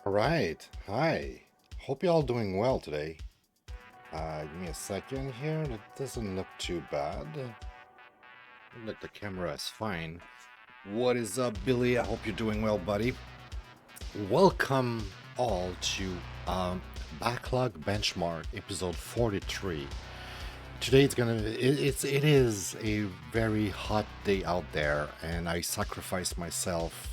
All right. Hi. Hope you're all doing well today. Give me a second here. That doesn't look too bad. Look, the camera is fine. What is up, Billy? I hope you're doing well, buddy. Welcome all to Backlog Benchmark episode 43. Today it is a very hot day out there, and I sacrificed myself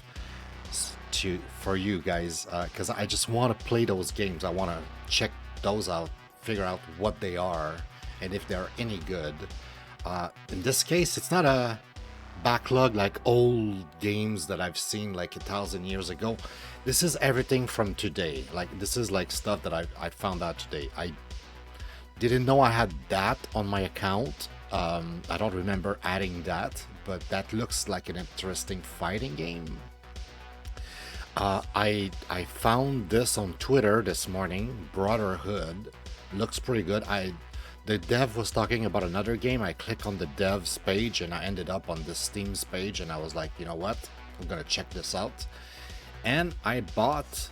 to for you guys because I just want to play those games. I want to check those out, figure out what they are, and if they're any good. In this case, it's not a backlog like old games that I've seen like 1,000 years ago. This is everything from today. Like this is like stuff that I found out today. I didn't know I had that on my account. I don't remember adding that, but that looks like an interesting fighting game. I found this on Twitter this morning. Brotherhood looks pretty good. The dev was talking about another game. I clicked on the devs page and I ended up on the Steam's page, and I was like, you know what? I'm gonna check this out. And I bought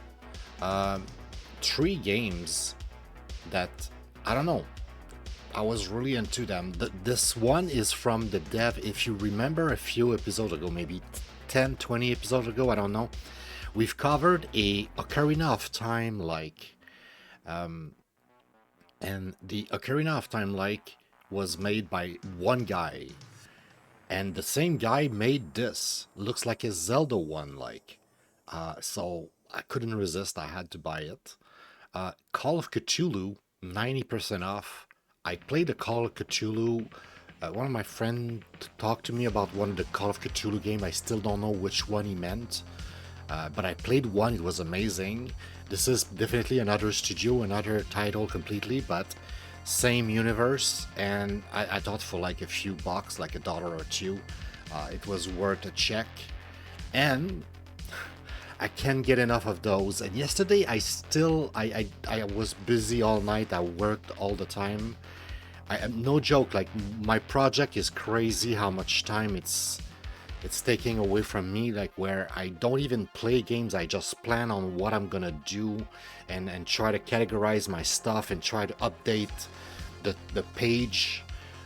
three games that I don't know. I was really into them. This one is from the dev. If you remember a few episodes ago, maybe 10, 20 episodes ago, I don't know. We've covered a Ocarina of Time like, and the Ocarina of Time like was made by one guy, and the same guy made this. Looks like a Zelda one like. So I couldn't resist. I had to buy it. Call of Cthulhu, 90% off. I played the Call of Cthulhu. One of my friends talked to me about one of the Call of Cthulhu game. I still don't know which one he meant. But I played one, it was amazing. This is definitely another studio, another title completely, but same universe. And I thought for like a few bucks, like $1 or two, it was worth a check. And I can't get enough of those. And yesterday I was busy all night. I worked all the time. I am no joke, like my project is crazy how much time it's taking away from me, like where I don't even play games. I just plan on what I'm gonna do and try to categorize my stuff and try to update the page,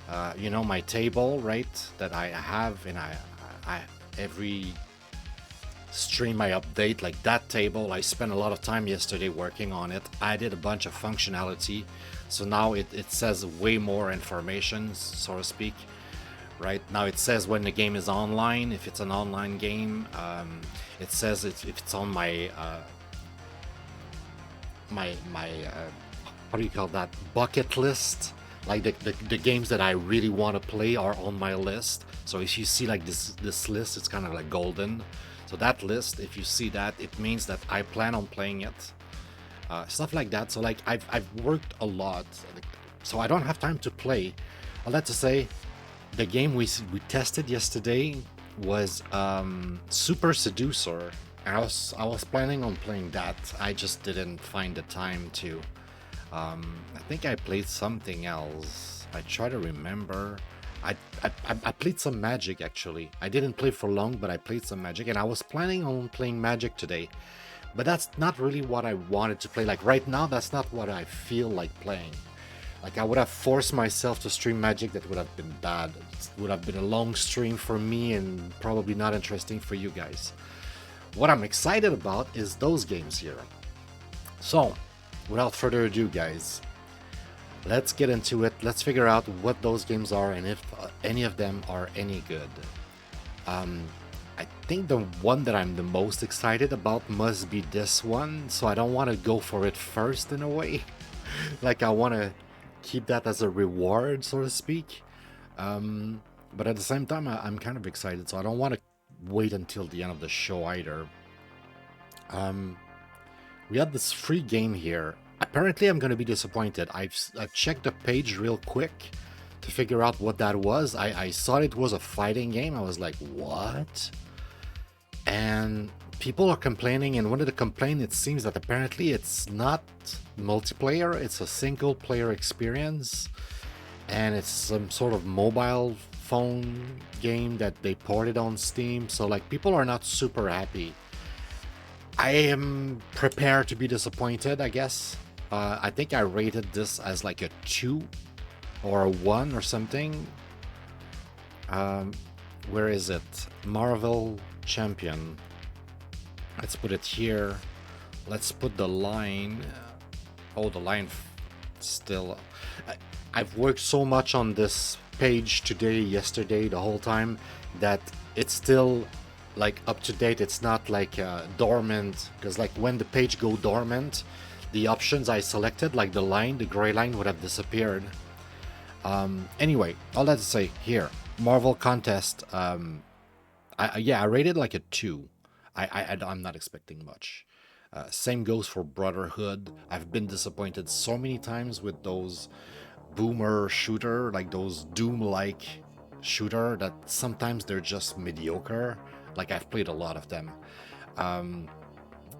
my table, right, that I have. And I every stream I update like that table. I spent a lot of time yesterday working on it. I did a bunch of functionality, so now it says way more information, so to speak. Right now it says when the game is online, if it's an online game. It says if it's on my what do you call that, bucket list, like the games that I really want to play are on my list. So if you see like this list, it's kind of like golden. So that list, if you see that, it means that I plan on playing it, stuff like that. So like I've worked a lot, so I don't have time to play. All that to say, the game we tested yesterday was Super Seducer. I was planning on playing that. I just didn't find the time to. I think I played something else. I try to remember. I played some Magic actually. I didn't play for long, but I played some Magic, and I was planning on playing Magic today. But that's not really what I wanted to play. Like right now, that's not what I feel like playing. Like I would have forced myself to stream Magic, that would have been bad. It would have been a long stream for me and probably not interesting for you guys. What I'm excited about is those games here. So, without further ado, guys, let's get into it. Let's figure out what those games are and if any of them are any good. I think the one that I'm the most excited about must be this one, so I don't want to go for it first in a way. Like I want to keep that as a reward, so to speak. But at the same time, I'm kind of excited, so I don't want to wait until the end of the show either. We had this free game here. Apparently, I'm going to be disappointed. I've checked the page real quick to figure out what that was. I saw it was a fighting game. I was like, what? And people are complaining, and one of the complaints, it seems that apparently it's not multiplayer, it's a single player experience, and it's some sort of mobile phone game that they ported on Steam. So like people are not super happy. I am prepared to be disappointed, I guess. I think I rated this as like a 2 or a 1 or something. Um, where is it? Marvel Champion. Let's put it here. Let's put the line. Oh, the line still. I, I've worked so much on this page today, yesterday, the whole time that it's still like up to date. It's not like dormant, because like when the page go dormant, the options I selected, like the line, the gray line, would have disappeared. Anyway, all that to say here, Marvel contest. Yeah, I rated like a 2. I'm not expecting much. Same goes for Brotherhood. I've been disappointed so many times with those boomer shooter, like those Doom-like shooter, that sometimes they're just mediocre. Like I've played a lot of them.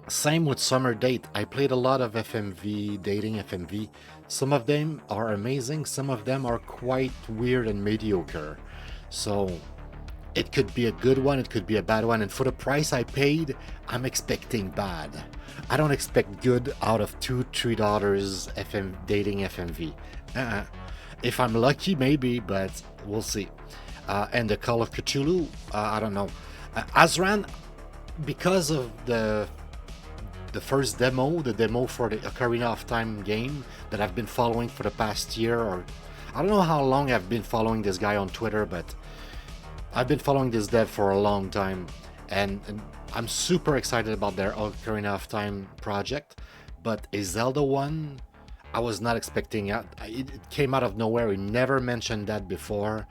Same with Summer Date. I played a lot of FMV, dating FMV. Some of them are amazing, some of them are quite weird and mediocre. So it could be a good one, it could be a bad one, and for the price I paid, I'm expecting bad. I don't expect good out of $2-3 FM dating FMV. Uh-uh. If I'm lucky, maybe, but we'll see. And the Call of Cthulhu, I don't know. Azaran, because of the first demo, the demo for the Ocarina of Time game that I've been following for the past year, or I don't know how long I've been following this guy on Twitter, but I've been following this dev for a long time, and I'm super excited about their Ocarina of Time project. But a Zelda one, I was not expecting it. It came out of nowhere. He never mentioned that before.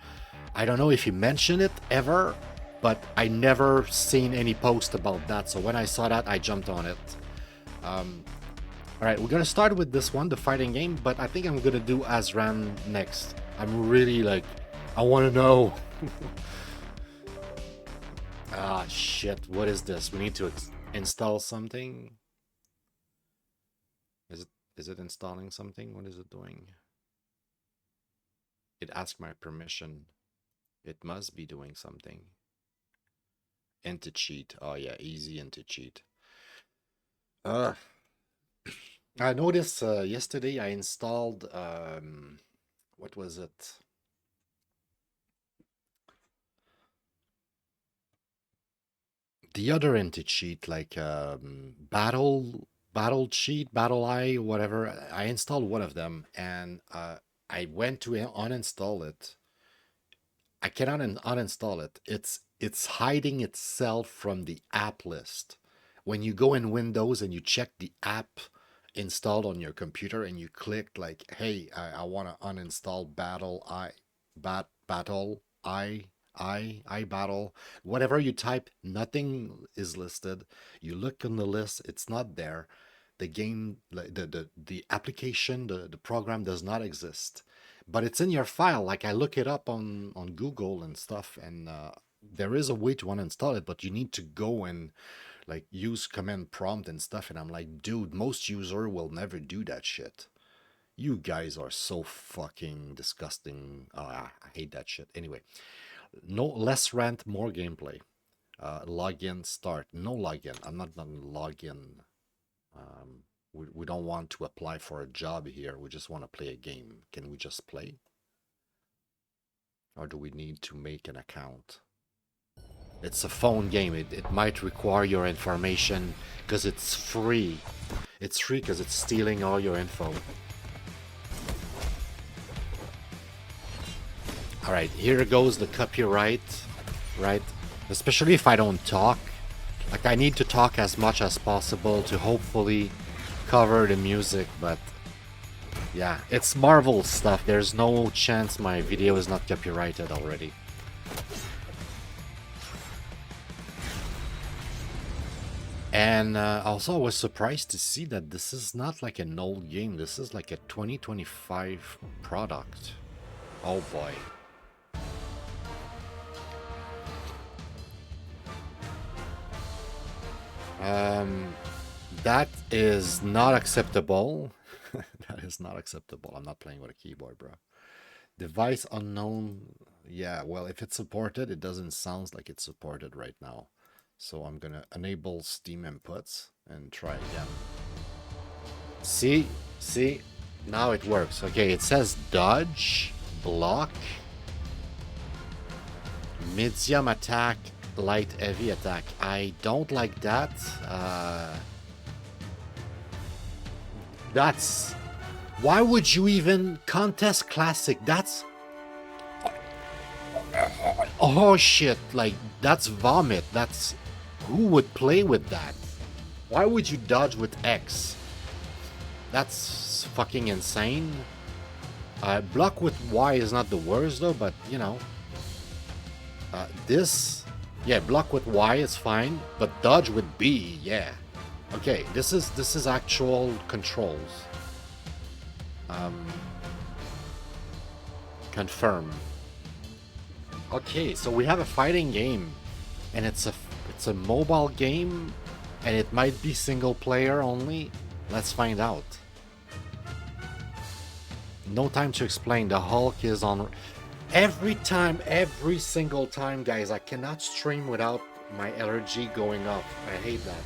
I don't know if he mentioned it ever, but I never seen any post about that. So when I saw that, I jumped on it. All right, we're gonna start with this one, the fighting game, but I think I'm gonna do Azran next. I'm really like, I want to know. Ah, shit. What is this? We need to install something. Is it installing something? What is it doing? It asked my permission. It must be doing something. Enter cheat. Oh yeah, easy enter cheat. Uh, I noticed yesterday I installed what was it? The other enter cheat, like battle cheat, battle eye, whatever. I installed one of them, and I went to uninstall it. I cannot uninstall it. It's hiding itself from the app list. When you go in Windows and you check the app installed on your computer and you click like, hey, I want to uninstall battle I battle, whatever you type, nothing is listed. You look on the list, it's not there. The game, like the application, the program does not exist, but it's in your file. Like I look it up on Google and stuff, and there is a way to uninstall it, but you need to go and like use command prompt and stuff. And I'm like, dude, most user will never do that shit. You guys are so fucking disgusting. Oh, I hate that shit. Anyway, no less rant, more gameplay. Login start. No login. I'm not gonna log in. We don't want to apply for a job here. We just want to play a game. Can we just play? Or do we need to make an account? It's a phone game. It might require your information because it's free. It's free because it's stealing all your info. All right, here goes the copyright, right? Especially if I don't talk. Like I need to talk as much as possible to hopefully cover the music, but yeah, it's Marvel stuff. There's no chance my video is not copyrighted already. And also I was surprised to see that this is not like an old game. This is like a 2025 product. Oh boy. That is not acceptable. That is not acceptable. I'm not playing with a keyboard, bro. Device unknown. Yeah, well, if it's supported, it doesn't sound like it's supported right now. So I'm gonna enable Steam inputs and try again. See, now it works. Okay, it says dodge, block, medium attack, light heavy attack. I don't like that. That's why would you even contest classic? That's oh shit, like that's vomit. That's who would play with that? Why would you dodge with X? That's fucking insane. Block with Y is not the worst though, but you know. This, yeah, block with Y is fine, but dodge with B, yeah. Okay, this is actual controls. Confirm. Okay, so we have a fighting game, and it's a mobile game, and it might be single player only. Let's find out. No time to explain. The Hulk is on. Every time, every single time, guys, I cannot stream without my allergy going up. I hate that.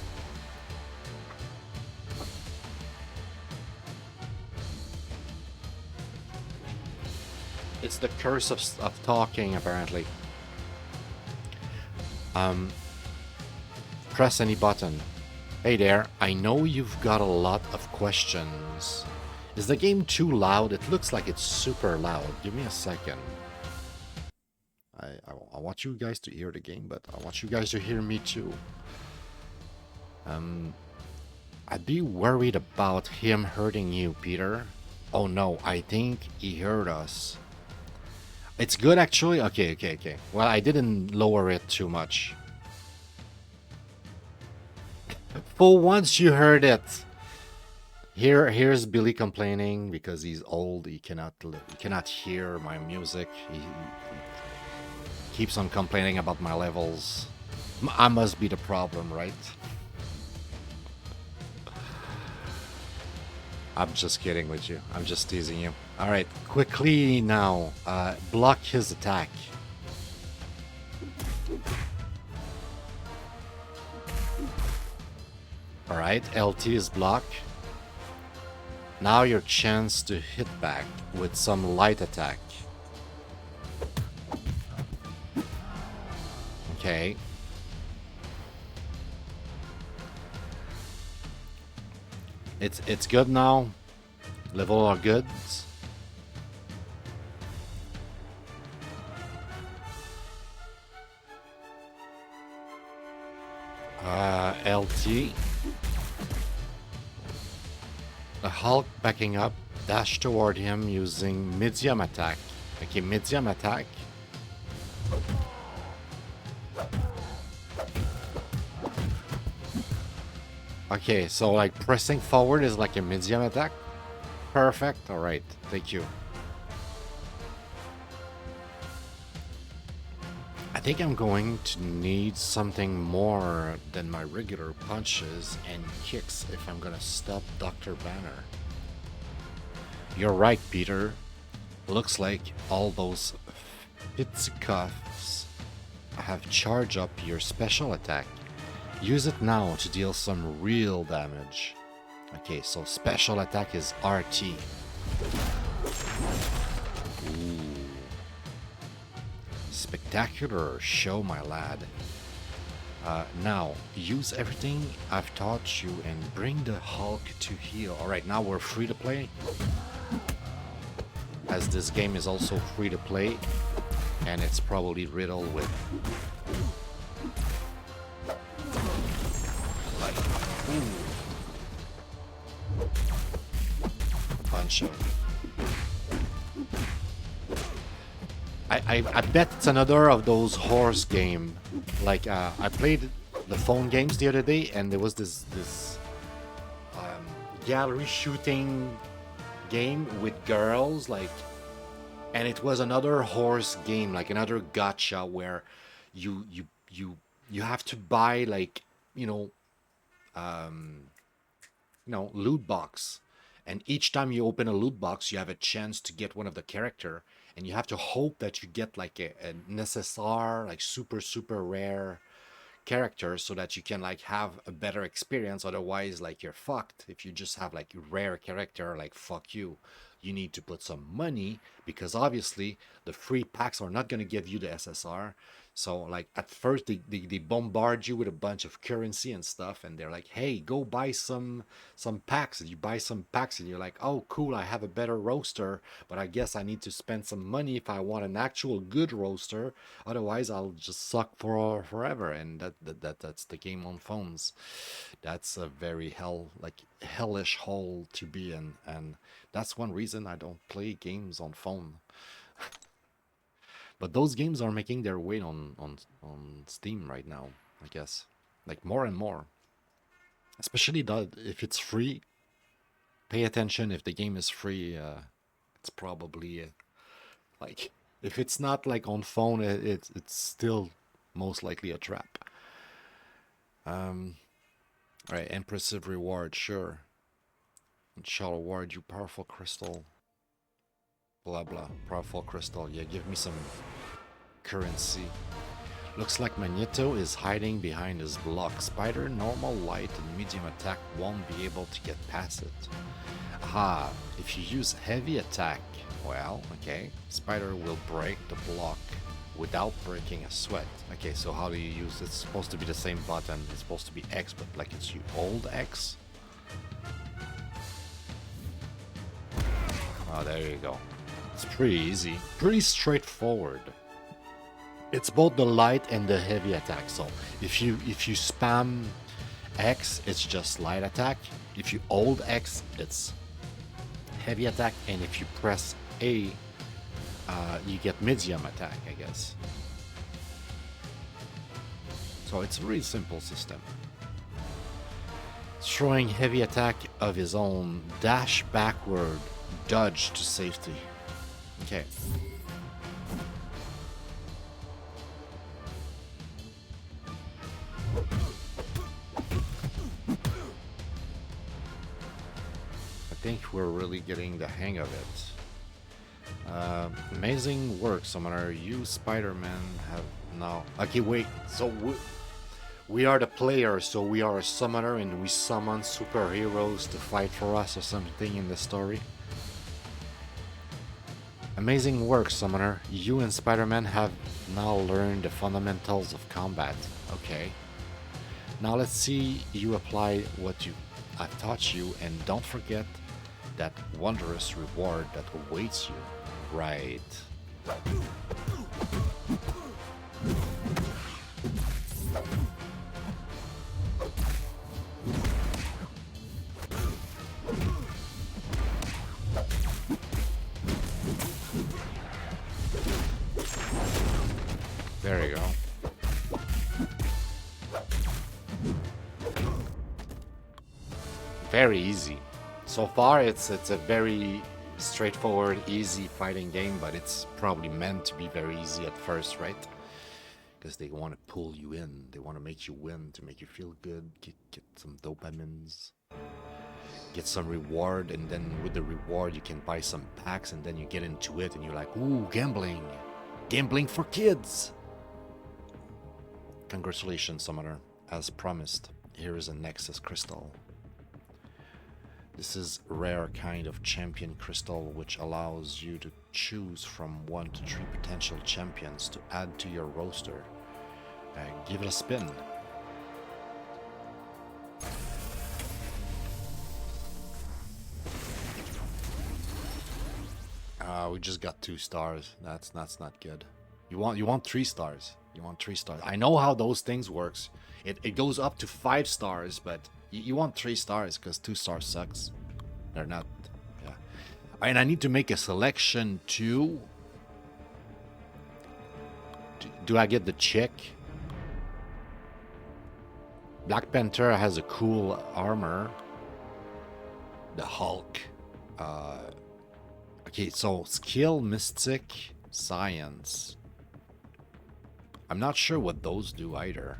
It's the curse of talking, apparently. Press any button. Hey there, I know you've got a lot of questions. Is the game too loud? It looks like it's super loud. Give me a second. I want you guys to hear the game, but I want you guys to hear me too. I'd be worried about him hurting you, Peter. Oh no, I think he hurt us. It's good actually? Okay. Well, I didn't lower it too much. For once you heard it. Here's Billy complaining because he's old. He cannot hear my music. He keeps on complaining about my levels. I must be the problem, right? I'm just kidding with you. I'm just teasing you. All right, quickly now. Block his attack. All right, LT is block. Now your chance to hit back with some light attack. Okay. It's good now. Level are good. LT. The Hulk backing up, dash toward him using medium attack. Okay, medium attack. Okay, so like pressing forward is like a medium attack. Perfect. All right, thank you. I think I'm going to need something more than my regular punches and kicks if I'm gonna stop Dr. Banner. You're right, Peter. Looks like all those fisticuffs have charged up your special attack. Use it now to deal some real damage. Okay, so special attack is RT. Ooh. Spectacular show, my lad. Now, use everything I've taught you and bring the Hulk to heel. Alright, now we're free to play. As this game is also free to play, and it's probably riddled with bunch of I bet it's another of those horse game. Like I played the phone games the other day, and there was this gallery shooting game with girls, like, and it was another horse game, like another gotcha where you have to buy, like, loot box, and each time you open a loot box you have a chance to get one of the character, and you have to hope that you get like a necessar, like super rare characters so that you can like have a better experience. Otherwise, like you're fucked. If you just have like rare character, like fuck you. You need to put some money because obviously the free packs are not going to give you the SSR. So like at first they bombard you with a bunch of currency and stuff, and they're like, hey, go buy some packs. And you buy some packs and you're like, oh cool, I have a better roaster, but I guess I need to spend some money if I want an actual good roaster. Otherwise I'll just suck for forever. And that's the game on phones. That's a very hellish hole to be in, and that's one reason I don't play games on phone. But those games are making their way on Steam right now, I guess. Like more and more. Especially if it's free. Pay attention if the game is free. It's probably like if it's not like on phone, it's still most likely a trap. Right, impressive reward, sure. It shall award you powerful crystal. Blah blah. Powerful crystal. Yeah, give me some currency. Looks like Magneto is hiding behind his block. Spider, normal, light, and medium attack won't be able to get past it. Aha, if you use heavy attack, well, okay, Spider will break the block without breaking a sweat. Okay, so how do you use it? It's supposed to be the same button. It's supposed to be X, but like it's you hold X. Oh, there you go. It's pretty easy, pretty straightforward. It's both the light and the heavy attack. So if you spam X, it's just light attack. If you hold X, it's heavy attack, and if you press A, you get medium attack, I guess. So it's a really simple system. Throwing heavy attack of his own, dash backward, dodge to safety. Okay. I think we're really getting the hang of it. Amazing work, Summoner. You, Spider-Man, have now... Okay, wait. So we are the player, so we are a summoner and we summon superheroes to fight for us or something in the story. Amazing work, Summoner. You and Spider-Man have now learned the fundamentals of combat. Okay. Now let's see you apply what I've taught you, and don't forget that wondrous reward that awaits you. Right. There you go. Very easy. So far, it's a very straightforward, easy fighting game, but it's probably meant to be very easy at first, right? Because they want to pull you in. They want to make you win, to make you feel good, get some dopamines, get some reward, and then with the reward you can buy some packs, and then you get into it and you're like, ooh, gambling. Gambling for kids. Congratulations, Summoner. As promised, here is a Nexus Crystal. This is a rare kind of champion crystal which allows you to choose from 1 to 3 potential champions to add to your roster. Give it a spin. We just got 2 stars. That's not good. You want 3 stars. You want 3 stars. I know how those things works. It goes up to 5 stars, but you want 3 stars because 2 stars sucks. They're not. Yeah. And I need to make a selection too. Do I get the chick? Black Panther has a cool armor. The Hulk. Okay, so skill, mystic, science. I'm not sure what those do either.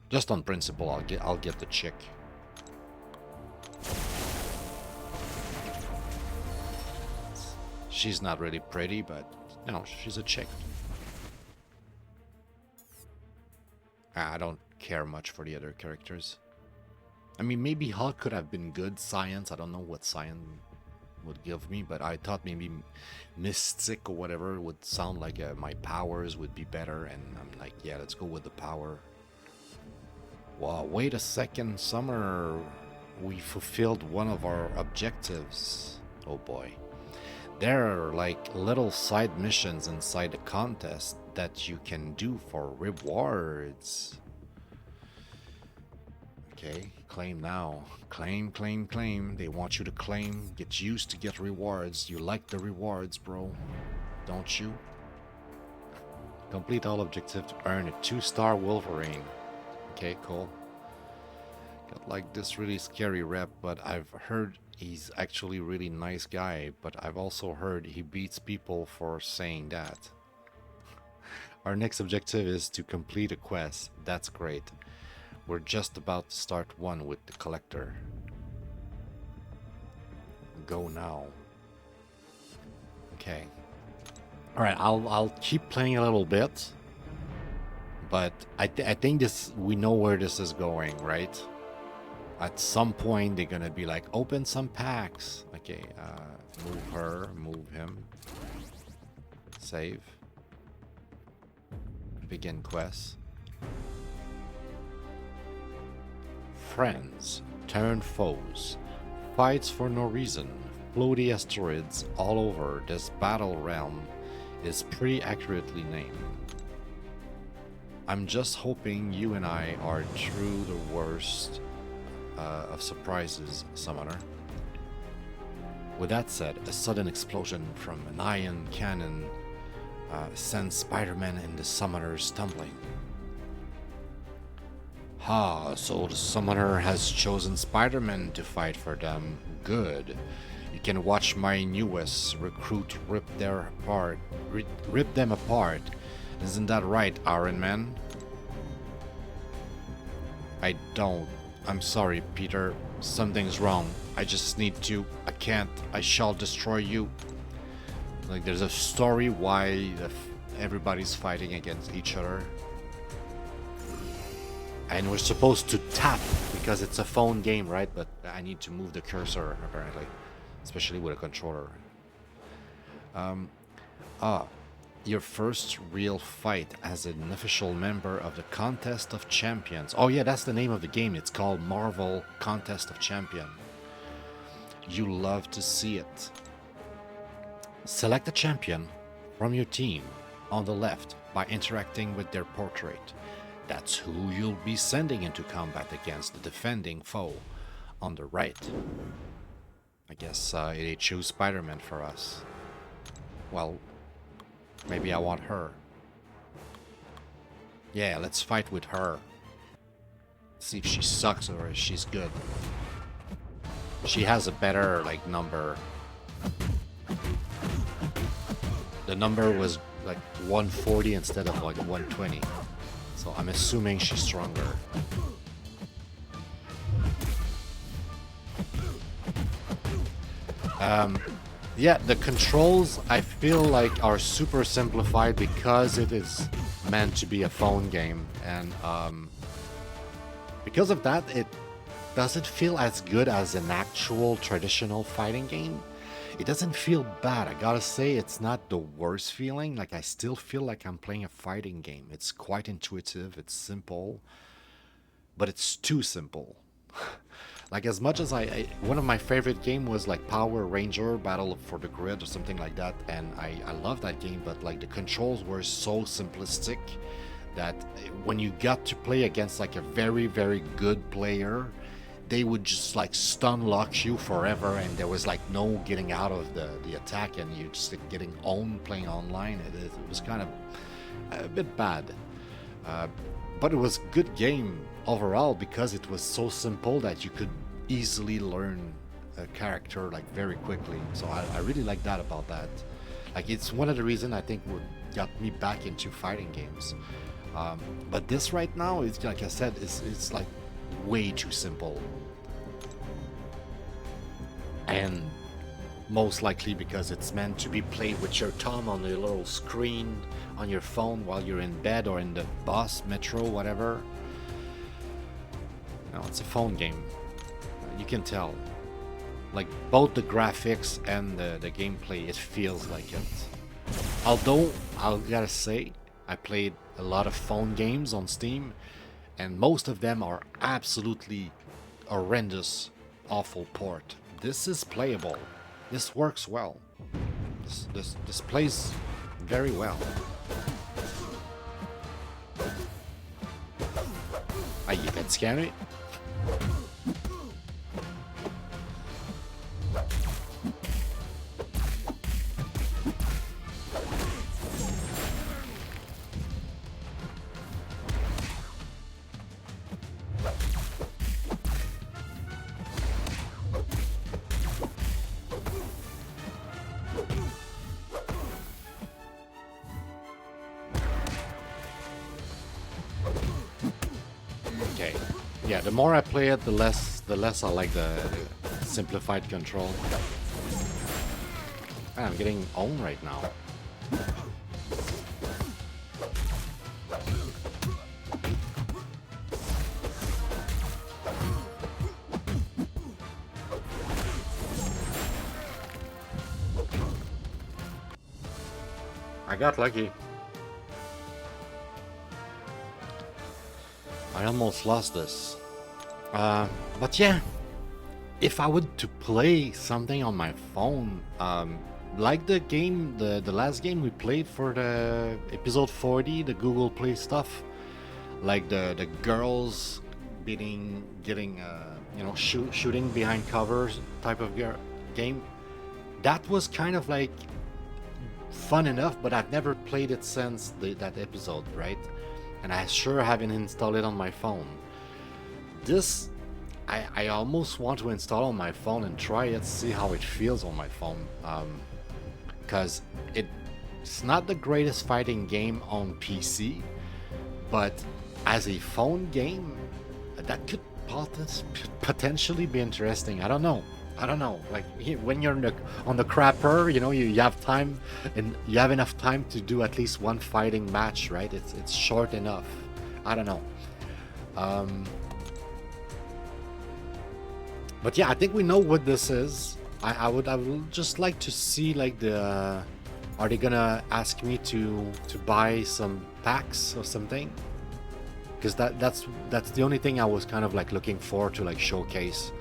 Just on principle, I'll get the chick. She's not really pretty, but you know, she's a chick. I don't care much for the other characters. I mean, maybe Hulk could have been good science. I don't know what science would give me, but I thought maybe Mystic or whatever would sound like my powers would be better, and I'm like, yeah, let's go with the power. Wow, wait a second, Summer. We fulfilled one of our objectives. Oh boy. There are like little side missions inside the contest that you can do for rewards. Okay, claim now. Claim, claim, claim. They want you to claim. Get used to get rewards. You like the rewards, bro. Don't you? Complete all objectives to earn a 2-star Wolverine. Okay, cool. Got like this really scary rep, but I've heard he's actually a really nice guy, but I've also heard he beats people for saying that. Our next objective is to complete a quest. That's great. We're just about to start one with the collector. Go now. Okay. Alright, I'll keep playing a little bit. But I think we know where this is going, right? At some point they're gonna be like, open some packs. Okay, move her, move him. Save. Begin quest. Friends turn foes. Fights for no reason. Floaty asteroids all over this battle realm is pretty accurately named. I'm just hoping you and I are through the worst of surprises, Summoner. With that said, a sudden explosion from an ion cannon sends Spider-Man and the Summoners tumbling. So the Summoner has chosen Spider-Man to fight for them. Good. You can watch my newest recruit rip them apart. Isn't that right, Iron Man? I don't. I'm sorry, Peter. Something's wrong. I just need to. I can't. I shall destroy you. Like, there's a story why everybody's fighting against each other. And we're supposed to tap because it's a phone game, right? But I need to move the cursor, apparently. Especially with a controller. Your first real fight as an official member of the Contest of Champions. Oh yeah, that's the name of the game. It's called Marvel Contest of Champion. You love to see it. Select a champion from your team on the left by interacting with their portrait. That's who you'll be sending into combat against the defending foe on the right. I guess they choose Spider-Man for us. Well, maybe I want her. Yeah, let's fight with her. See if she sucks or if she's good. She has a better, like, number. The number was, like, 140 instead of, like, 120. So I'm assuming she's stronger. Yeah, the controls I feel like are super simplified because it is meant to be a phone game, and because of that, it doesn't feel as good as an actual traditional fighting game. It doesn't feel bad. I gotta say, it's not the worst feeling. Like, I still feel like I'm playing a fighting game. It's quite intuitive, it's simple, but it's too simple. Like, as much as one of my favorite game was like Power Ranger Battle for the Grid or something like that, and I love that game, but like the controls were so simplistic that when you got to play against like a very, very good player, they would just like stun lock you forever, and there was like no getting out of the attack, and you just like, getting owned playing online. It was kind of a bit bad, but it was a good game overall because it was so simple that you could easily learn a character like very quickly. So I really like that about that. Like, it's one of the reasons I think what got me back into fighting games. But this right now is, like I said, it's like way too simple. And Most likely because it's meant to be played with your thumb on the little screen on your phone while you're in bed or in the bus, metro, whatever. No, it's a phone game. You can tell. Like both the graphics and the gameplay, it feels like it. Although, I gotta say, I played a lot of phone games on Steam, and most of them are absolutely horrendous, awful port. This is playable. This works well. This plays very well. Ah, you can scan it? Yeah, the more I play it, the less I like the simplified control. I'm getting owned right now. I got lucky. I almost lost this. But yeah, if I would to play something on my phone, like the game, the last game we played for the episode 40, the Google Play stuff, like the girls getting you know, shooting behind covers type of game, that was kind of like fun enough, but I've never played it since that episode, right? And I sure haven't installed it on my phone. This, I almost want to install on my phone and try it, see how it feels on my phone. Because it's not the greatest fighting game on PC, but as a phone game, that could potentially be interesting. I don't know. Like when you're on the crapper, you know, you have time and you have enough time to do at least one fighting match, right? It's short enough. I don't know. But yeah, I think we know what this is. I would just like to see like the are they gonna ask me to buy some packs or something? Because that's the only thing I was kind of like looking for to like showcase.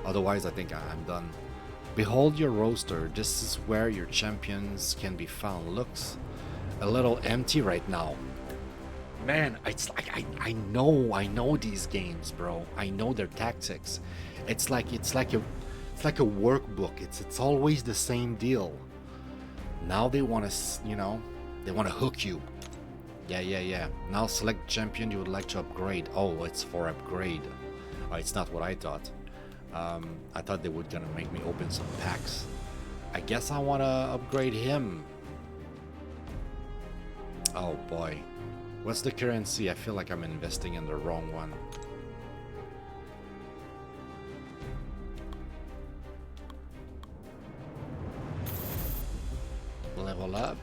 Otherwise, I think I'm done. Behold your roster. This is where your champions can be found. Looks a little empty right now. Man, it's like I know these games, bro. I know their tactics. It's like a workbook. It's always the same deal. Now they want to, you know, they want to hook you. Yeah. Now select champion you would like to upgrade. Oh, it's for upgrade. Oh, it's not what I thought. I thought they were gonna make me open some packs. I guess I want to upgrade him. Oh boy. What's the currency? I feel like I'm investing in the wrong one. Level up.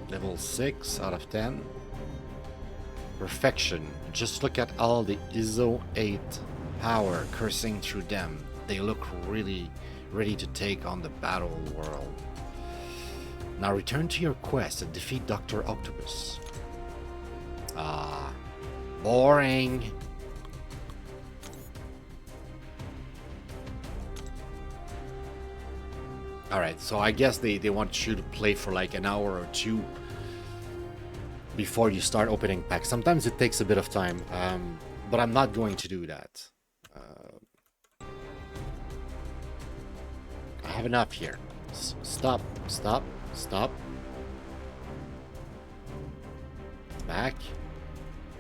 Level 6 out of 10. Perfection. Just look at all the ISO 8 power coursing through them. They look really ready to take on the battle world. Now return to your quest and defeat Dr. Octopus. Ah, boring. Alright, so I guess they want you to play for like an hour or two before you start opening packs. Sometimes it takes a bit of time, but I'm not going to do that. I have enough here. Stop.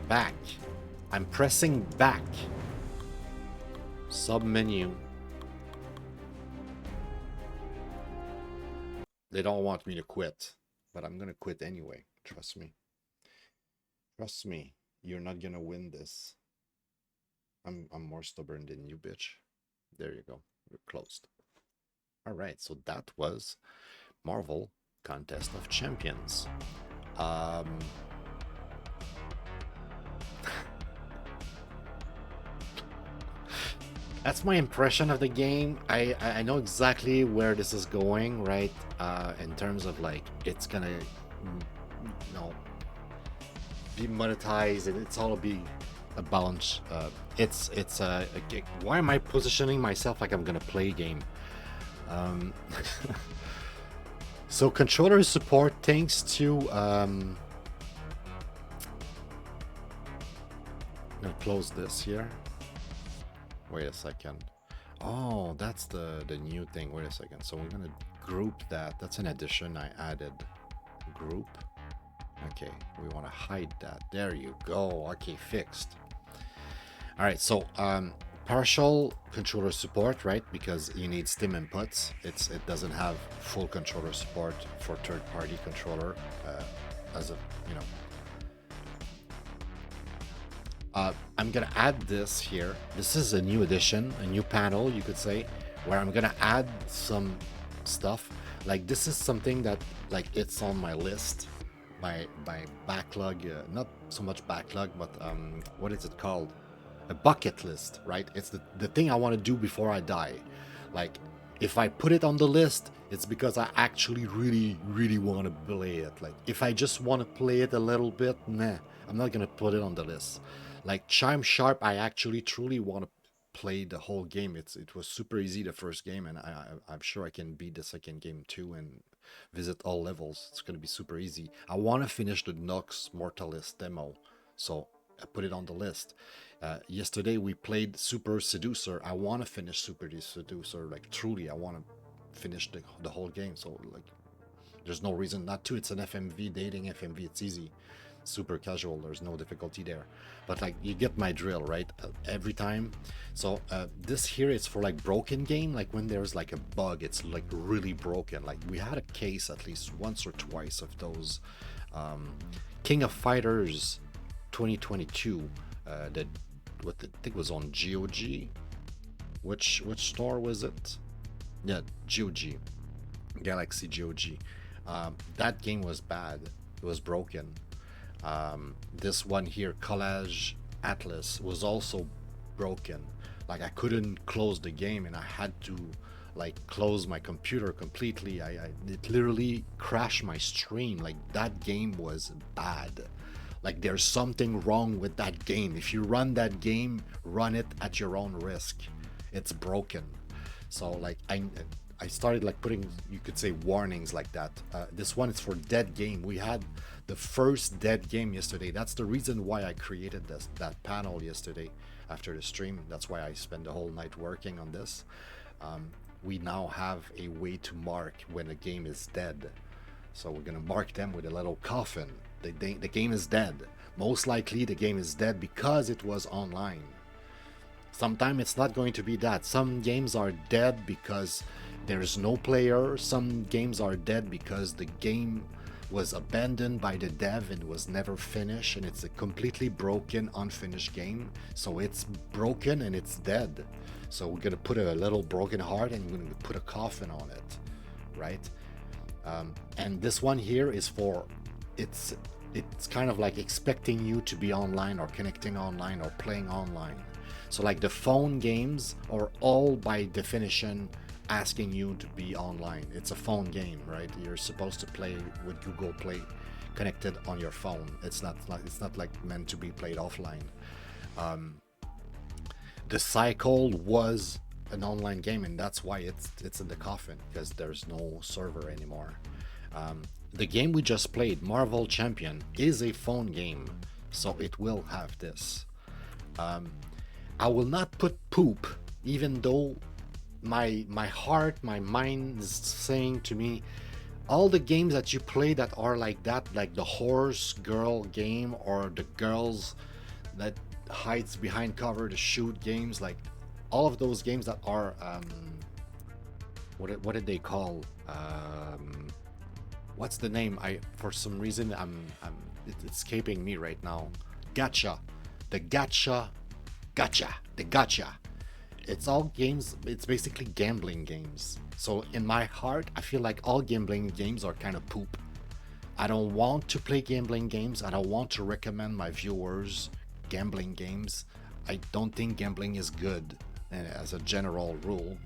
Back. I'm pressing back. Sub menu. They don't want me to quit, but I'm gonna quit anyway. Trust me. You're not gonna win this. I'm more stubborn than you, bitch. There you go. We're closed. All right, so that was Marvel Contest of Champions. Um, that's my impression of the game. I know exactly where this is going, right? In terms of like it's gonna, you know, be monetized, and it's all be a balance. It's why am I positioning myself like I'm gonna play a game? Um, so controller support thanks to I'm gonna close this here. Wait a second. Oh, that's the new thing. Wait a second. So we're gonna group that. That's an addition I added. Group. Okay, we want to hide that. There you go. Okay, fixed. All right, so partial controller support, right? Because you need Steam inputs. It doesn't have full controller support for third-party controller, as a you know. I'm gonna add this here. This is a new addition, a new panel, you could say, where I'm gonna add some stuff. Like this is something that like it's on my list, my backlog. Not so much backlog, but what is it called? A bucket list, right? It's the thing I want to do before I die. Like if I put it on the list, it's because I actually really want to play it. Like if I just want to play it a little bit, nah, I'm not gonna put it on the list. Like Chime Sharp, I actually truly want to play the whole game. It was super easy the first game, and I'm sure I can beat the second game too and visit all levels. It's gonna be super easy. I want to finish the Nox Mortalis demo, so I put it on the list. Yesterday we played Super Seducer. I want to finish Super Seducer. Like truly, I want to finish the whole game. So like, there's no reason not to. It's an FMV, dating FMV. It's easy, super casual. There's no difficulty there. But like, you get my drill, right? Every time. So this here is for like broken game. Like when there's like a bug, it's like really broken. Like we had a case at least once or twice of those. King of Fighters 2022. That what I think was on GOG. Which store was it? Yeah, GOG. Galaxy GOG. That game was bad. It was broken. This one here, Collage Atlas, was also broken. Like I couldn't close the game, and I had to like close my computer completely. It literally crashed my stream. Like that game was bad. Like there's something wrong with that game. If you run that game, run it at your own risk. It's broken. So like I started like putting, you could say, warnings like that. This one is for dead game. We had the first dead game yesterday. That's the reason why I created that panel yesterday after the stream. That's why I spent the whole night working on this. We now have a way to mark when a game is dead. So we're gonna mark them with a little coffin. The game is dead. Most likely the game is dead because it was online. Sometimes it's not going to be that. Some games are dead because there's no player. Some games are dead because the game was abandoned by the dev and was never finished, and it's a completely broken, unfinished game. So it's broken and it's dead. So we're gonna put a little broken heart and we're gonna put a coffin on it, right? And this one here is for, it's kind of like expecting you to be online or connecting online or playing online. So like the phone games are all by definition asking you to be online. It's a phone game, right? You're supposed to play with Google Play connected on your phone. It's not like meant to be played offline. The Cycle was an online game, and that's why it's in the coffin, because there's no server anymore. The game we just played, Marvel Champion, is a phone game, so it will have this. I will not put poop, even though my heart, my mind is saying to me, all the games that you play that are like that, like the horse girl game or the girls that hides behind cover to shoot games, like all of those games that are what did they call, what's the name? I, for some reason, it's escaping me right now. gacha, the gacha, the gacha. It's all games, it's basically gambling games. So in my heart, I feel like all gambling games are kind of poop. I don't want to play gambling games. I don't want to recommend my viewers gambling games. I don't think gambling is good. And as a general rule,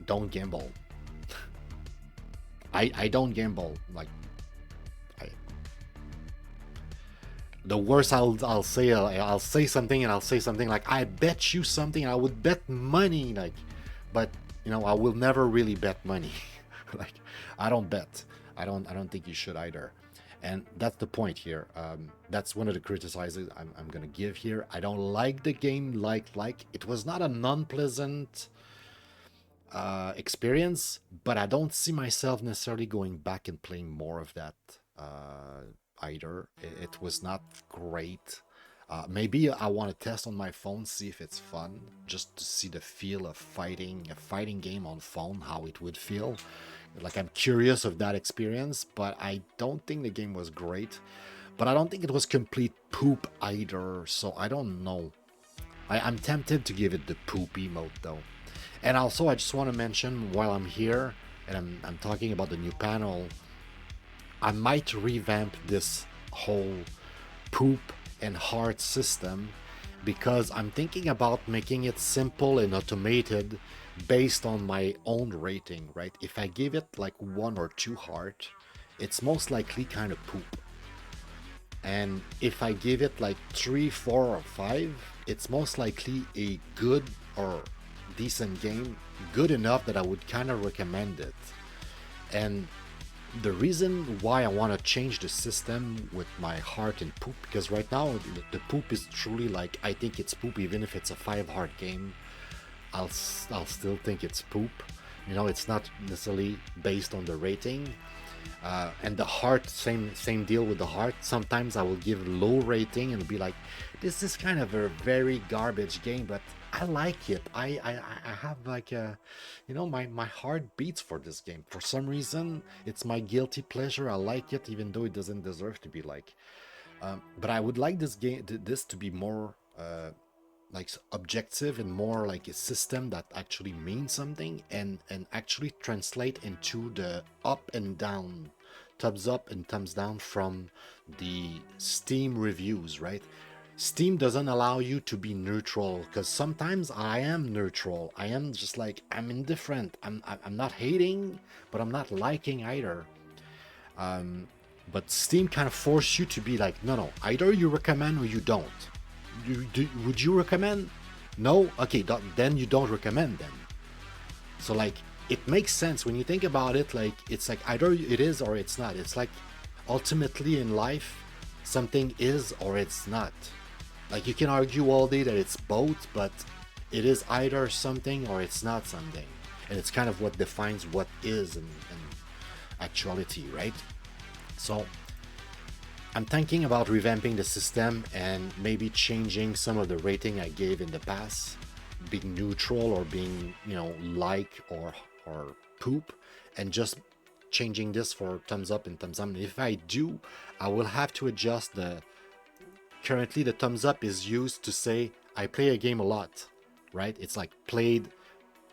don't gamble. I don't gamble. Like, the worst I'll say something, and I'll say something like, I bet you something. I would bet money, like, but I will never really bet money. Like, I don't bet. I don't think you should either. And that's the point here. That's one of the criticisms I'm gonna give here. I don't like the game. Like it was not a non-pleasant experience, but I don't see myself necessarily going back and playing more of that either. It was not great. Maybe I want to test on my phone, see if it's fun, just to see the feel of a fighting game on phone, how it would feel. Like, I'm curious of that experience, but I don't think the game was great. But I don't think it was complete poop either, so I don't know. I'm tempted to give it the poop emote though. And also, I just want to mention, while I'm here and I'm talking about the new panel, I might revamp this whole poop and heart system, because I'm thinking about making it simple and automated based on my own rating, right? If I give it like 1 or 2 heart, it's most likely kind of poop. And if I give it like 3, 4, or 5, it's most likely a good or decent game, good enough that I would kind of recommend it. And the reason why I want to change the system with my heart and poop, because right now the poop is truly like, I think it's poop. Even if it's a 5 heart game, I'll still think it's poop. It's not necessarily based on the rating. And the heart, same deal with the heart. Sometimes I will give low rating and be like, this is kind of a very garbage game, but I like it. I have like my heart beats for this game. For some reason, it's my guilty pleasure. I like it, even though it doesn't deserve to be like. But I would like this to be more like objective, and more like a system that actually means something, and actually translate into the up and down, thumbs up and thumbs down from the Steam reviews, right? Steam doesn't allow you to be neutral, because sometimes I am neutral. I am just like, I'm indifferent. I'm not hating, but I'm not liking either. But Steam kind of force you to be like, no, either you recommend or you don't. Would you recommend? No? Okay, then you don't recommend then. So like, it makes sense when you think about it. Like, it's like either it is or it's not. It's like, ultimately in life, something is or it's not. Like, you can argue all day that it's both, but it is either something or it's not something. And it's kind of what defines what is in actuality, right? So I'm thinking about revamping the system and maybe changing some of the rating I gave in the past, being neutral or being, like or poop, and just changing this for thumbs up and thumbs down. And if I do, I will have to adjust currently the thumbs up is used to say I play a game a lot, right? It's like played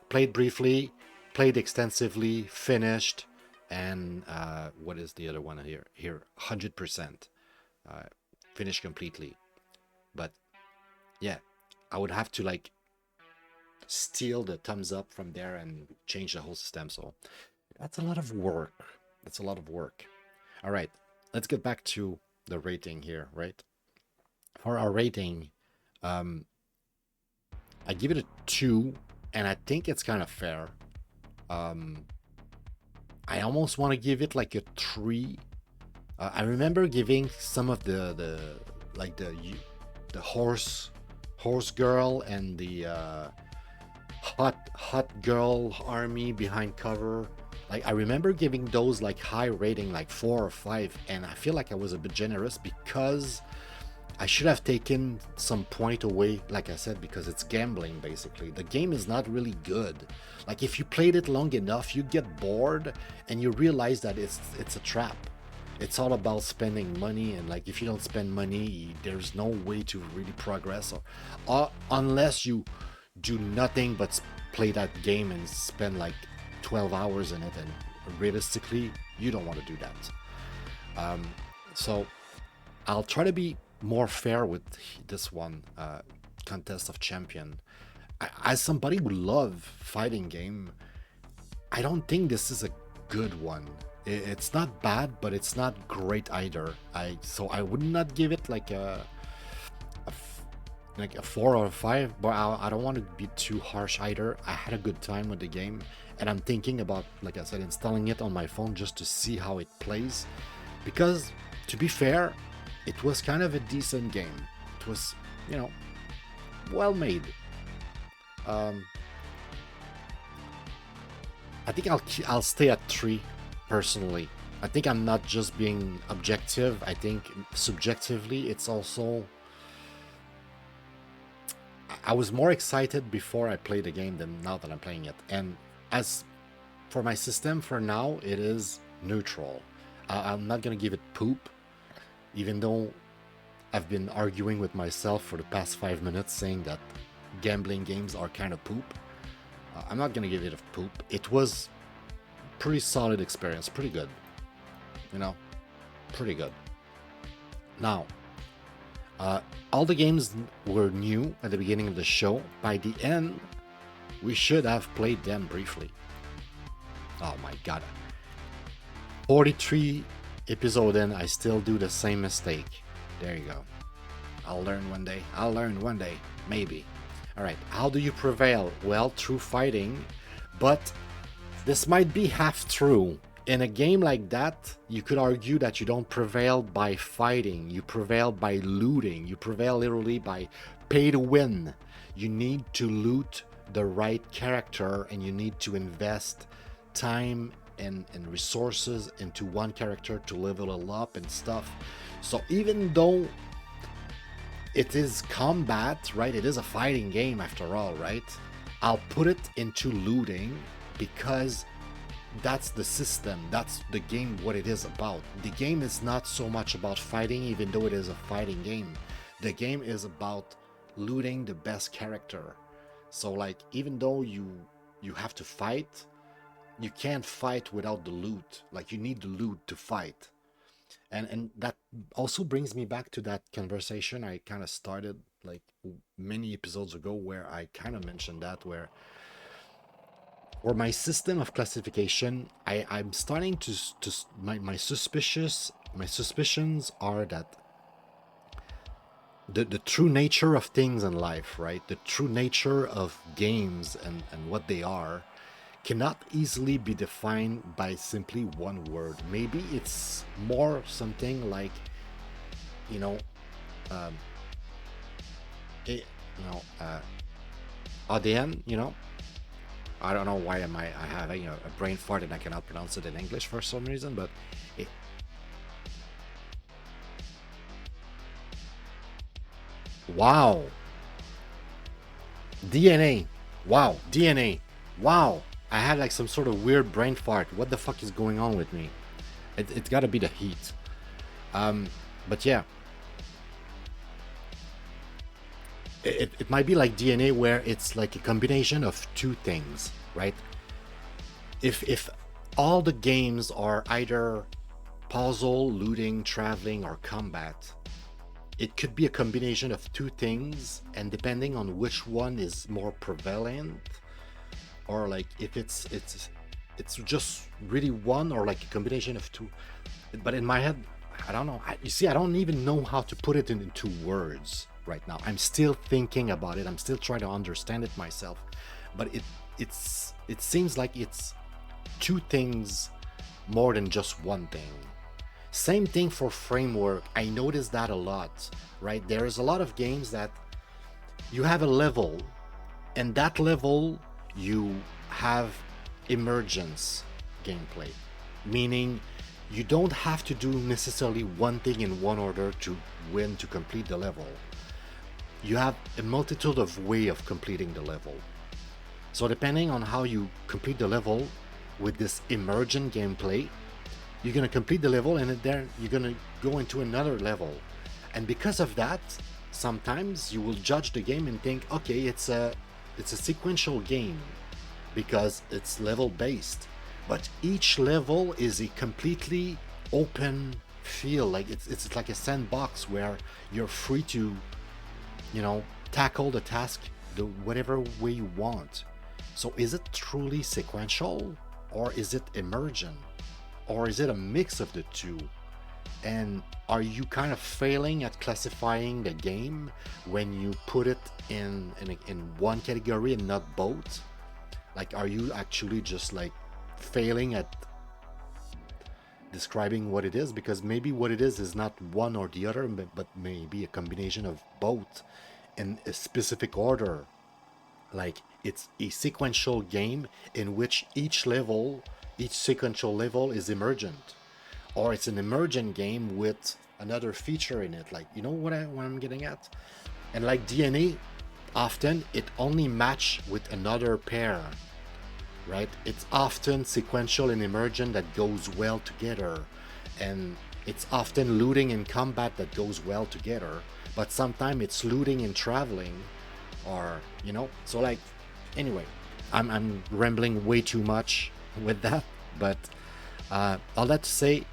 briefly, played extensively, finished, and what is the other one here 100%, finished completely. But yeah, I would have to like steal the thumbs up from there and change the whole system. So that's a lot of work. All right, let's get back to the rating here, right? For our rating, I give it a 2, and I think it's kind of fair. I almost want to give it like a 3. I remember giving some of the horse girl and the hot girl army behind cover. Like, I remember giving those like high rating, like 4 or 5, and I feel like I was a bit generous, because I should have taken some point away, like I said, because it's gambling, basically. The game is not really good. Like, if you played it long enough, you get bored and you realize that it's a trap. it's all about spending money, and like if you don't spend money, there's no way to really progress, or unless you do nothing but play that game and spend like 12 hours in it, and realistically you don't want to do that. So I'll try to be more fair with this one, Contest of Champion. As somebody who love fighting game, I don't think this is a good one. It's not bad, but it's not great either. So I would not give it like a 4 or a 5, but I don't want to be too harsh either. I had a good time with the game, and I'm thinking about, like I said, installing it on my phone just to see how it plays, because to be fair, it was kind of a decent game. It was, you know, well made. I think I'll stay at 3 personally. I think I'm not just being objective. I think subjectively it's also, I was more excited before I played the game than now that I'm playing it. And as for my system, for now it is neutral. I'm not gonna give it poop, even though I've been arguing with myself for the past 5 minutes saying that gambling games are kind of poop. I'm not gonna give it a poop. It was pretty solid experience, pretty good. You know, pretty good. Now, all the games were new at the beginning of the show. By the end, we should have played them briefly. Oh my god. 43 episode in, I still do the same mistake. There you go. I'll learn one day. I'll learn one day. Maybe. Alright, how do you prevail? Well, through fighting, but this might be half true. In a game like that, you could argue that you don't prevail by fighting. You prevail by looting. You prevail literally by pay to win. You need to loot the right character, and you need to invest time and resources into one character to level it up and stuff. So even though it is combat, right? It is a fighting game after all, right? I'll put it into looting because that's the system, that's the game, what it is about. The game is not so much about fighting, even though it is a fighting game. The game is about looting the best character. So like, even though you have to fight, you can't fight without the loot. Like, you need the loot to fight. And that also brings me back to that conversation I kind of started like many episodes ago, where I kind of mentioned that, where for my system of classification, I'm starting to my suspicions are that the true nature of things in life, right? The true nature of games and what they are cannot easily be defined by simply one word. Maybe it's more something like, you know, ADN, you know. I don't know why I having a brain fart and I cannot pronounce it in English for some reason, but wow. DNA. Wow. DNA. Wow. I had like some sort of weird brain fart. What the fuck is going on with me? It's gotta be the heat. But yeah. It might be like DNA, where it's like a combination of two things, right? If all the games are either puzzle, looting, traveling, or combat, it could be a combination of two things, and depending on which one is more prevalent, or like if it's just really one, or like a combination of two. But in my head, I don't know. You see, I don't even know how to put it into words right now. I'm still thinking about it. I'm still trying to understand it myself. But it seems like it's two things more than just one thing. Same thing for framework. I noticed that a lot, right? There's a lot of games that you have a level, and that level you have emergence gameplay, meaning you don't have to do necessarily one thing in one order to win, to complete the level. You have a multitude of ways of completing the level. So depending on how you complete the level with this emergent gameplay, you're gonna complete the level, and then you're gonna go into another level. And because of that, sometimes you will judge the game and think, okay, it's a sequential game because it's level based. But each level is a completely open feel, like it's like a sandbox where you're free to, tackle the task the whatever way you want. So is it truly sequential, or is it emergent, or is it a mix of the two? And are you kind of failing at classifying the game when you put it in one category and not both? Like, are you actually just like failing at describing what it is? Because maybe what it is not one or the other, but maybe a combination of both in a specific order. Like, it's a sequential game in which each sequential level is emergent, or it's an emergent game with another feature in it. Like, you know what I'm getting at? And like DNA, often it only match with another pair, right? It's often sequential and emergent that goes well together, and it's often looting and combat that goes well together. But sometimes it's looting and traveling, or so like, anyway, I'm rambling way too much with that, but all that to say,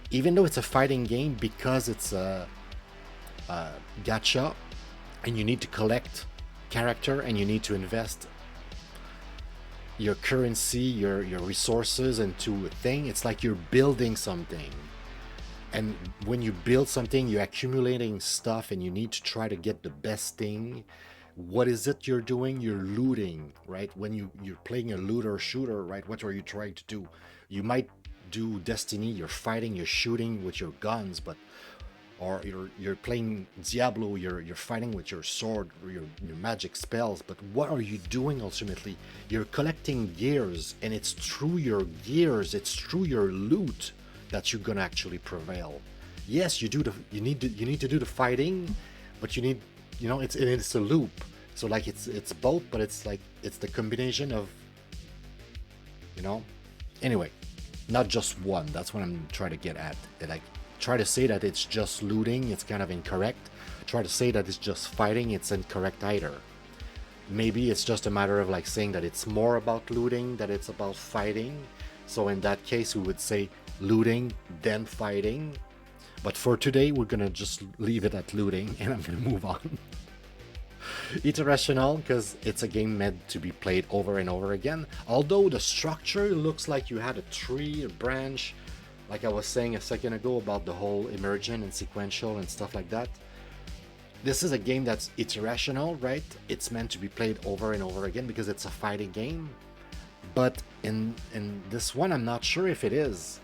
even though it's a fighting game, because it's a gacha, and you need to collect character and you need to invest your currency, your resources into a thing, it's like you're building something. And when you build something, you're accumulating stuff, and you need to try to get the best thing. What is it you're doing? You're looting, right? When you're playing a looter shooter, right? What are you trying to do? You might do Destiny, you're fighting, you're shooting with your guns, or you're playing Diablo, you're fighting with your sword or your magic spells. But what are you doing ultimately? You're collecting gears, and it's through your gears, it's through your loot that you're gonna actually prevail. Yes, you need to do the fighting, but you need, it's a loop. So like, it's both, but it's like, it's the combination of, anyway, not just one. That's what I'm trying to get at. Like, try to say that it's just looting, it's kind of incorrect. Try to say that it's just fighting, it's incorrect either. Maybe it's just a matter of like saying that it's more about looting than it's about fighting. So in that case, we would say looting, then fighting. But for today, we're gonna just leave it at looting, and I'm gonna move on. It's irrational because it's a game meant to be played over and over again. Although the structure looks like you had a tree, a branch, like I was saying a second ago about the whole emergent and sequential and stuff like that. This is a game that's irrational, right? It's meant to be played over and over again because it's a fighting game. But in this one, I'm not sure if it is,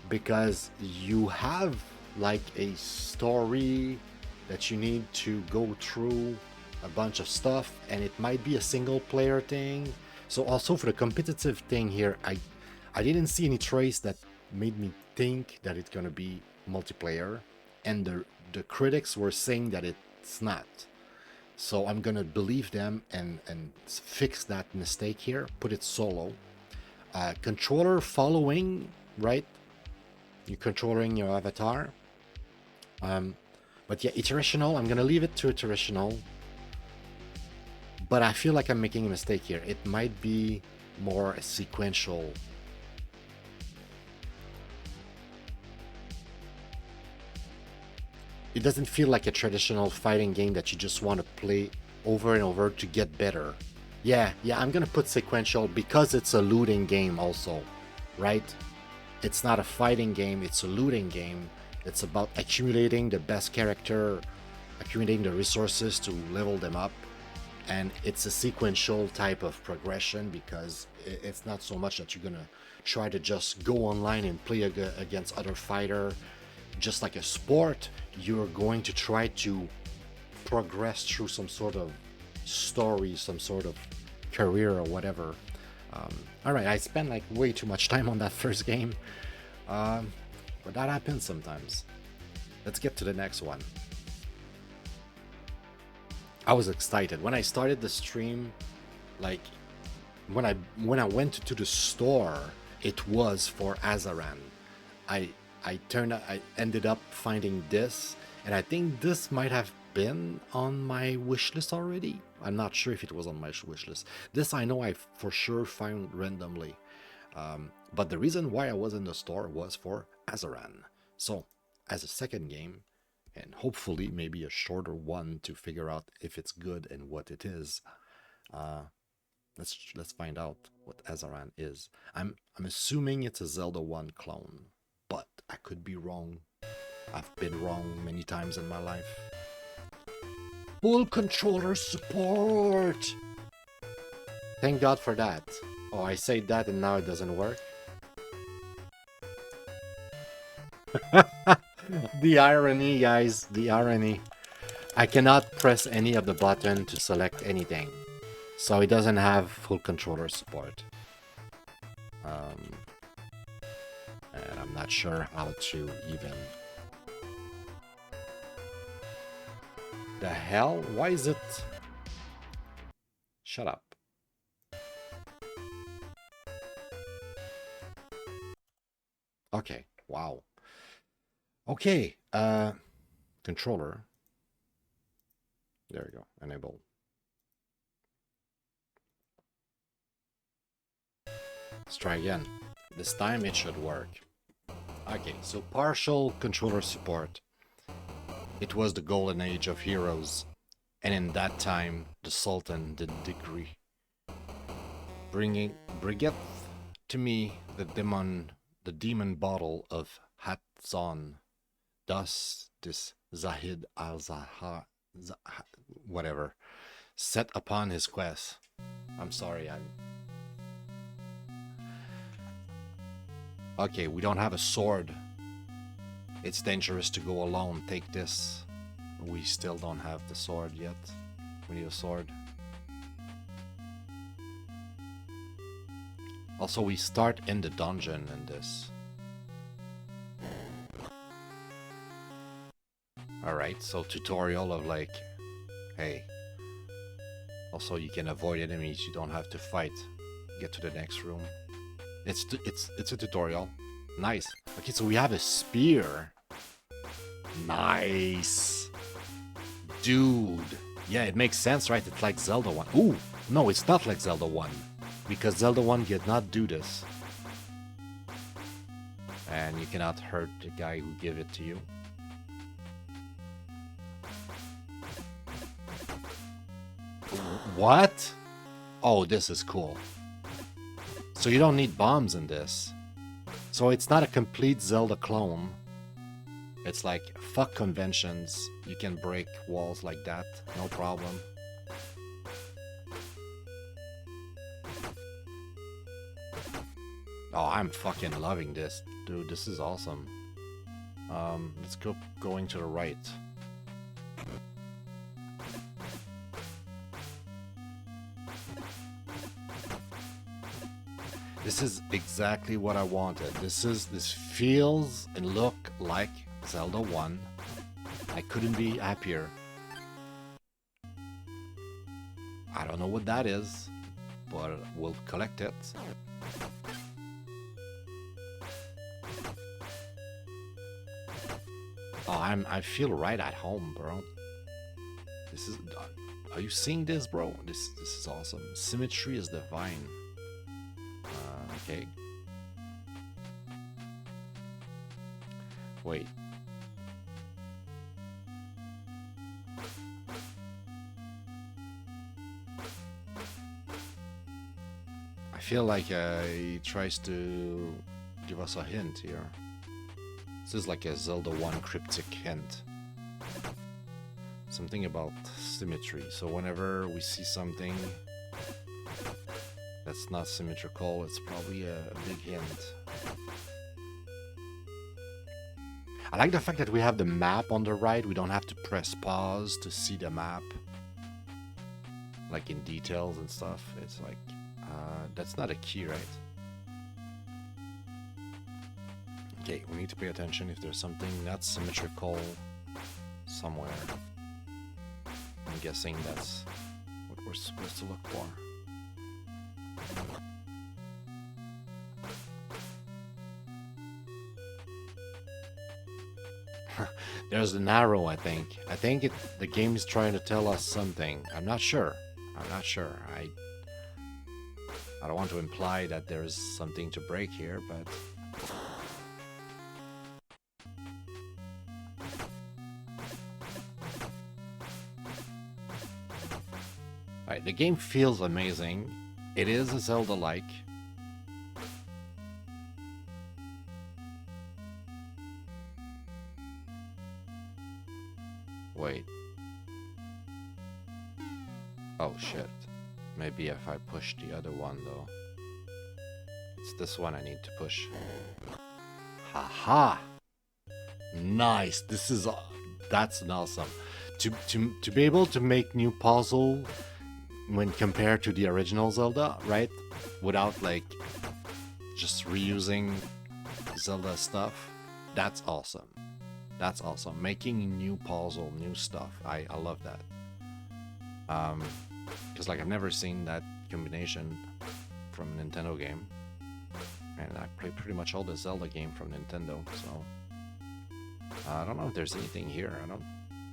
because you have like a story that you need to go through a bunch of stuff, and it might be a single player thing. So also for the competitive thing here, I didn't see any trace that made me think that it's gonna be multiplayer, and the critics were saying that it's not. So I'm gonna believe them and fix that mistake here, put it solo. Controller following, right? You're controlling your avatar. But yeah, iterational, I'm gonna leave it to iterational. But I feel like I'm making a mistake here. It might be more a sequential. It doesn't feel like a traditional fighting game that you just want to play over and over to get better. Yeah, I'm gonna put sequential because it's a looting game also, right? It's not a fighting game, it's a looting game. It's about accumulating the best character, accumulating the resources to level them up. And it's a sequential type of progression because it's not so much that you're gonna try to just go online and play against other fighter. Just like a sport, you're going to try to progress through some sort of story, some sort of career or whatever. All right, I spent like way too much time on that first game, but that happens sometimes. Let's get to the next one. I was excited when I started the stream. Like when I went to the store, it was for Azaran. I I ended up finding this, and I think this might have been on my wish list already. I'm not sure if it was on my wish list. This I know I for sure found randomly. But the reason why I was in the store was for Azaran. So, as a second game, and hopefully maybe a shorter one to figure out if it's good and what it is, let's find out what Azaran is. I'm assuming it's a Zelda 1 clone, but I could be wrong. I've been wrong many times in my life. Full controller support! Thank God for that. Oh, I say that and now it doesn't work. The irony, guys, the irony. I cannot press any of the button to select anything. So it doesn't have full controller support. And I'm not sure how to even... The hell? Why is it... Shut up. Okay, wow. Okay, controller. There we go, enable. Let's try again. This time it should work. Okay, so partial controller support. It was the golden age of heroes, and in that time, the Sultan didn't agree. Bringing to me the demon bottle of Hatzon. Thus, this Zahid al-Zahar, whatever, set upon his quest. I'm sorry, Okay, we don't have a sword. It's dangerous to go alone. Take this. We still don't have the sword yet. We need a sword. Also, we start in the dungeon in this. Alright, so tutorial of like, hey. Also, you can avoid enemies. You don't have to fight. Get to the next room. It's a tutorial. Nice. Okay, so we have a spear. Nice. Dude. Yeah, it makes sense, right? It's like Zelda 1. Ooh, no, it's not like Zelda 1. Because Zelda 1 did not do this. And you cannot hurt the guy who gave it to you. What? Oh, this is cool. So you don't need bombs in this. So it's not a complete Zelda clone. It's like, fuck conventions. You can break walls like that, no problem. Oh, I'm fucking loving this. Dude, this is awesome. Let's go going to the right. This is exactly what I wanted. This feels and look like Zelda 1. I couldn't be happier. I don't know what that is, but we'll collect it. Oh, I feel right at home, bro. This is... Are you seeing this, bro? This is awesome. Symmetry is divine. Okay. Wait. I feel like he tries to give us a hint here. This is like a Zelda 1 cryptic hint. Something about symmetry. So whenever we see something that's not symmetrical, it's probably a big hint. I like the fact that we have the map on the right. We don't have to press pause to see the map. Like in details and stuff. It's like, that's not a key, right? Okay, we need to pay attention if there's something not symmetrical somewhere. I'm guessing that's what we're supposed to look for. There's an arrow, I think. I think the game is trying to tell us something. I'm not sure. I'm not sure. I don't want to imply that there's something to break here, but... Alright, the game feels amazing. It is a Zelda-like. Wait. Oh shit. Maybe if I push the other one though. It's this one I need to push. Haha! Nice! This is... that's awesome. To be able to make new puzzle when compared to the original Zelda, right? Without like just reusing Zelda stuff. That's awesome. That's awesome. Making new puzzle, new stuff. I love that. Because like I've never seen that combination from a Nintendo game. And I played pretty much all the Zelda game from Nintendo, so... I don't know if there's anything here. I don't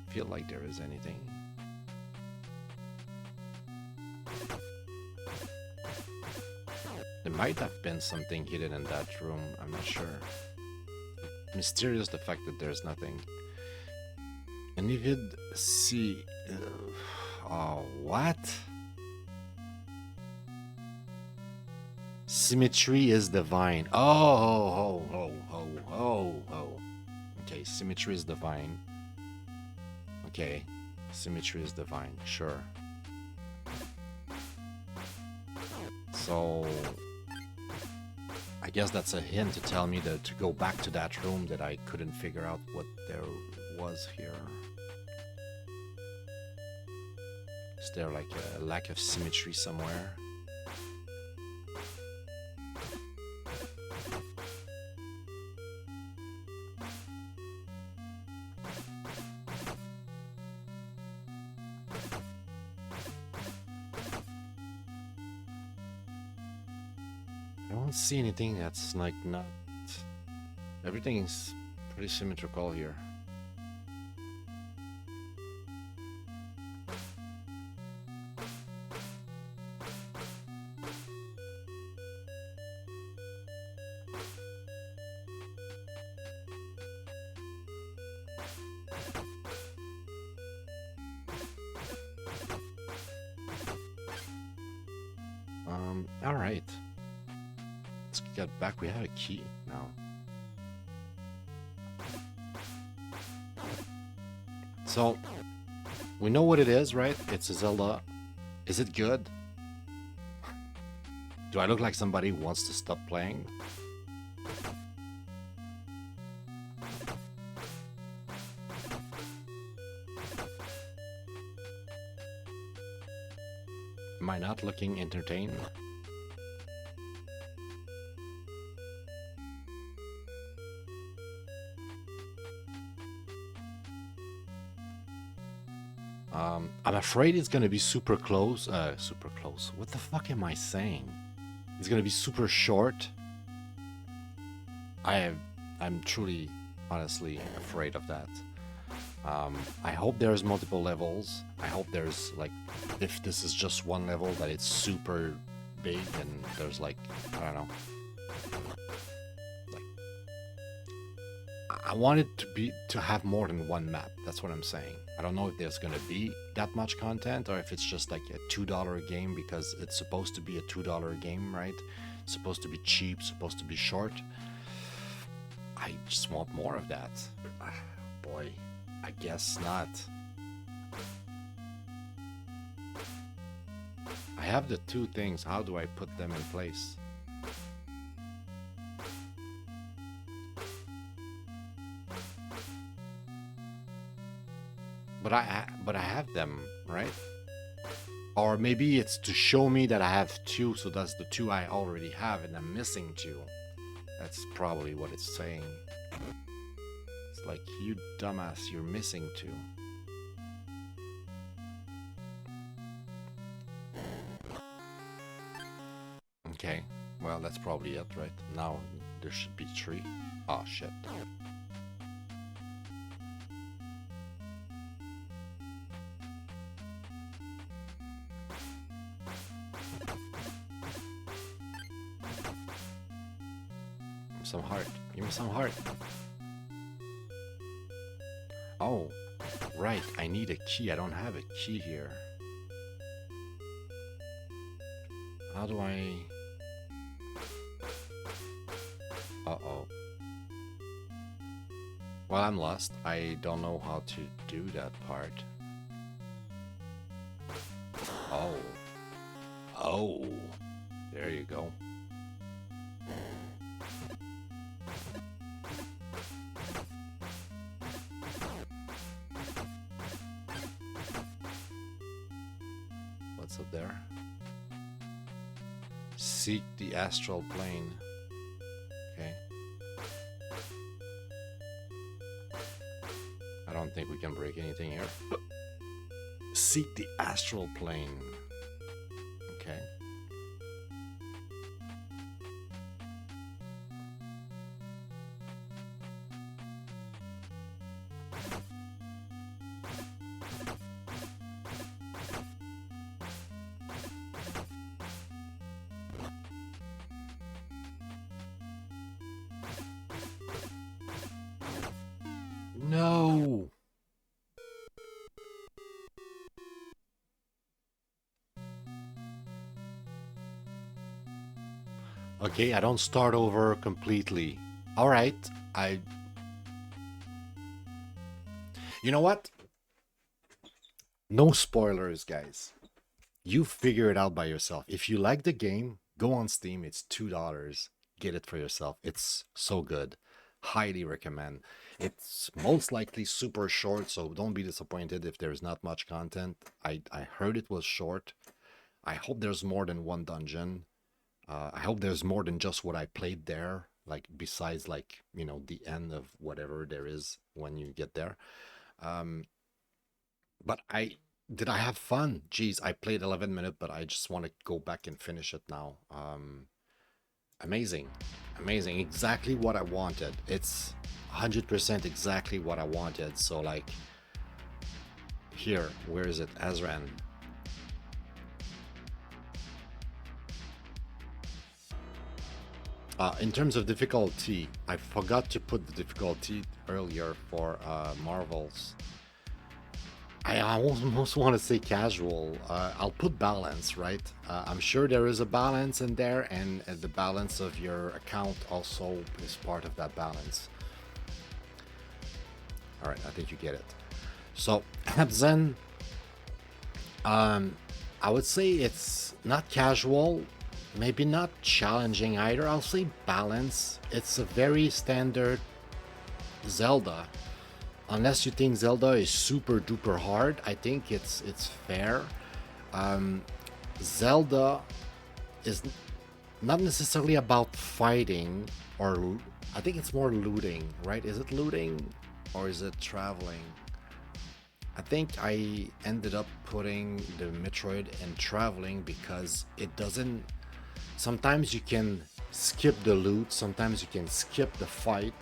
feel like there is anything. There might have been something hidden in that room. I'm not sure. Mysterious the fact that there's nothing. And you could see... oh, what? Symmetry is divine. Oh. Okay, symmetry is divine. Okay, symmetry is divine, sure. So... I guess that's a hint to tell me to go back to that room that I couldn't figure out what there was here. Is there like a lack of symmetry somewhere? I don't see anything that's like not... Everything is pretty symmetrical here. Alright. Let's get back. We have a key now. So, we know what it is, right? It's a Zelda. Is it good? Do I look like somebody who wants to stop playing? Am I not looking entertained? I'm afraid it's gonna be super close. Super close. What the fuck am I saying? It's gonna be super short. I'm truly, honestly afraid of that. I hope there's multiple levels. I hope there's like, if this is just one level, that it's super big and there's like, I don't know. Like, I want it to have more than one map. That's what I'm saying. I don't know if there's gonna be that much content or if it's just like a $2 game because it's supposed to be a $2 game, right? It's supposed to be cheap, supposed to be short. I just want more of that. Boy, I guess not. I have the two things. How do I put them in place? But I have them, right? Or maybe it's to show me that I have two, so that's the two I already have and I'm missing two. That's probably what it's saying. It's like, you dumbass, you're missing two. Okay, well that's probably it, right? Now there should be three. Oh shit. some heart. Give me some heart. Oh, right. I need a key. I don't have a key here. How do I... Uh-oh. Well, I'm lost. I don't know how to do that part. Oh. Oh. There you go. What's up there? Seek the astral plane. Okay. I don't think we can break anything here. Seek the astral plane. Okay. No. Okay, I don't start over completely. All right, You know what? No spoilers, guys. You figure it out by yourself. If you like the game, go on Steam. It's $2. Get it for yourself. It's so good. Highly recommend. It's most likely super short, so don't be disappointed if there's not much content. I heard it was short. I hope there's more than one dungeon. I hope there's more than just what I played there, like besides like, you know, the end of whatever there is when you get there. But did I have fun? Geez, I played 11 minutes, but I just want to go back and finish it now. Amazing. Amazing. Exactly what I wanted. It's 100% exactly what I wanted. So like, here, where is it? Azaran. In terms of difficulty, I forgot to put the difficulty earlier for Marvels. I almost want to say casual. I'll put balance, right? I'm sure there is a balance in there, and the balance of your account also is part of that balance. All right, I think you get it. So, Abzen, I would say it's not casual, maybe not challenging either. I'll say balance. It's a very standard Zelda. Unless you think Zelda is super duper hard, I think it's fair. Zelda is not necessarily about fighting, or I think it's more looting, right? Is it looting or is it traveling? I think I ended up putting the Metroid in traveling because it doesn't... Sometimes you can skip the loot, sometimes you can skip the fight.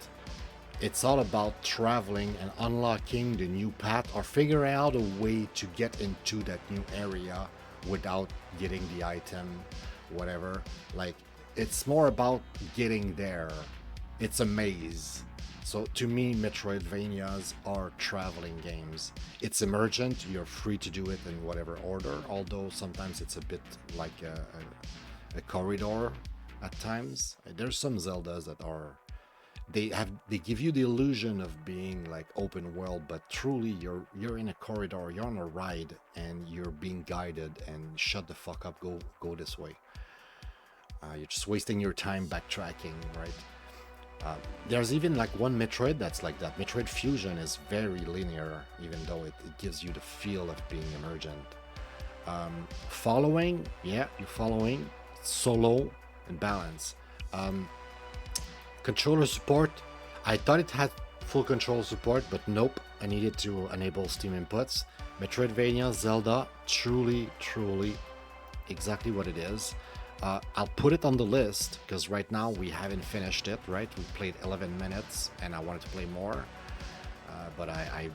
It's all about traveling and unlocking the new path or figuring out a way to get into that new area without getting the item, whatever. Like, it's more about getting there. It's a maze. So to me, Metroidvanias are traveling games. It's emergent, you're free to do it in whatever order, although sometimes it's a bit like a corridor at times. There's some Zeldas that are... They give you the illusion of being like open world, but truly you're in a corridor, you're on a ride, and you're being guided. And shut the fuck up, go this way. You're just wasting your time backtracking, right? There's even like one Metroid that's like that. Metroid Fusion is very linear, even though it gives you the feel of being emergent. Following, yeah, you're following. Solo and balance. Controller support, I thought it had full control support, but nope, I needed to enable Steam inputs. Metroidvania, Zelda, truly exactly what it is. I'll put it on the list because right now we haven't finished it, right? We played 11 minutes and I wanted to play more, but I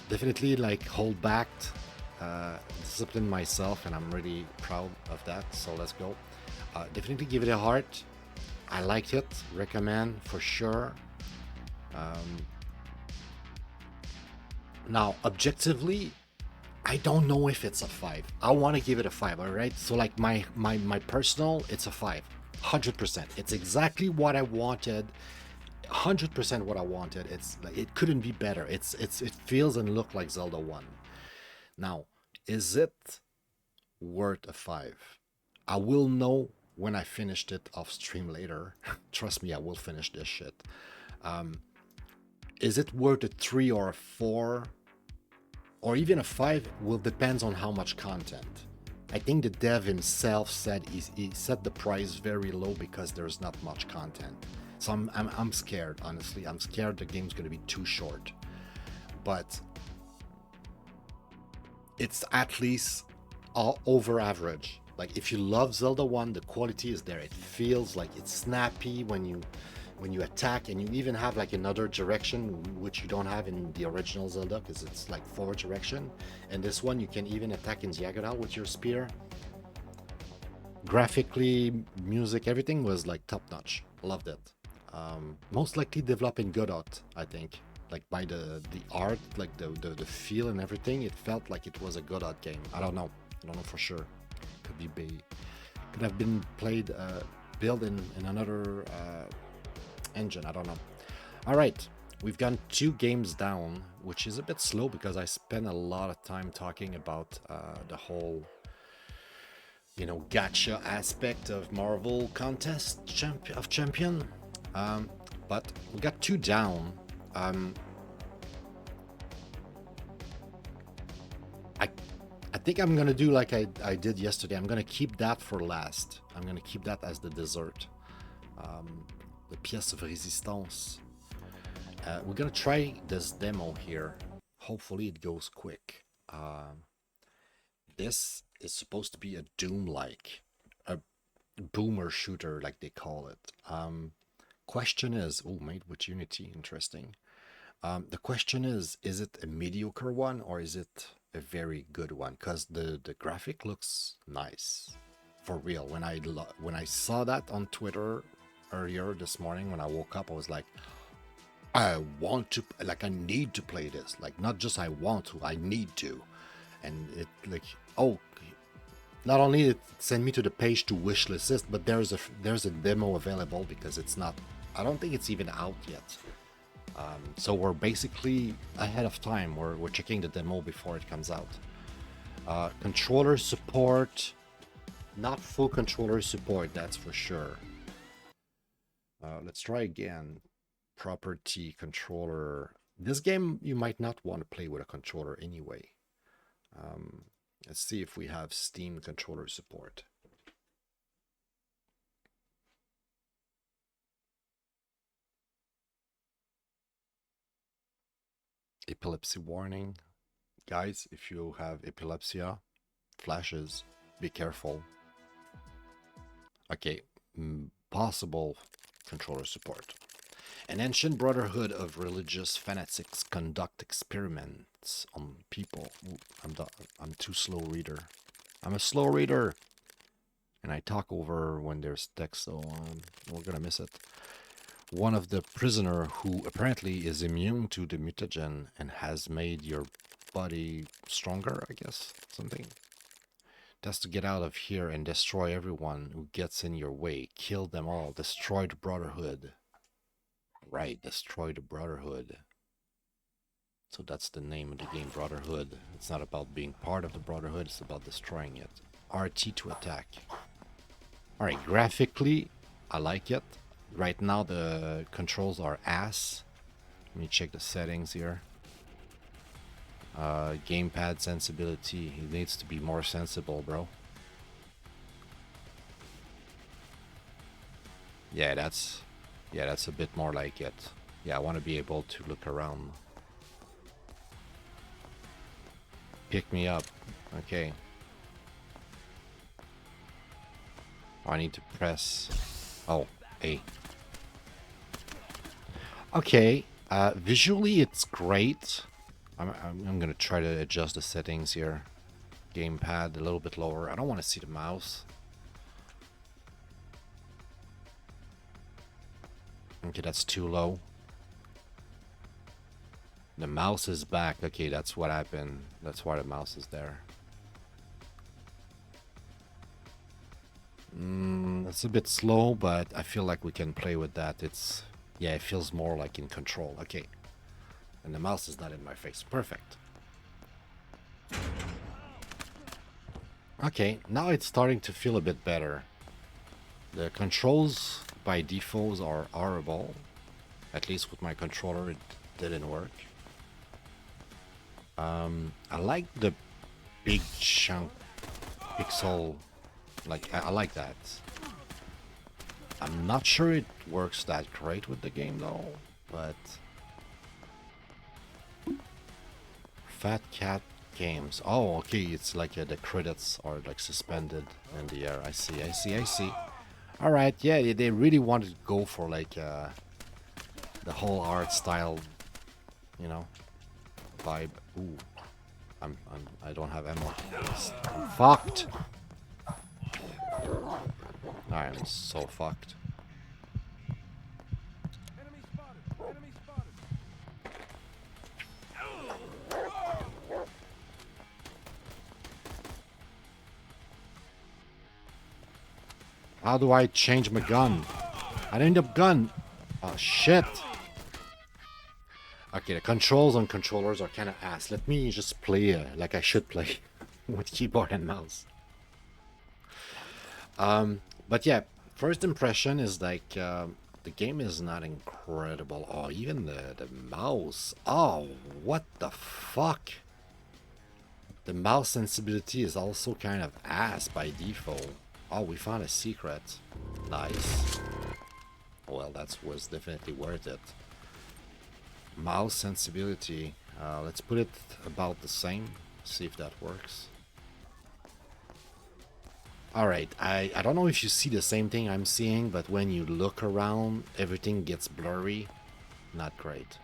definitely like hold back, discipline myself, and I'm really proud of that. So let's go. Definitely give it a heart. I liked it. Recommend for sure. Um, Now, objectively, I don't know if it's a 5. I want to give it a 5, all right? So like my personal, it's a 5. 100%. It's exactly what I wanted. 100% what I wanted. It couldn't be better. It feels and look like Zelda 1. Now, is it worth a 5? I will know when I finished it off stream later. Trust me, I will finish this shit. Is it worth a 3 or a 4? Or even a 5 will depends on how much content. I think the dev himself said he set the price very low because there's not much content. So I'm scared, honestly. I'm scared the game's going to be too short. But it's at least over average. Like if you love Zelda 1, the quality is there. It feels like it's snappy when you attack, and you even have like another direction which you don't have in the original Zelda because it's like forward direction, and this one you can even attack in diagonal with your spear. Graphically, music, everything was like top notch. Loved it. Most likely developed in Godot, I think, like by the art, like the feel and everything. It felt like it was a Godot game. I don't know for sure. Could have been played built in another engine. I don't know. All right, we've gone 2 games down, which is a bit slow because I spent a lot of time talking about the whole gacha aspect of Marvel contest of champion. But we got 2 down. I think I'm gonna do like I did yesterday. I'm gonna keep that for last. I'm gonna keep that as the dessert. The pièce of résistance. We're gonna try this demo here. Hopefully it goes quick. This is supposed to be a Doom-like, a boomer shooter like they call it. Question is, made with Unity, interesting. The question is it a mediocre one or is it a very good one? Because the graphic looks nice, for real. When I saw that on Twitter earlier this morning when I woke up, I was like, I need to play this. Like, not just I want to, I need to. And it like, not only it sent me to the page to wishlist, but there's a demo available because it's not, I don't think it's even out yet. So we're basically ahead of time. We're checking the demo before it comes out. Controller support, not full controller support, that's for sure. Let's try again. Property, controller. This game you might not want to play with a controller anyway. Let's see if we have Steam controller support. Epilepsy warning. Guys, if you have epilepsy, flashes, be careful. Okay, possible controller support. An ancient brotherhood of religious fanatics conduct experiments on people. Ooh, I'm too slow reader. I'm a slow reader, and I talk over when there's text, so we're gonna miss it. One of the prisoner who apparently is immune to the mutagen and has made your body stronger, I guess, something. That's to get out of here and destroy everyone who gets in your way. Kill them all. Destroy the Brotherhood. Right, destroy the Brotherhood. So that's the name of the game, Brotherhood. It's not about being part of the Brotherhood, it's about destroying it. RT to attack. Alright, graphically, I like it. Right now the controls are ass. Let me check the settings here. Gamepad sensibility. It needs to be more sensible, bro. Yeah, that's a bit more like it. Yeah, I want to be able to look around. Pick me up. Okay. I need to press. Oh, A. Okay. Visually, it's great. I'm gonna try to adjust the settings here. Gamepad a little bit lower. I don't want to see the mouse. Okay, that's too low. The mouse is back. Okay, that's what happened. That's why the mouse is there. It's a bit slow, but I feel like we can play with that. It's, yeah, it feels more like in control. Okay. And the mouse is not in my face. Perfect. Okay, now it's starting to feel a bit better. The controls by default are horrible. At least with my controller, it didn't work. I like the big chunk pixel. Like, I like that. I'm not sure it works that great with the game though, but Fat Cat Games. Oh, okay, it's like the credits are like suspended in the air. I see, I see, I see. All right, yeah, they really wanted to go for like the whole art style, you know, vibe. Ooh, I don't have ammo. I'm fucked. I'm so fucked. How do I change my gun? I don't need a gun. Oh, shit. Okay, the controls on controllers are kind of ass. Let me just play like I should play with keyboard and mouse. But yeah, first impression is like the game is not incredible. Oh, even the mouse. Oh, what the fuck? The mouse sensibility is also kind of ass by default. Oh, we found a secret. Nice. Well, that was definitely worth it. Mouse sensibility. Let's put it about the same. See if that works. Alright, I don't know if you see the same thing I'm seeing, but when you look around, everything gets blurry. Not great.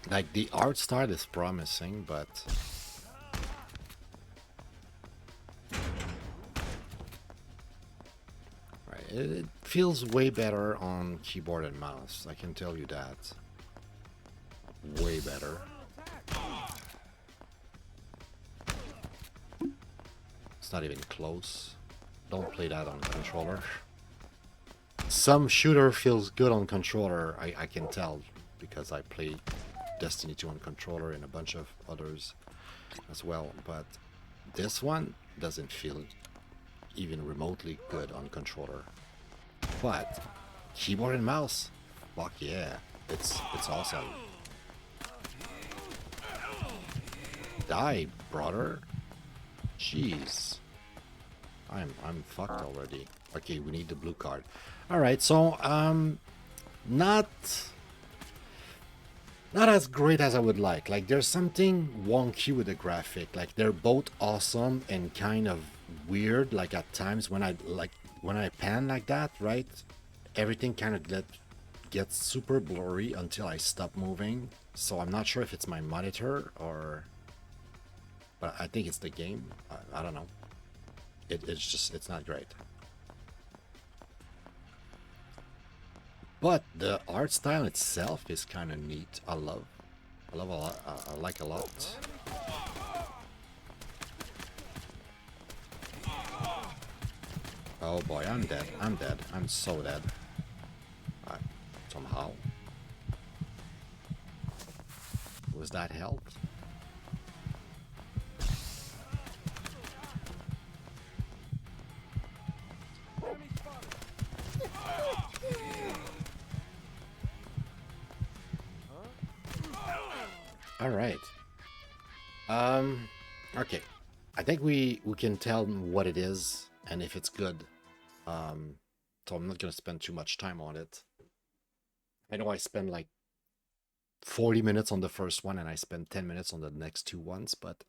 Like, the art style is promising, but it feels way better on keyboard and mouse. I can tell you that. Way better. It's not even close. Don't play that on controller. Some shooter feels good on controller, I can tell, because I played Destiny 2 on controller and a bunch of others as well. But this one doesn't feel even remotely good on controller. But keyboard and mouse, fuck yeah, it's awesome. Die, brother. Jeez. I'm fucked already. Okay, we need the blue card. Alright, so not as great as I would like. Like, there's something wonky with the graphic. Like, they're both awesome and kind of weird. Like, at times when I pan like that, right? Everything kind of gets super blurry until I stop moving. So I'm not sure if it's my monitor or... But I think it's the game. I don't know. It's not great. But the art style itself is kind of neat. I love a lot. I like a lot. Oh boy, I'm dead. I'm dead. I'm so dead. Somehow. Was that help? All right. Okay. I think we can tell what it is and if it's good. So I'm not gonna spend too much time on it. I know I spent like 40 minutes on the first one and I spent 10 minutes on the next two ones, but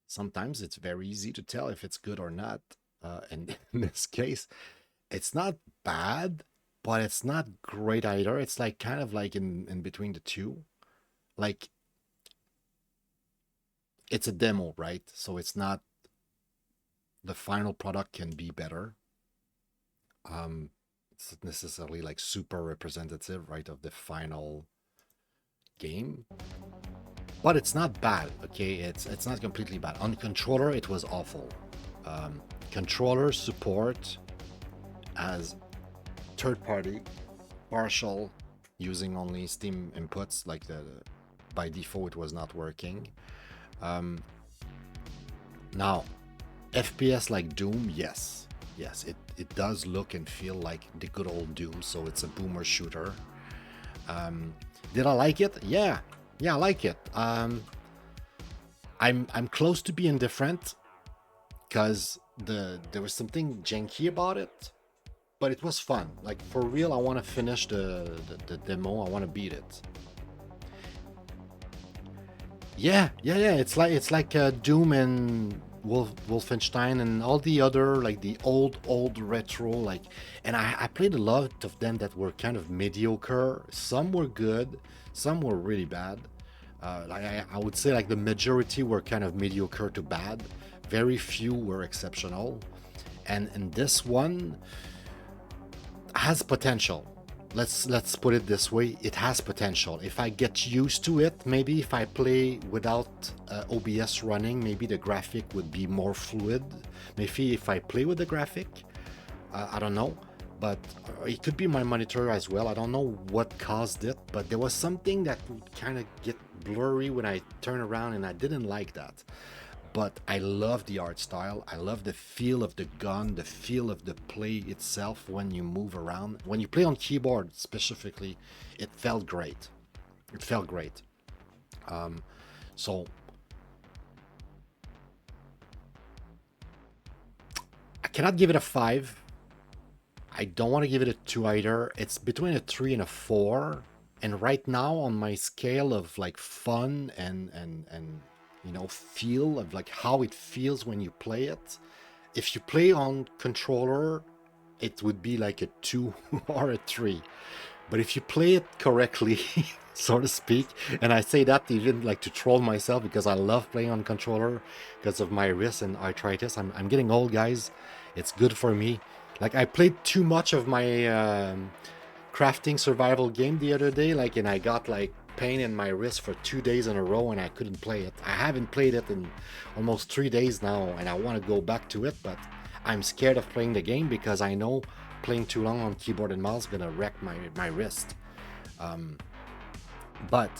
sometimes it's very easy to tell if it's good or not. And in this case, it's not bad, but it's not great either. It's like kind of like in between the two. Like, it's a demo, right? So it's not, the final product can be better. It's not necessarily like super representative, right, of the final game, but it's not bad. Okay, it's not completely bad. On the controller, it was awful. Controller support as third party, partial, using only Steam inputs, like by default it was not working. Now, FPS like Doom, yes. Yes, it does look and feel like the good old Doom, so it's a boomer shooter. Did I like it? Yeah. Yeah, I like it. I'm close to being different because there was something janky about it, but it was fun. Like for real, I want to finish the demo. I want to beat it. Yeah, yeah, yeah. It's like Doom and Wolfenstein and all the other like the old retro like. And I played a lot of them that were kind of mediocre. Some were good, some were really bad. Like I would say like the majority were kind of mediocre to bad. Very few were exceptional. And this one has potential. Let's put it this way, it has potential. If I get used to it, maybe if I play without OBS running, maybe the graphic would be more fluid. Maybe if I play with the graphic, I don't know, but it could be my monitor as well. I don't know what caused it, but there was something that would kind of get blurry when I turn around, and I didn't like that. But I love the art style. I love the feel of the gun, the feel of the play itself when you move around. When you play on keyboard specifically, it felt great. It felt great. So I cannot give it a 5. I don't want to give it a 2 either. It's between a 3 and a 4. And right now on my scale of like fun and feel of like how it feels when you play it, if you play on controller, it would be like a 2 or a 3. But if you play it correctly, so to speak, and I say that even like to troll myself because I love playing on controller because of my wrist and arthritis. I'm getting old, guys. It's good for me. Like I played too much of my crafting survival game the other day, like, and I got like pain in my wrist for 2 days in a row and I couldn't play it. I haven't played it in almost 3 days now and I want to go back to it, but I'm scared of playing the game because I know playing too long on keyboard and mouse is gonna wreck my wrist. But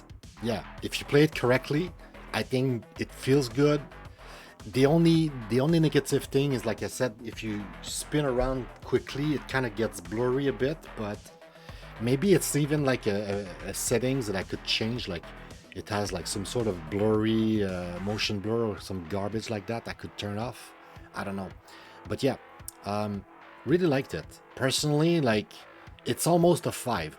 yeah, if you play it correctly, I think it feels good. The only negative thing is, like I said, if you spin around quickly, it kind of gets blurry a bit, but maybe it's even like a settings that I could change, like it has like some sort of blurry motion blur or some garbage like that I could turn off. I don't know. But yeah, really liked it. Personally, like it's almost a 5.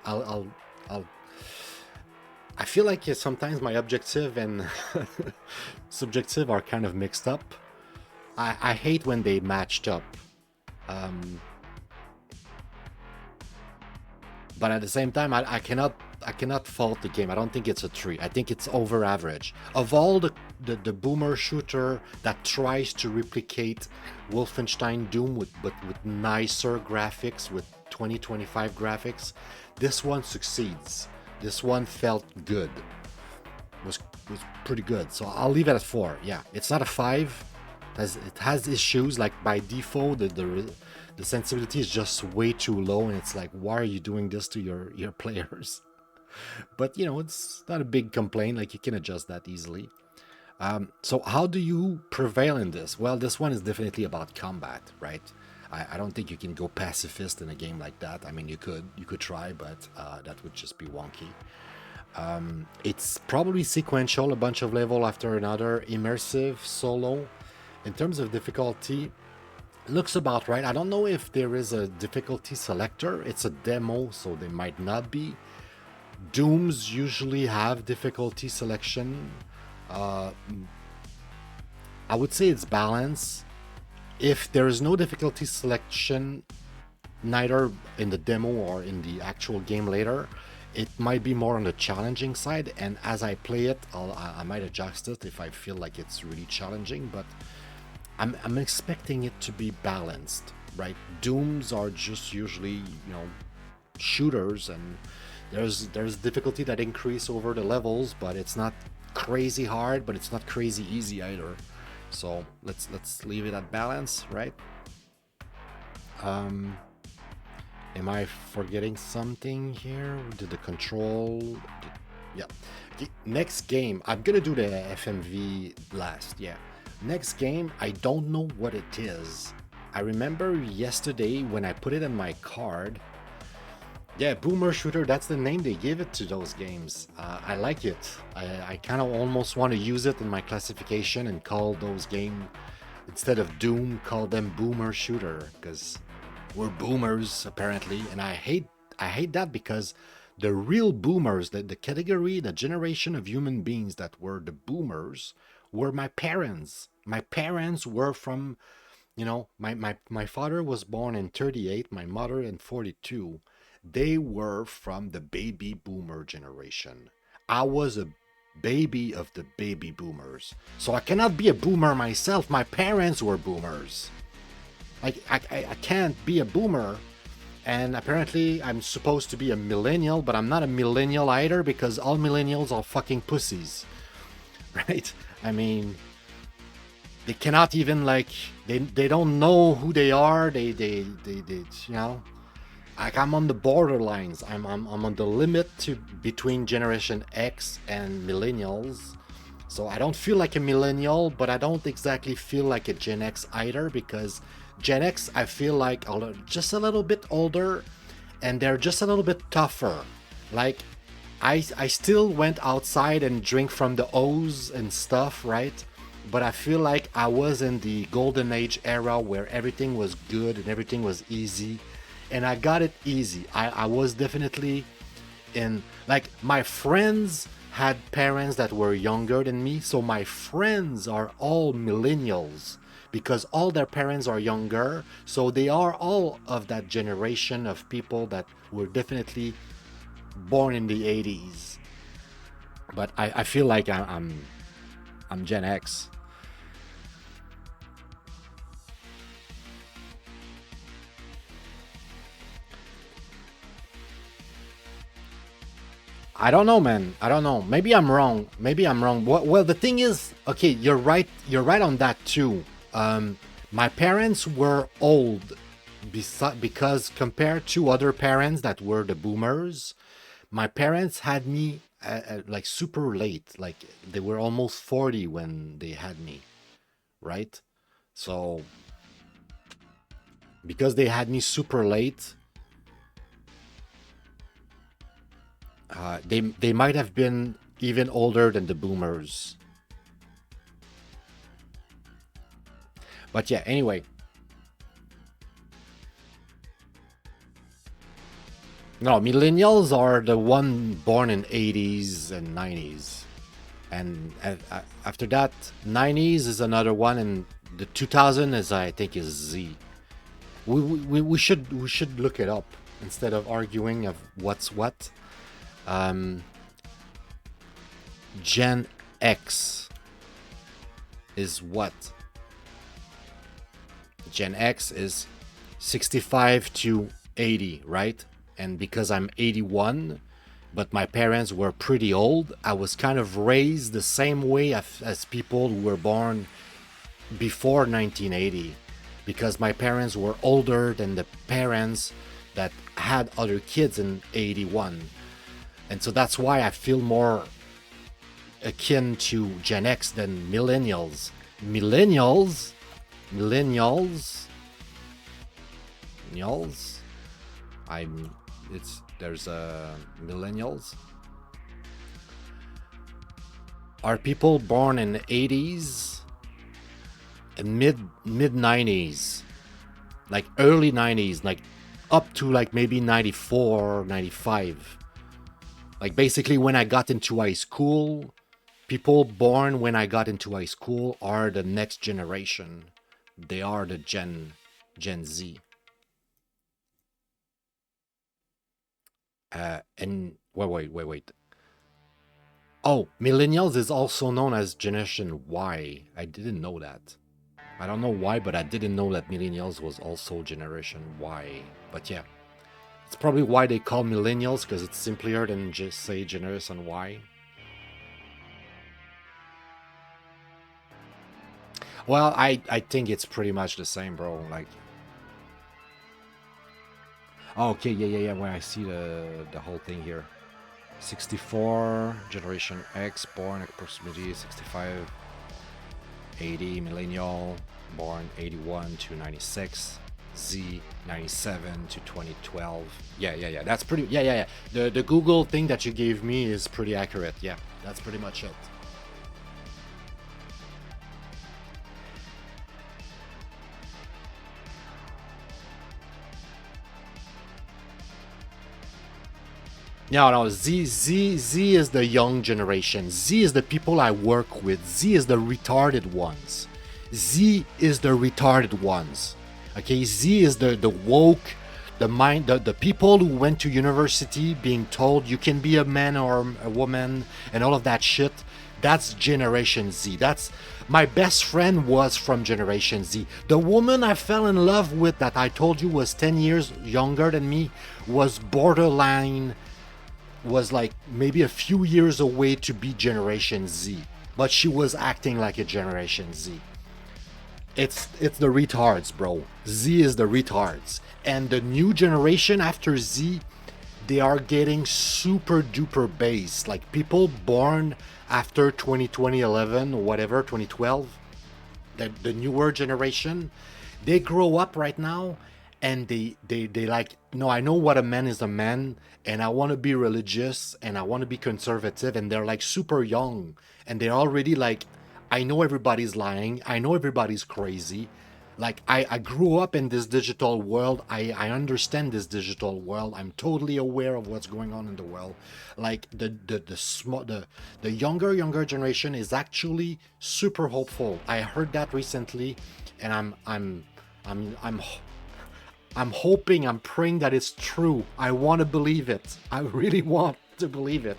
I feel like sometimes my objective and subjective are kind of mixed up. I hate when they matched up. But at the same time, I cannot fault the game. I don't think it's a 3. I think it's over average. Of all the boomer shooter that tries to replicate Wolfenstein Doom but with nicer graphics, with 2025 graphics, this one succeeds. This one felt good. Was pretty good. So I'll leave it at 4. Yeah, it's not a 5. It has issues, like by default the sensibility is just way too low, and it's like, why are you doing this to your players? But it's not a big complaint, like you can adjust that easily. So how do you prevail in this? Well, this one is definitely about combat, right? I don't think you can go pacifist in a game like that. I mean, you could try, but that would just be wonky. It's probably sequential, a bunch of level after another, immersive, solo. In terms of difficulty, looks about right. I don't know if there is a difficulty selector. It's a demo, so there might not be. Dooms usually have difficulty selection. I would say it's balanced. If there is no difficulty selection, neither in the demo or in the actual game later, it might be more on the challenging side. And as I play it, I might adjust it if I feel like it's really challenging. But I'm expecting it to be balanced. right? Dooms are just usually, shooters, and there's difficulty that increase over the levels, but it's not crazy hard, but it's not crazy easy either. So let's leave it at balance, right? Um, am I forgetting something here? Did the control? Yeah. Okay, next game, I'm gonna do the FMV last. Yeah. Next game, I don't know what it is. I remember yesterday when I put it in my card. Yeah, Boomer Shooter, that's the name they give it to those games. I like it. I kind of almost want to use it in my classification and call those games, instead of Doom, call them Boomer Shooter, because we're boomers apparently, and I hate that, because the real boomers, the category, the generation of human beings that were the boomers, were my parents. My parents were from, my father was born in 38, my mother in 42. They were from the baby boomer generation. I was a baby of the baby boomers. So I cannot be a boomer myself. My parents were boomers. I can't be a boomer. And apparently I'm supposed to be a millennial, but I'm not a millennial either, because all millennials are fucking pussies. Right? I mean, they cannot even, like, they don't know who they are. Like, I'm on the borderlines. I'm on the limit to between Generation X and millennials. So I don't feel like a millennial, but I don't exactly feel like a Gen X either, because Gen X, I feel like just a little bit older, and they're just a little bit tougher. Like, I still went outside and drink from the hose and stuff, right? But I feel like I was in the golden age era where everything was good and everything was easy, and I got it easy. I was definitely in, like, my friends had parents that were younger than me, so my friends are all millennials because all their parents are younger, so they are all of that generation of people that were definitely born in the 80s. But I feel like I'm Gen X. I don't know, man. I don't know. Maybe I'm wrong. Maybe I'm wrong. Well, the thing is, okay, you're right. You're right on that too. My parents were old, because compared to other parents that were the boomers, my parents had me like super late. Like, they were almost 40 when they had me, right? So because they had me super late, they might have been even older than the boomers. But yeah, anyway. No, millennials are the one born in 80s and 90s. And after that, 90s is another one, and the 2000 is, I think, is Z. We should look it up instead of arguing of what's what. Um, Gen X is what? Gen X is 65 to 80, right? And because I'm 81, but my parents were pretty old, I was kind of raised the same way as people who were born before 1980, because my parents were older than the parents that had other kids in 81. And so that's why I feel more akin to Gen X than millennials. Millennials, millennials, millennials. I'm. There's millennials are people born in the 80s and mid 90s, like early 90s, like up to like maybe 94, 95. Like, basically, when I got into high school, people born when I got into high school are the next generation. They are the Gen Z. And wait. Oh, millennials is also known as Generation Y. I didn't know that. I don't know why, but I didn't know that millennials was also Generation Y. But yeah, it's probably why they call millennials, because it's simpler than just say Generation Y. Well, I think it's pretty much the same, bro. Like, oh, okay, yeah. When I see the whole thing here, 64 Generation X, born approximately 65, 80 millennial, born 81 to 96, Z 97 to 2012. Yeah. That's pretty. Yeah. The Google thing that you gave me is pretty accurate. Yeah, that's pretty much it. No. Z is the young generation. Z is the people I work with. Z is the retarded ones. Z is the retarded ones. Okay, Z is the woke, the mind, the people who went to university being told you can be a man or a woman and all of that shit. That's Generation Z. That's my best friend was from Generation Z. The woman I fell in love with that I told you was 10 years younger than me was borderline, was like maybe a few years away to be Generation Z, but she was acting like a Generation Z. It's the retards, bro. Z is the retards. And the new generation after Z, they are getting super duper base. Like people born after 2011 or whatever, 2012, the newer generation, they grow up right now and they like, no, I know what a man is a man, and I want to be religious and I want to be conservative, and they're like super young and they're already like, I know everybody's lying, I know everybody's crazy. Like I grew up in this digital world. I understand this digital world. I'm totally aware of what's going on in the world. Like the younger generation is actually super hopeful. I heard that recently, and I'm I'm hoping, I'm praying that it's true. I want to believe it. I really want to believe it,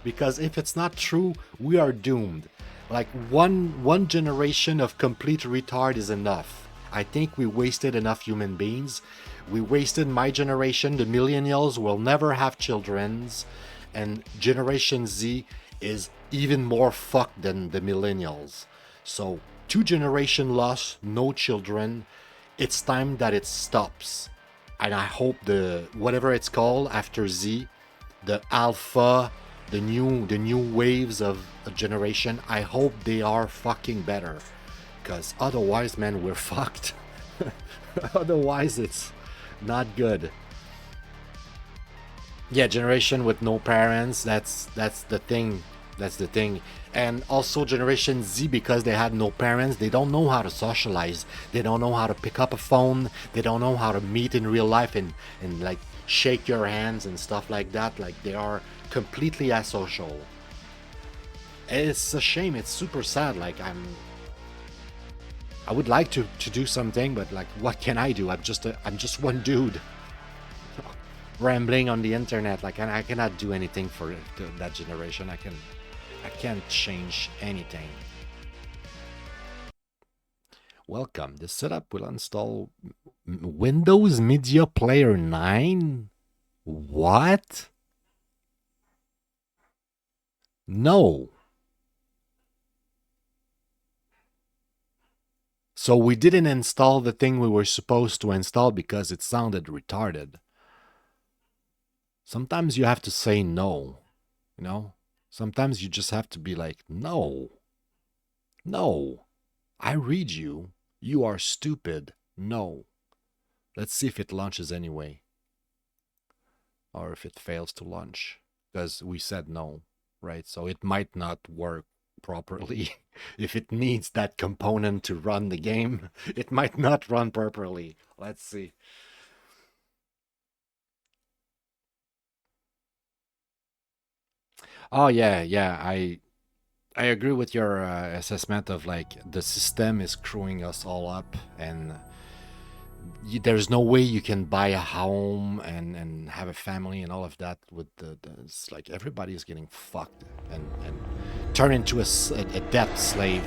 because if it's not true, we are doomed. Like one generation of complete retard is enough. I think we wasted enough human beings. We wasted my generation. The millennials will never have children's, and Generation Z is even more fucked than the millennials. So 2 generation lost, no children. It's time that it stops. And I hope the whatever it's called after Z, the alpha, the new waves of a generation, I hope they are fucking better. Because otherwise, man, we're fucked. Otherwise, it's not good. Yeah, generation with no parents, that's the thing. That's the thing. And also Generation Z, because they had no parents, they don't know how to socialize. They don't know how to pick up a phone. They don't know how to meet in real life and like shake your hands and stuff like that. Like they are completely asocial. It's a shame. It's super sad. Like I would like to do something, but like what can I do? I'm just one dude rambling on the internet. Like I cannot do anything for that generation. I can't change anything. Welcome. The setup will install Windows Media Player 9? What? No. So we didn't install the thing we were supposed to install because it sounded retarded. Sometimes you have to say no, you know? Sometimes you just have to be like, no. No. I read you. You are stupid. No. Let's see if it launches anyway. Or if it fails to launch. Because we said no, right? So it might not work properly. If it needs that component to run the game, it might not run properly. Let's see. Oh yeah. I agree with your assessment of like the system is screwing us all up, and there's no way you can buy a home and have a family and all of that with it's like everybody is getting fucked and turn into a debt slave.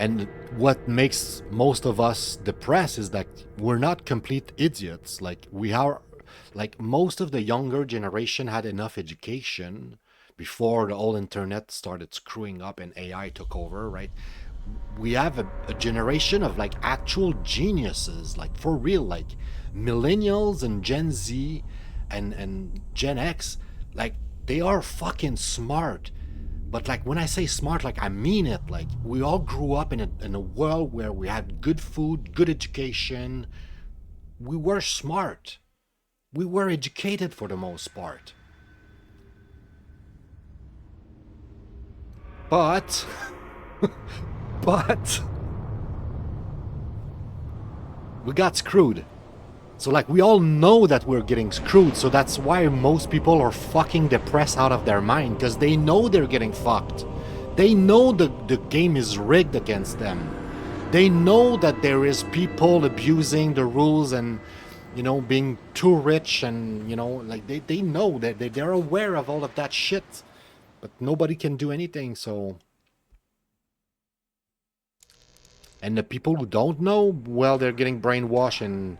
And what makes most of us depressed is that we're not complete idiots. Like we are, like most of the younger generation had enough education before the whole internet started screwing up and AI took over, right? We have a generation of like actual geniuses, like for real, like millennials and Gen Z and Gen X, like they are fucking smart. But like when I say smart, like I mean it. Like we all grew up in a world where we had good food, good education. We were smart. We were educated for the most part. But but we got screwed. So like we all know that we're getting screwed, so that's why most people are fucking depressed out of their mind, because they know they're getting fucked. They know the game is rigged against them. They know that there is people abusing the rules and, you know, being too rich and, you know, like they know that they're aware of all of that shit. But nobody can do anything, so... And the people who don't know, well, they're getting brainwashed and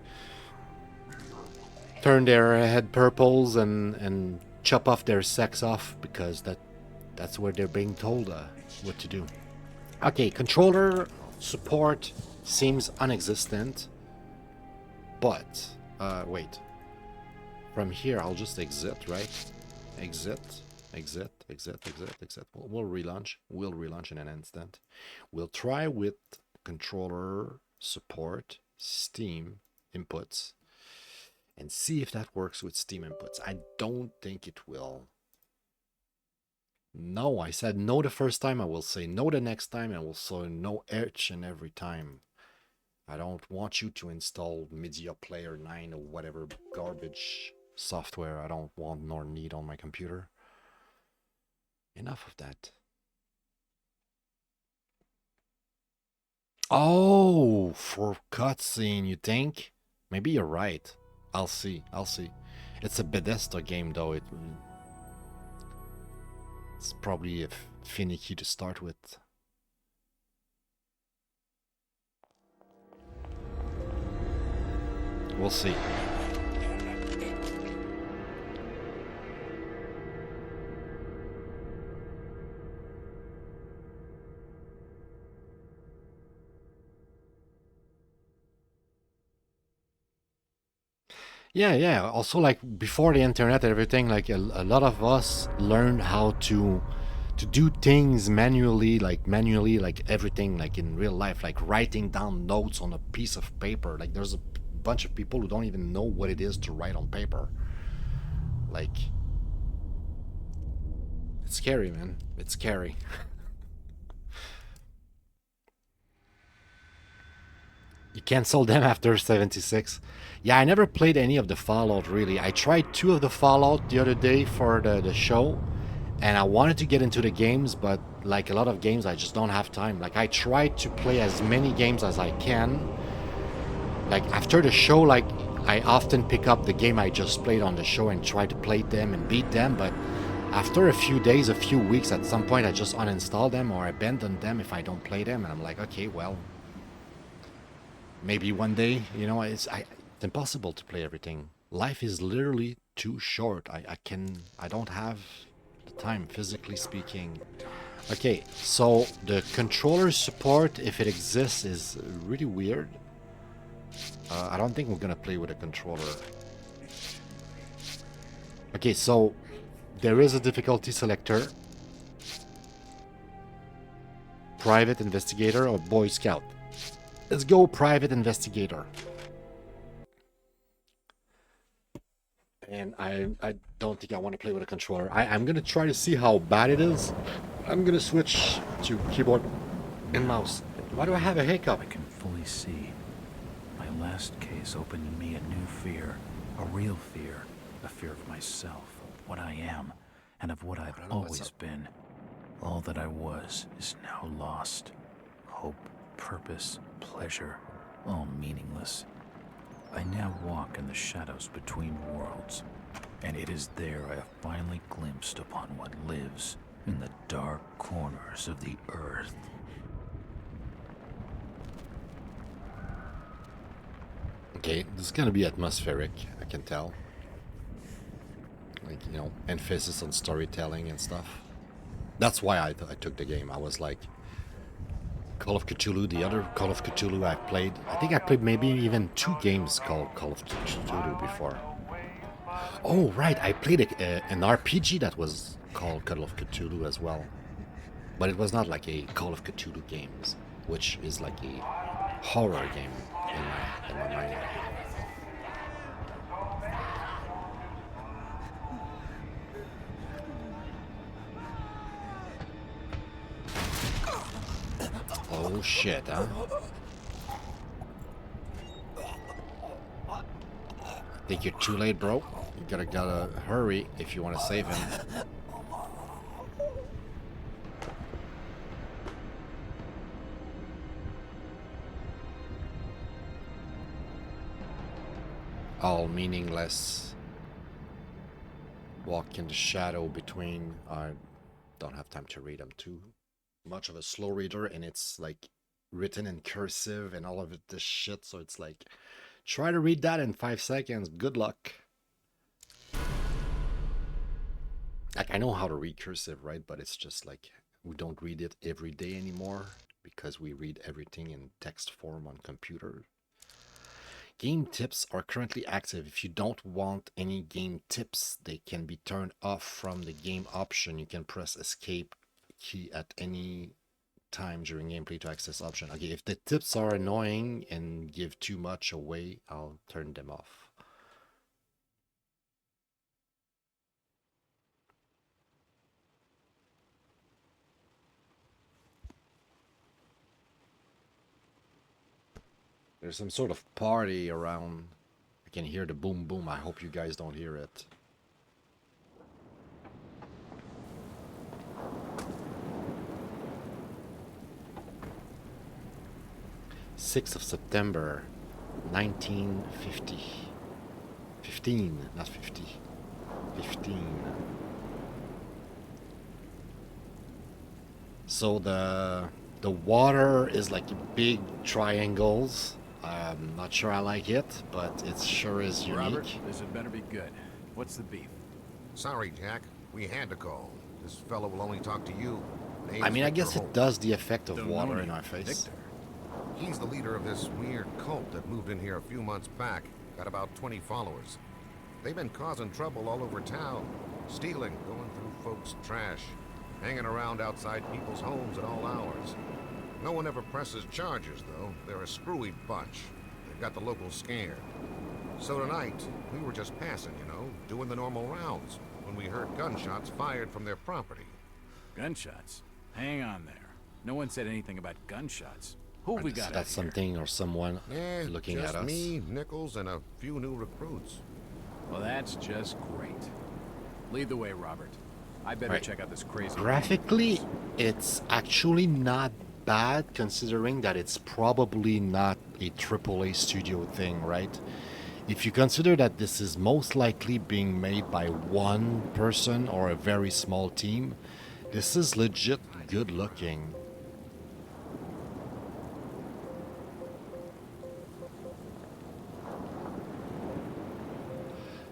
turn their head purples and chop off their sex off, because that's where they're being told what to do. Okay, controller support seems unexistent, but wait. From here, I'll just exit, right? Exit. We'll relaunch. We'll relaunch in an instant. We'll try with controller support, Steam inputs, and see if that works with Steam inputs. I don't think it will. No, I said no the first time. I will say no the next time. I will say no each and every time. I don't want you to install Media Player 9 or whatever garbage software I don't want nor need on my computer. Enough of that. Oh, for cutscene, you think? Maybe you're right. I'll see. It's a Bethesda game, though. It's probably finicky to start with. We'll see. Yeah. Also, like before the internet and everything, like a lot of us learned how to do things manually, like everything, like in real life, like writing down notes on a piece of paper. Like there's a bunch of people who don't even know what it is to write on paper. Like, it's scary, man. It's scary. You canceled them after 76. Yeah, I never played any of the Fallout, really. I tried 2 of the Fallout the other day for the show, and I wanted to get into the games, but like a lot of games, I just don't have time. Like, I try to play as many games as I can. Like, after the show, like, I often pick up the game I just played on the show and try to play them and beat them, but after a few days, a few weeks, at some point, I just uninstall them or abandon them if I don't play them, and I'm like, okay, well... Maybe one day, you know, it's impossible to play everything. Life is literally too short. I don't have the time, physically speaking. Okay, so the controller support, if it exists, is really weird. I don't think we're gonna play with a controller. Okay, so there is a difficulty selector. Private investigator or Boy Scout. Let's go private investigator. And I don't think I want to play with a controller. I'm going to try to see how bad it is. I'm going to switch to keyboard and mouse. Why do I have a hiccup? I can fully see. My last case opened in me a new fear. A real fear. A fear of myself, what I am, and of what I've always been. All that I was is now lost. Hope, purpose, pleasure, all meaningless. I now walk in the shadows between worlds, and it is there I have finally glimpsed upon what lives in the dark corners of the earth. Okay, this is gonna be atmospheric, I can tell. Like, you know, emphasis on storytelling and stuff. That's why I took the game. I was like, Call of Cthulhu, the other Call of Cthulhu I played. I think I played maybe even 2 games called Call of Cthulhu before. Oh, right, I played an RPG that was called Call of Cthulhu as well. But it was not like a Call of Cthulhu games, which is like a horror game in my mind. Oh shit, huh? Think you're too late, bro? You gotta hurry if you want to save him. All meaningless. Walk in the shadow between. I don't have time to read. I'm too much of a slow reader, and it's like written in cursive and all of it, this shit. So it's like, try to read that in 5 seconds. Good luck. Like, I know how to read cursive, right? But it's just like we don't read it every day anymore because we read everything in text form on computer. Game tips are currently active. If you don't want any game tips, they can be turned off from the game option. You can press escape key at any time during gameplay to access option. Okay, if the tips are annoying and give too much away, I'll turn them off. There's some sort of party around. I can hear the boom boom. I hope you guys don't hear it. September 1950. 15, not 50. 15. So the water is like big triangles. I'm not sure I like it, but it sure is unique. Robert, this had better be good. What's the beef? Sorry, Jack. We had to call. This fellow will only talk to you. I mean, I guess it does the effect of Don't water know in me. our face. Victor. He's the leader of this weird cult that moved in here a few months back. Got about 20 followers. They've been causing trouble all over town. Stealing, going through folks' trash, hanging around outside people's homes at all hours. No one ever presses charges, though. They're a screwy bunch. They've got the locals scared. So tonight, we were just passing, you know, doing the normal rounds, when we heard gunshots fired from their property. Gunshots? Hang on there. No one said anything about gunshots. Who have we got out That's here? something or someone looking just at us. me, Nichols, and a few new recruits. Well, that's just great. Lead the way, Robert. I better Right. check out this crazy... Graphically, it's actually not bad considering that it's probably not a AAA studio thing, right? If you consider that this is most likely being made by one person or a very small team, this is legit good looking.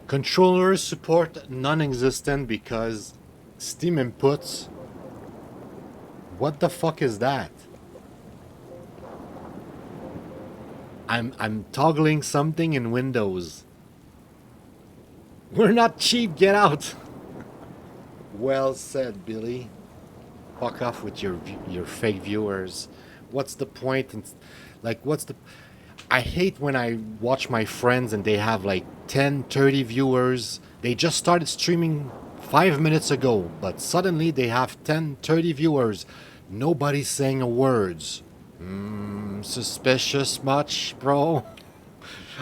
Controller support non-existent because Steam inputs. What the fuck is that? I'm toggling something in Windows. We're not cheap, get out. Well said, Billy. Fuck off with your fake viewers. What's the point? Like, what's the... I hate when I watch my friends and they have like 10, 30 viewers. They just started streaming 5 minutes ago, but suddenly they have 10, 30 viewers. Nobody's saying a word. Suspicious much, bro?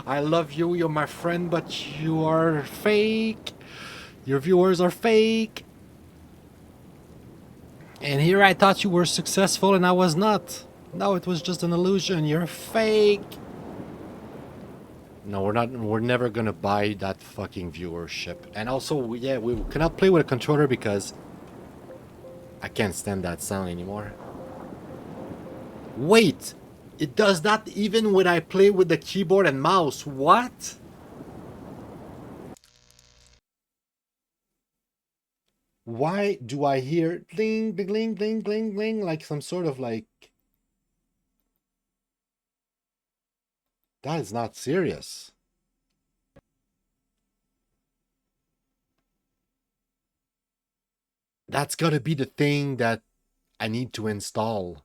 I love you, you're my friend, but you are fake. Your viewers are fake. And here I thought you were successful and I was not. No, it was just an illusion. You're fake. No, we're not. We're never gonna buy that fucking viewership. And also, yeah, we cannot play with a controller because I can't stand that sound anymore. Wait, It does that even when I play with the keyboard and mouse. What? Why do I hear bling, bling, bling, bling, bling, like some sort of like... That is not serious. That's gotta be the thing that I need to install.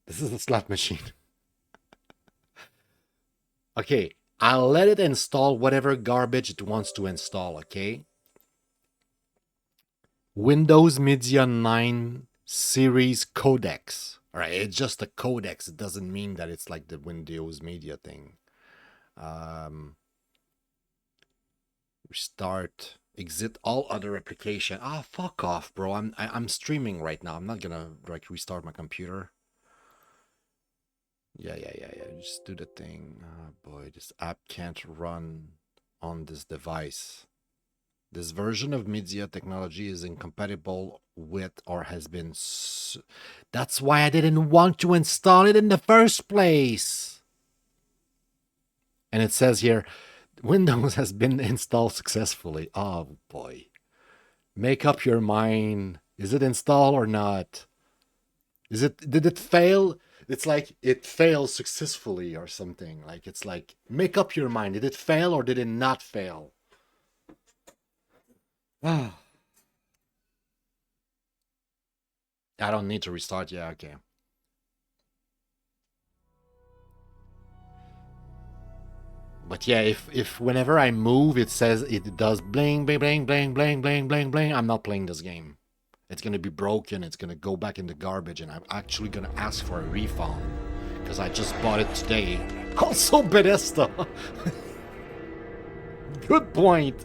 This is a slot machine. Okay, I'll let it install whatever garbage it wants to install, okay? Windows Media 9 series codecs. All right, it's just a codex. It doesn't mean that it's like the Windows Media thing. Restart, exit all other application. Ah, fuck off, bro. I'm streaming right now. I'm not gonna like restart my computer. Yeah. Just do the thing. Oh boy, this app can't run on this device. This version of media technology is incompatible with or has been... That's why I didn't want to install it in the first place. And it says here, Windows has been installed successfully. Oh boy. Make up your mind. Is it installed or not? Did it fail? It's like it failed successfully or something. Like it's like, make up your mind. Did it fail or did it not fail? I don't need to restart. Yeah, okay. But yeah, if whenever I move, it says it does bling, bling, bling, bling, bling, bling, bling, bling, I'm not playing this game. It's gonna be broken. It's gonna go back in the garbage, and I'm actually gonna ask for a refund because I just bought it today. Also, Bethesda. Good point.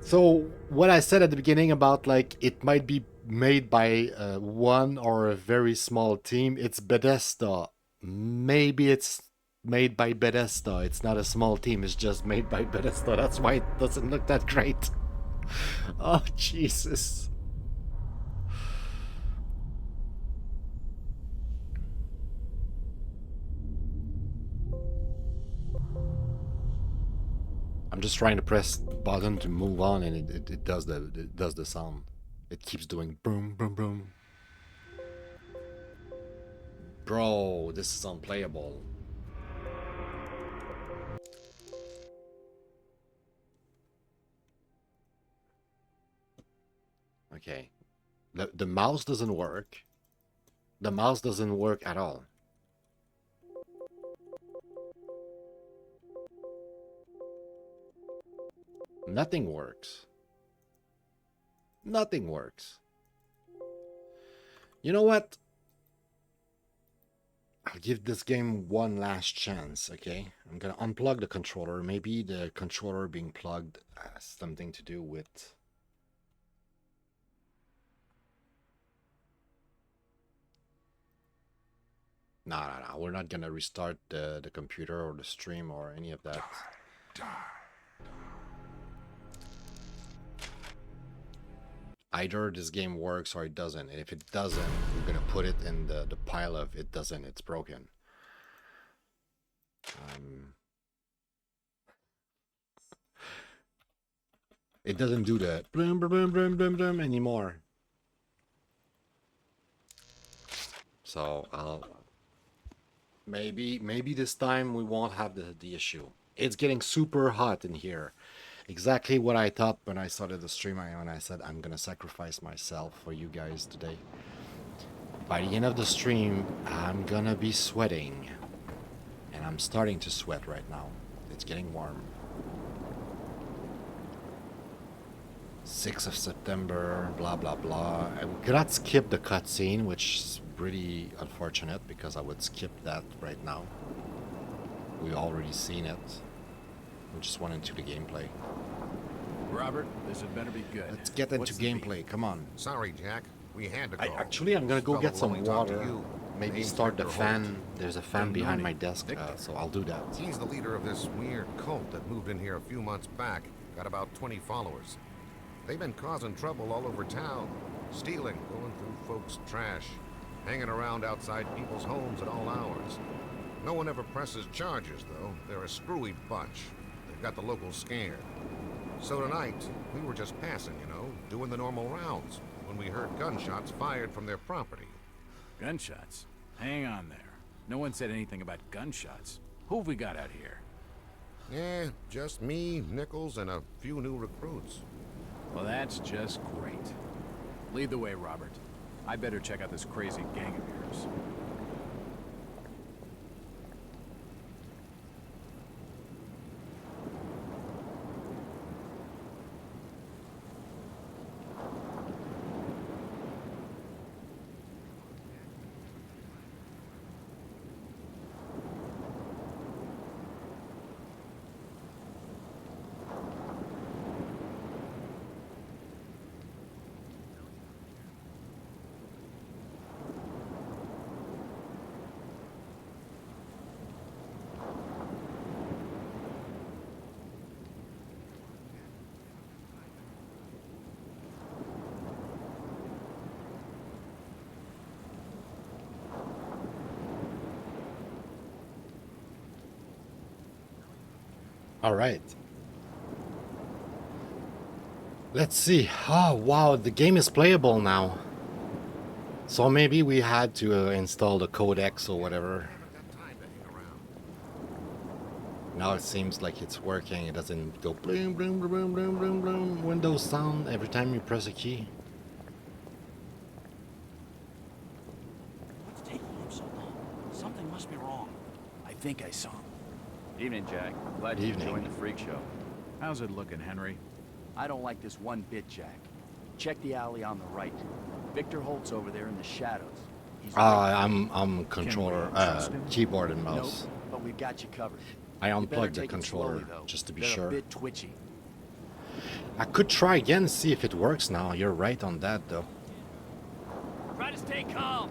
So what I said at the beginning about like it might be made by one or a very small team, it's Bethesda. Maybe it's made by Bethesda. It's not a small team. It's just made by Bethesda. That's why it doesn't look that great. Oh, Jesus. I'm just trying to press button to move on, and it does the sound. It keeps doing boom, boom, boom. Bro, this is unplayable. Okay. The mouse doesn't work. The mouse doesn't work at all. Nothing works. Nothing works. You know what? I'll give this game one last chance, okay? I'm gonna unplug the controller. Maybe the controller being plugged has something to do with... No. We're not gonna restart the computer or the stream or any of that. Either this game works or it doesn't. And if it doesn't, we're gonna put it in the pile of it doesn't, it's broken. It doesn't do the blim, blim, blim, blim, blim anymore. So I'll maybe this time we won't have the issue. It's getting super hot in here. Exactly what I thought when I started the stream, when I said I'm gonna sacrifice myself for you guys today. By the end of the stream, I'm gonna be sweating. And I'm starting to sweat right now. It's getting warm. 6th of September, blah blah blah. I could not skip the cutscene, which is really unfortunate because I would skip that right now. We've already seen it. We just went into the gameplay. Robert, this had better be good. Let's get into gameplay. Come on. Sorry, Jack. We had to go. Actually, I'm gonna go get some water. Maybe Name's start the Victor fan. Holt. There's a fan behind my desk, so I'll do that. He's the leader of this weird cult that moved in here a few months back. Got about 20 followers. They've been causing trouble all over town. Stealing, going through folks' trash. hanging around outside people's homes at all hours. No one ever presses charges, though. They're a screwy bunch. They've got the locals scared. So tonight, we were just passing, you know, doing the normal rounds, when we heard gunshots fired from their property. Gunshots? Hang on there. No one said anything about gunshots. Who have we got out here? Eh, just me, Nichols, and a few new recruits. Well, that's just great. Lead the way, Robert. I better check out this crazy gang of yours. All right. Let's see. Oh, wow, the game is playable now. So maybe we had to install the codex or whatever. Now it seems like it's working. It doesn't go bloom, bloom, bloom, bloom, bloom, bloom. Windows sound every time you press a key. What's taking him so long? Something must be wrong. I think I saw him. Evening, Jack. Glad you Evening. joined the freak show. How's it looking, Henry? I don't like this one bit, Jack. Check the alley on the right. Victor Holt's over there in the shadows. He's I'm controller, trust him? keyboard and mouse. Nope, but we've got you covered. I You better unplugged the take it controller slowly, though. just to be They're sure. a bit twitchy. I could try again, see if it works now. You're right on that, though. Try to stay calm.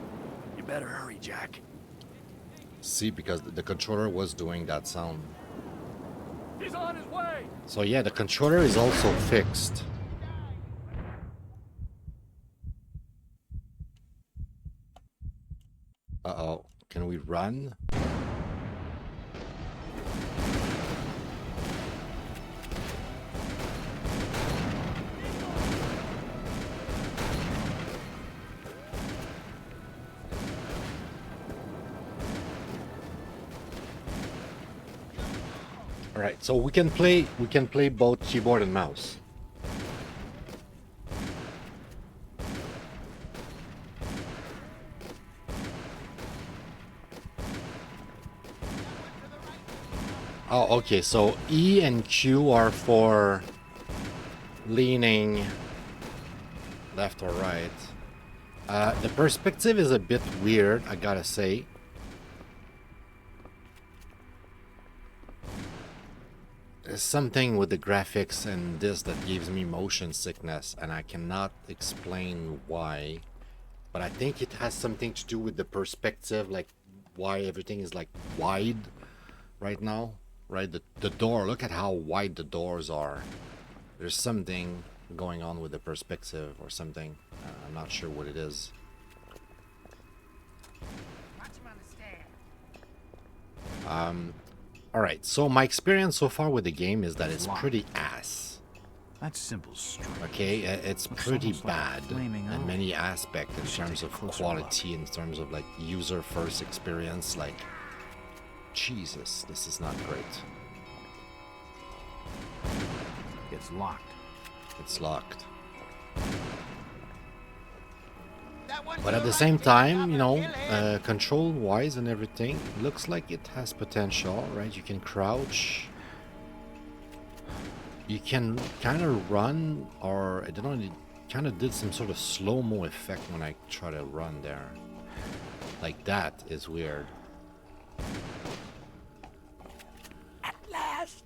You better hurry, Jack. See, because the controller was doing that sound. He's on his way. So yeah, the controller is also fixed. Uh-oh. Can we run? All right, so we can play both keyboard and mouse. Oh, okay, so E and Q are for leaning left or right. The perspective is a bit weird, I gotta say. There's something with the graphics and this that gives me motion sickness, and I cannot explain why. But I think it has something to do with the perspective, like why everything is like wide right now. Right, the door, look at how wide the doors are. There's something going on with the perspective or something. I'm not sure what it is. Alright, so my experience so far with the game is that it's pretty ass. That's simple straight. Okay, it's Looks pretty almost like a bad flaming in eye. many aspects in should terms take a of closer quality, in terms of like user first experience. Like, Jesus, this is not great. It's locked. It's locked. But at the same time, you know, control wise and everything, looks like it has potential, right? You can crouch. You can kind of run, or I don't know, it kind of did some sort of slow-mo effect when I try to run there. Like, that is weird. At last.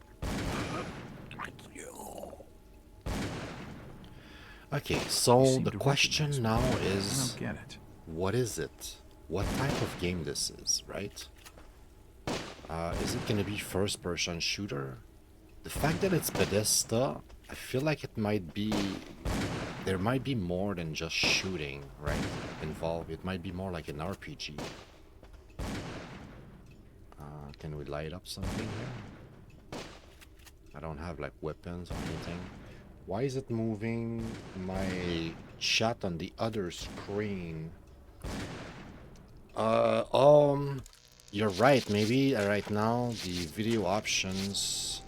Okay, You so seem the to question recognize me. now I is, don't get it. what is it? What type of game this is, right? Is it going to be first-person shooter? The fact that it's Bethesda, I feel like it might be there might be more than just shooting, right, involved. It might be more like an RPG. Can we light up something here? I don't have like weapons or anything. Why is it moving my chat on the other screen? You're right. Maybe right now the video options.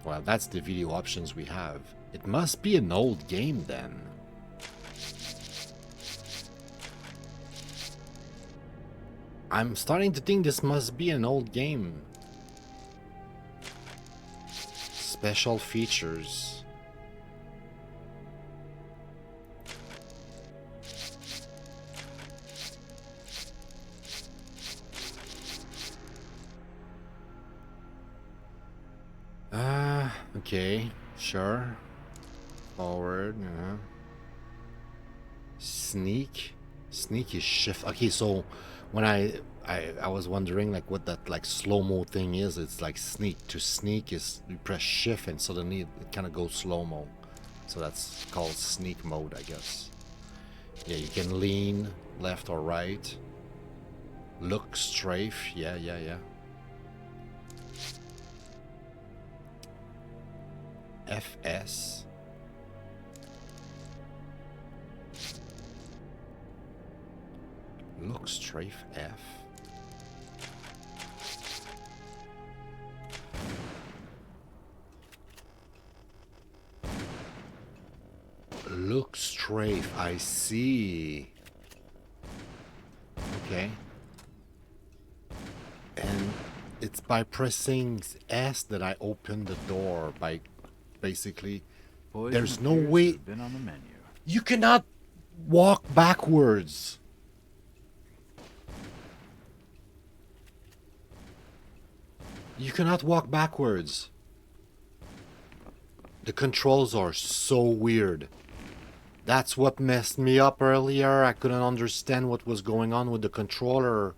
Well, that's the video options we have. It must be an old game then. I'm starting to think this must be an old game. Special features. Okay, sure. Forward, yeah. Sneak. Sneak is shift. Okay, so when I was wondering like what that like slow-mo thing is. It's like sneak. To sneak is you press shift and suddenly it kind of goes slow-mo. So that's called sneak mode, I guess. Yeah, you can lean left or right. Look strafe. Yeah. FS. Look strafe F. Look strafe, I see. Okay. And it's by pressing S that I open the door by basically there's no way Been on the menu. you cannot walk backwards. You cannot walk backwards. The controls are so weird. That's what messed me up earlier. I couldn't understand what was going on with the controller.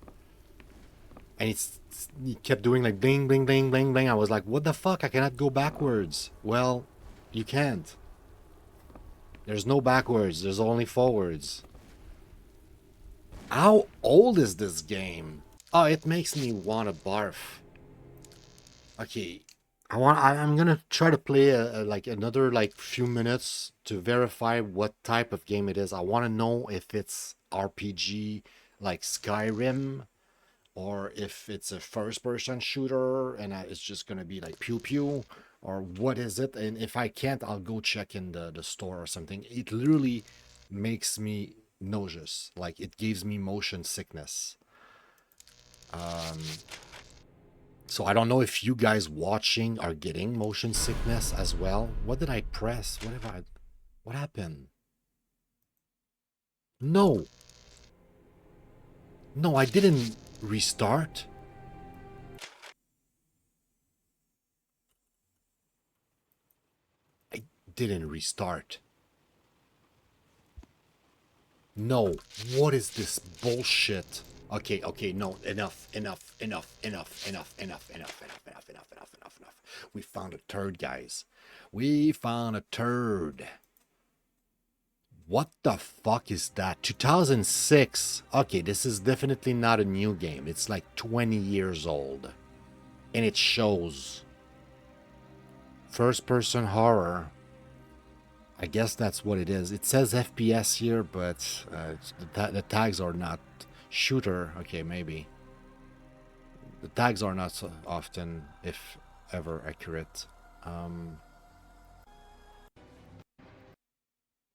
And it kept doing like bling, bling, bling, bling, bling. I was like, what the fuck? I cannot go backwards. Well, you can't. There's no backwards. There's only forwards. How old is this game? Oh, it makes me want to barf. Okay. I'm gonna try to play like another like few minutes to verify what type of game it is. I want to know if it's RPG like Skyrim, or if it's a first-person shooter and it's just gonna be like pew pew, or what is it? And if I can't, I'll go check in the store or something. It literally makes me nauseous. Like it gives me motion sickness. So I don't know if you guys watching are getting motion sickness as well. What did I press? What happened? No. No, I didn't restart. I didn't restart. No. What is this bullshit? Okay, no, enough. We found a turd, guys. We found a turd. What the fuck is that? 2006. Okay, this is definitely not a new game. It's like 20 years old. And it shows. First-person horror. I guess that's what it is. It says FPS here, but the tags are not shooter. Okay, maybe. The tags are not so often, if ever, accurate.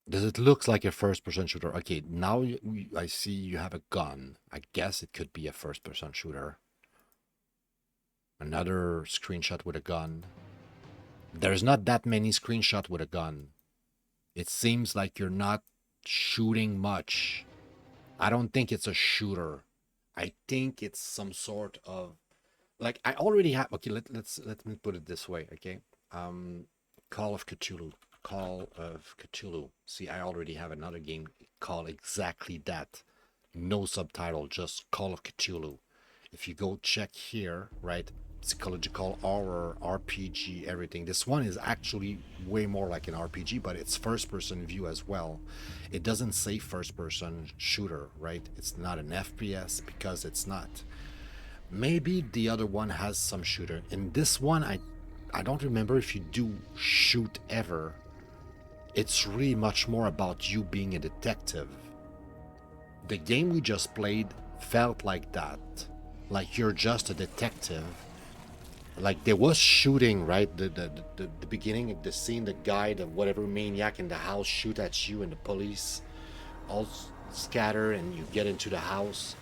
Does it look like a first-person shooter? Okay, now I see you have a gun. I guess it could be a first-person shooter. Another screenshot with a gun. There's not that many screenshots with a gun. It seems like you're not shooting much. I don't think it's a shooter. I think it's some sort of like I already have. Okay, let me put it this way. Okay, Call of Cthulhu. Call of Cthulhu. See, I already have another game called exactly that. No subtitle, just Call of Cthulhu. If you go check here, right, psychological horror, RPG, everything. This one is actually way more like an RPG, but it's first-person view as well. It doesn't say first-person shooter, right? It's not an FPS because it's not. Maybe the other one has some shooter. In this one, I don't remember if you do shoot ever. It's really much more about you being a detective. The game we just played felt like that. Like you're just a detective. Like there was shooting, right? The beginning of the scene, the guy, the whatever maniac in the house shoot at you, and the police all scatter and you get into the house.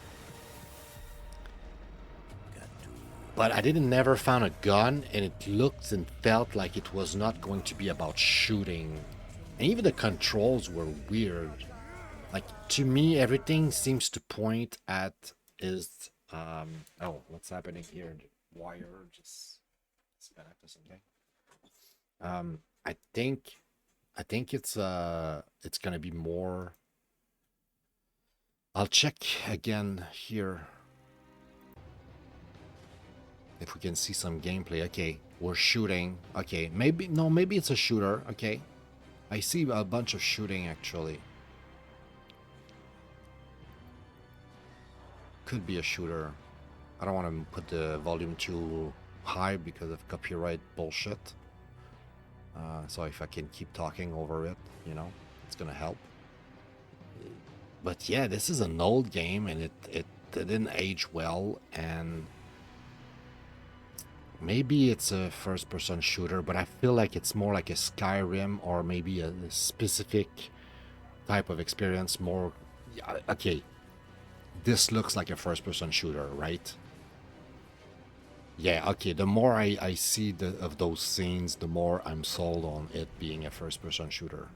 But I didn't never found a gun, and it looked and felt like it was not going to be about shooting. And even the controls were weird. Like to me, everything seems to point at is oh, what's happening here? The wire just disconnect or something. I think it's gonna be more. I'll check again here. If we can see some gameplay. Okay, we're shooting. Okay, maybe it's a shooter. Okay, I see a bunch of shooting actually. Could be a shooter. I don't want to put the volume too high because of copyright bullshit. So if I can keep talking over it, you know, it's gonna help. But yeah, this is an old game, and it didn't age well, and maybe it's a first-person shooter, but I feel like it's more like a Skyrim or maybe a specific type of experience. More, okay, this looks like a first-person shooter, right? Yeah, okay, the more I see of those scenes, the more I'm sold on it being a first-person shooter.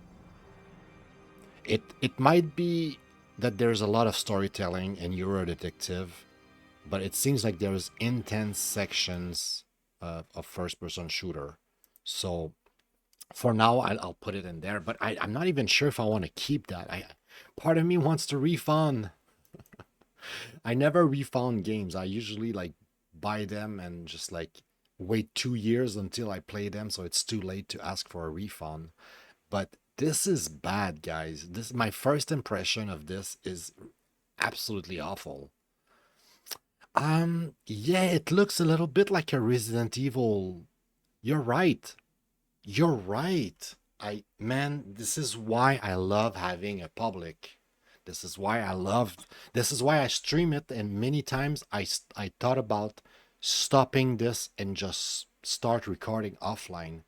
It might be that there's a lot of storytelling and you're a detective, but it seems like there's intense sections of first-person shooter. So for now, I'll put it in there, but I'm not even sure if I want to keep that. Part of me wants to refund. I never refund games. I usually like buy them and just like wait 2 years until I play them, so it's too late to ask for a refund. But this is bad, guys. This, my first impression of this is absolutely awful. Yeah, it looks a little bit like a Resident Evil. You're right. You're right. Man, this is why I love having a public. This is why I stream it, and many times I thought about stopping this and just start recording offline,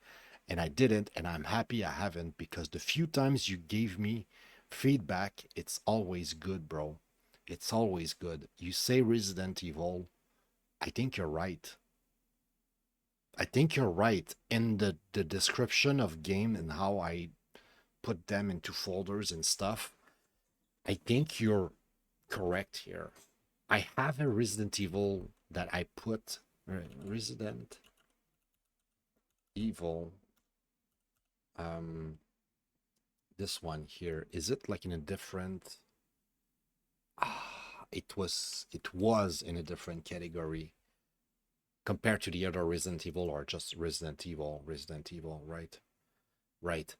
and I didn't, and I'm happy I haven't, because the few times you gave me feedback, it's always good, bro. It's always good. You say Resident Evil, I think you're right. I think you're right. In the description of game and how I put them into folders and stuff, I think you're correct here. I have a Resident Evil that I put Resident Evil. This one here, is it like in a different? It was in a different category compared to the other Resident Evil, or just Resident Evil, right? Right.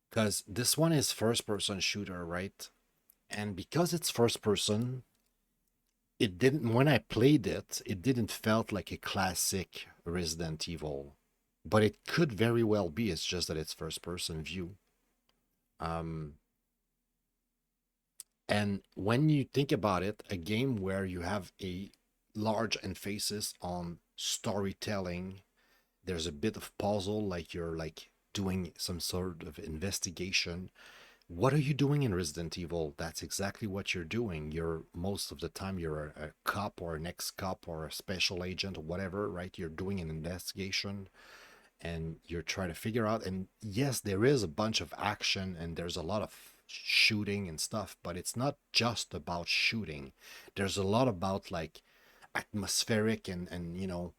Because this one is first-person shooter, right? And because it's first-person, it didn't, when I played it, it didn't felt like a classic Resident Evil. But it could very well be, it's just that it's first-person view. And when you think about it, a game where you have a large emphasis on storytelling, there's a bit of puzzle, like you're like doing some sort of investigation. What are you doing in Resident Evil? That's exactly what you're doing. You're, most of the time, you're a cop or an ex-cop or a special agent or whatever, right? You're doing an investigation and you're trying to figure out, and yes, there is a bunch of action and there's a lot of shooting and stuff, but it's not just about shooting. There's a lot about like atmospheric and you know,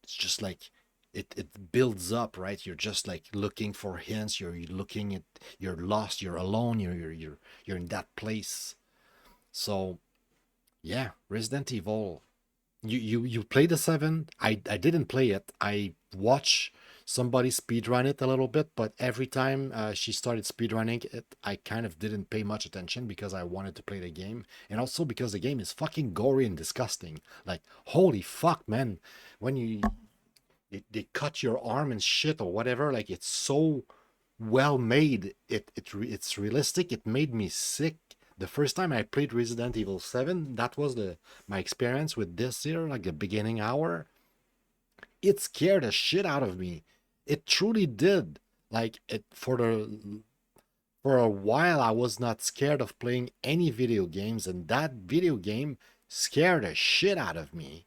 it's just like it builds up, right? You're just like looking for hints, you're looking at, you're lost, you're alone, you're in that place. So yeah, Resident Evil, you play the 7. I didn't play it. I watched somebody speedrun it a little bit, but every time she started speedrunning it, I kind of didn't pay much attention because I wanted to play the game, and also because the game is fucking gory and disgusting. Like, holy fuck, man. When they cut your arm and shit or whatever, like, it's so well made. It's realistic. It made me sick. The first time I played Resident Evil 7, that was my experience with this here, like the beginning hour. It scared the shit out of me. It truly did. Like, for a while I was not scared of playing any video games, and that video game scared the shit out of me.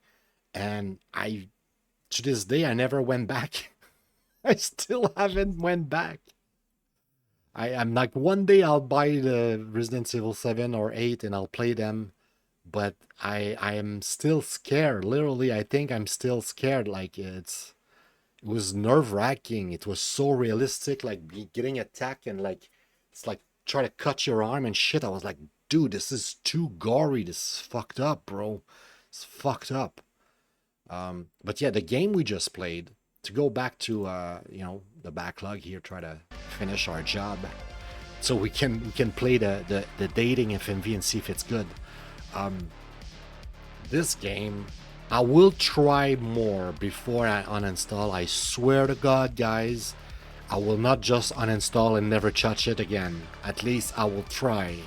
And to this day, I never went back. I still haven't went back. I'm like, one day I'll buy the Resident Evil 7 or 8 and I'll play them, but I am still scared. Literally, I think I'm still scared. Like, it was nerve-wracking. It was so realistic, like getting attacked and like it's like try to cut your arm and shit. I was like, dude, this is too gory. This is fucked up, bro. It's fucked up. But yeah, the game we just played, to go back to the backlog here, try to finish our job so we can play the dating FMV and see if it's good. This game, I will try more before I uninstall. I swear to God, guys, I will not just uninstall and never touch it again. At least I will try.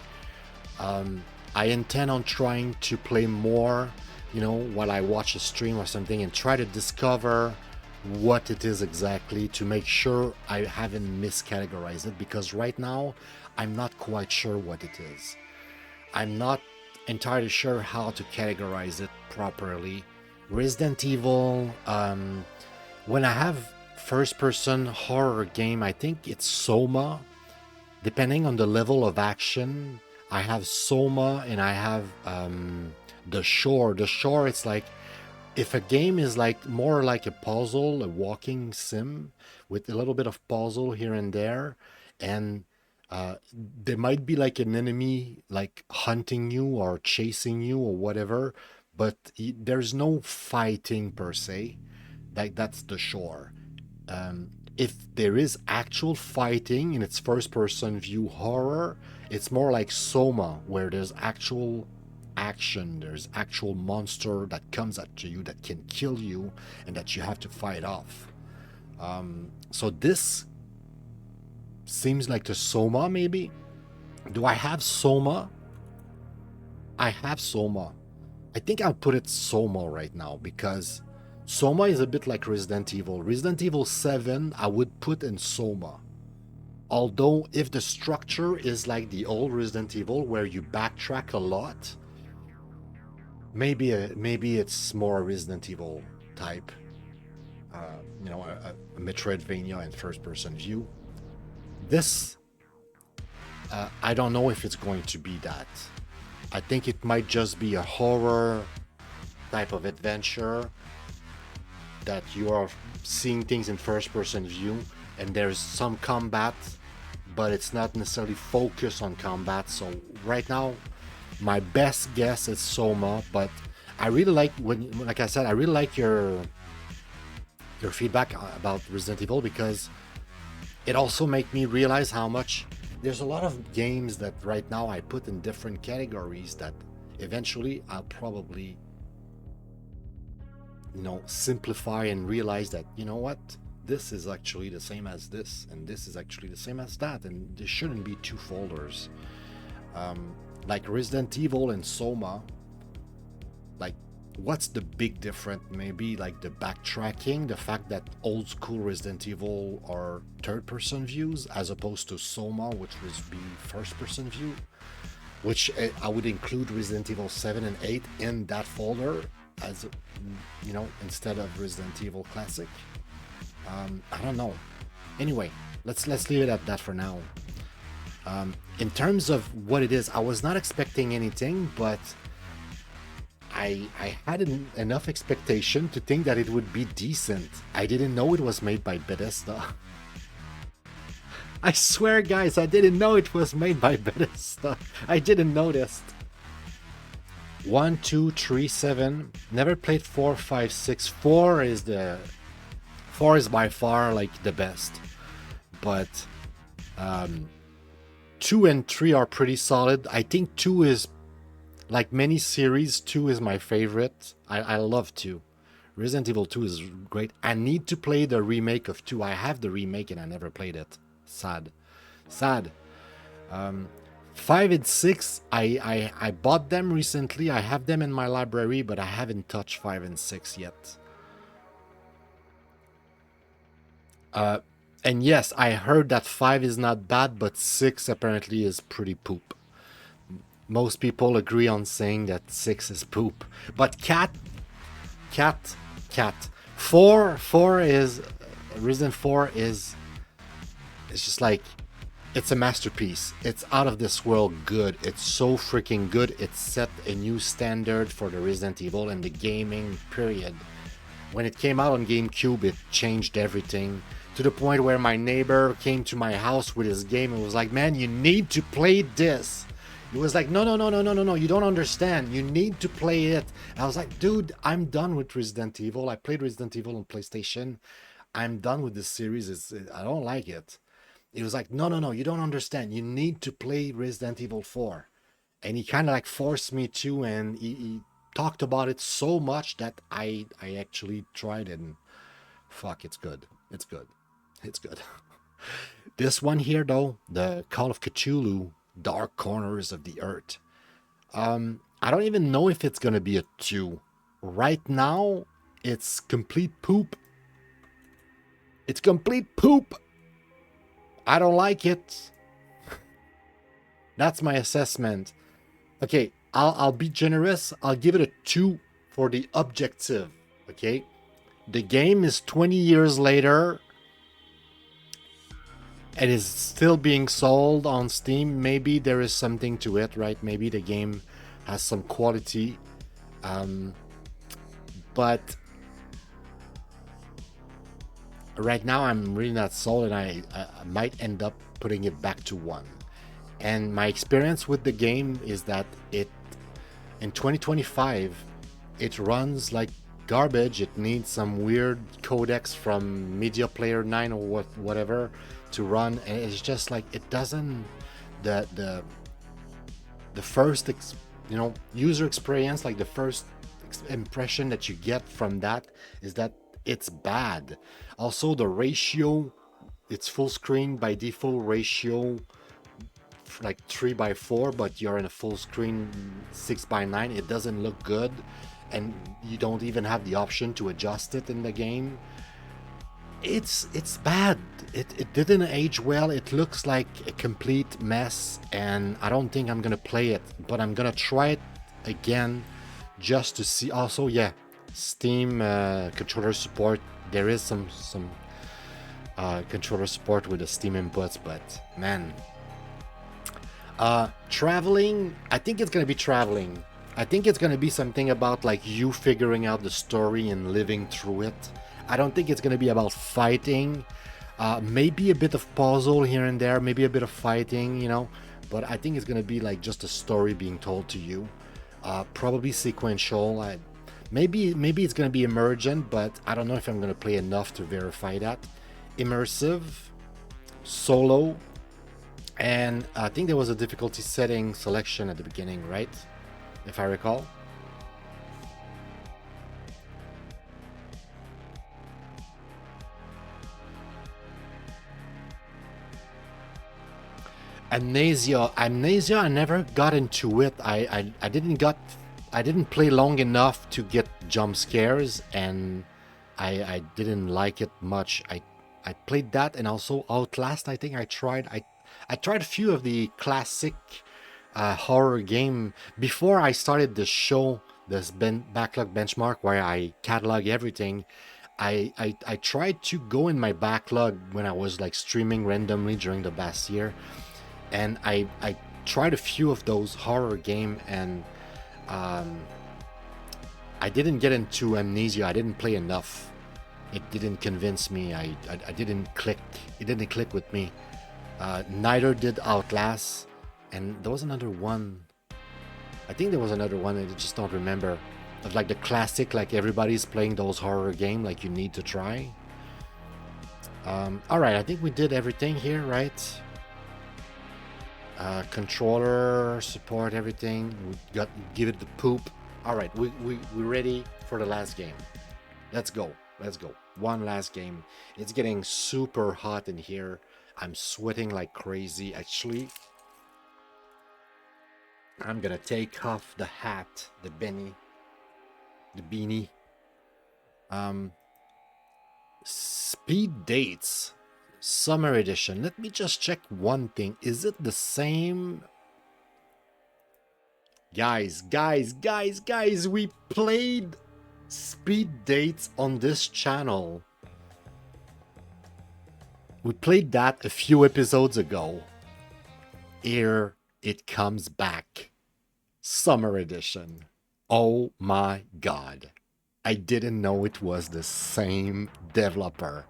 I intend on trying to play more, while I watch a stream or something, and try to discover what it is exactly, to make sure I haven't miscategorized it, because right now I'm not quite sure what it is. I'm not entirely sure how to categorize it properly. Resident Evil, when I have first person horror game, I think it's Soma. Depending on the level of action, I have Soma and I have The Shore. The Shore, it's like, if a game is like more like a puzzle, a walking sim with a little bit of puzzle here and there, and there might be like an enemy like hunting you or chasing you or whatever, but there's no fighting per se. Like, that's The Shore. If there is actual fighting and it's first person view horror, it's more like Soma, where there's actual action, there's actual monster that comes at you that can kill you and that you have to fight off. So this seems like the Soma, maybe. Do I have Soma? I have Soma. I think I'll put it Soma right now, because Soma is a bit like Resident Evil. Resident Evil 7 I would put in Soma. Although if the structure is like the old Resident Evil where you backtrack a lot, maybe it's more a Resident Evil type, a Metroidvania and first-person view. This, I don't know if it's going to be that. I think it might just be a horror type of adventure that you are seeing things in first-person view, and there's some combat, but it's not necessarily focused on combat. So right now, my best guess is Soma, but I really like like I said, I really like your feedback about Resident Evil, because it also makes me realize how much there's a lot of games that right now I put in different categories that eventually I'll probably simplify and realize that, what, this is actually the same as this, and this is actually the same as that, and there shouldn't be two folders. Like Resident Evil and Soma, like, what's the big difference? Maybe like the backtracking, the fact that old school Resident Evil are third-person views as opposed to Soma, which would be first-person view, which I would include Resident Evil 7 and 8 in that folder, as instead of Resident Evil Classic. I don't know. Anyway, let's leave it at that for now. In terms of what it is, I was not expecting anything, but I had enough expectation to think that it would be decent. I didn't know it was made by Bethesda. I swear, guys, I didn't know it was made by Bethesda. I didn't notice. 1, 2, 3, 7. Never played 4, 5, 6. 4 is by far like the best. But 2 and 3 are pretty solid. I think 2 is, like many series, 2 is my favorite. I love 2. Resident Evil 2 is great. I need to play the remake of 2. I have the remake and I never played it. Sad. 5 and 6, I bought them recently. I have them in my library, but I haven't touched 5 and 6 yet. And yes, I heard that 5 is not bad, but 6 apparently is pretty poop. Most people agree on saying that 6 is poop. But cat. 4 is... Resident 4 is... It's just like... It's a masterpiece. It's out of this world good. It's so freaking good. It set a new standard for the Resident Evil and the gaming period. When it came out on GameCube, it changed everything. To the point where my neighbor came to my house with his game and was like, man, you need to play this. He was like, no, you don't understand. You need to play it. And I was like, dude, I'm done with Resident Evil. I played Resident Evil on PlayStation. I'm done with this series. I don't like it. He was like, no, you don't understand. You need to play Resident Evil 4. And he kind of like forced me to, and he talked about it so much that I actually tried it, and fuck, it's good. It's good. This one here, though, the Call of Cthulhu, Dark Corners of the Earth. I don't even know if it's going to be a 2. Right now, it's complete poop. It's complete poop. I don't like it. That's my assessment. Okay, I'll be generous. I'll give it a 2 for the objective. Okay, the game is 20 years later. It is still being sold on Steam. Maybe there is something to it, right? Maybe the game has some quality. But right now I'm really not sold, and I might end up putting it back to 1. And my experience with the game is that it, in 2025, it runs like garbage. It needs some weird codecs from Media Player 9 or whatever to run, and it's just like it doesn't, the first user experience, like the first impression that you get from that is that it's bad. Also, the ratio, it's full screen by default ratio, like 3:4, but you're in a full screen 6:9. It doesn't look good, and you don't even have the option to adjust it in the game. It's bad. It didn't age well. It looks like a complete mess, and I don't think I'm gonna play it, but I'm gonna try it again just to see. Also, yeah, Steam controller support. There is some controller support with the Steam inputs, but man, traveling, I think it's gonna be traveling. I think it's gonna be something about like you figuring out the story and living through it. I don't think it's gonna be about fighting. Maybe a bit of puzzle here and there, maybe a bit of fighting, but I think it's gonna be like just a story being told to you. Probably sequential. Maybe it's gonna be emergent, but I don't know if I'm gonna play enough to verify that. Immersive, solo, and I think there was a difficulty setting selection at the beginning, right? If I recall. Amnesia, I never got into it. I didn't play long enough to get jump scares, and I didn't like it much. I played that, and also Outlast. I think I tried a few of the classic horror game before I started the show, this Backlog Benchmark, where I catalog everything. I tried to go in my backlog when I was like streaming randomly during the past year, and I tried a few of those horror game, and I didn't get into Amnesia. I didn't play enough. It didn't convince me. I didn't click. It didn't click with me. Neither did Outlast, and there was another one. I think there was another one, I just don't remember. Of like the classic, like everybody's playing those horror game, like you need to try. All right, I think we did everything here, right? Controller, support, everything. We got give it the poop. All right, we're ready for the last game. Let's go. Let's go. One last game. It's getting super hot in here. I'm sweating like crazy. Actually, I'm gonna take off the hat, the beanie. Speed dates, summer edition. Let me just check one thing. Is it the same? Guys, we played speed dates on this channel. We played that a few episodes ago. Here it comes back. Summer edition. Oh my god. I didn't know it was the same developer.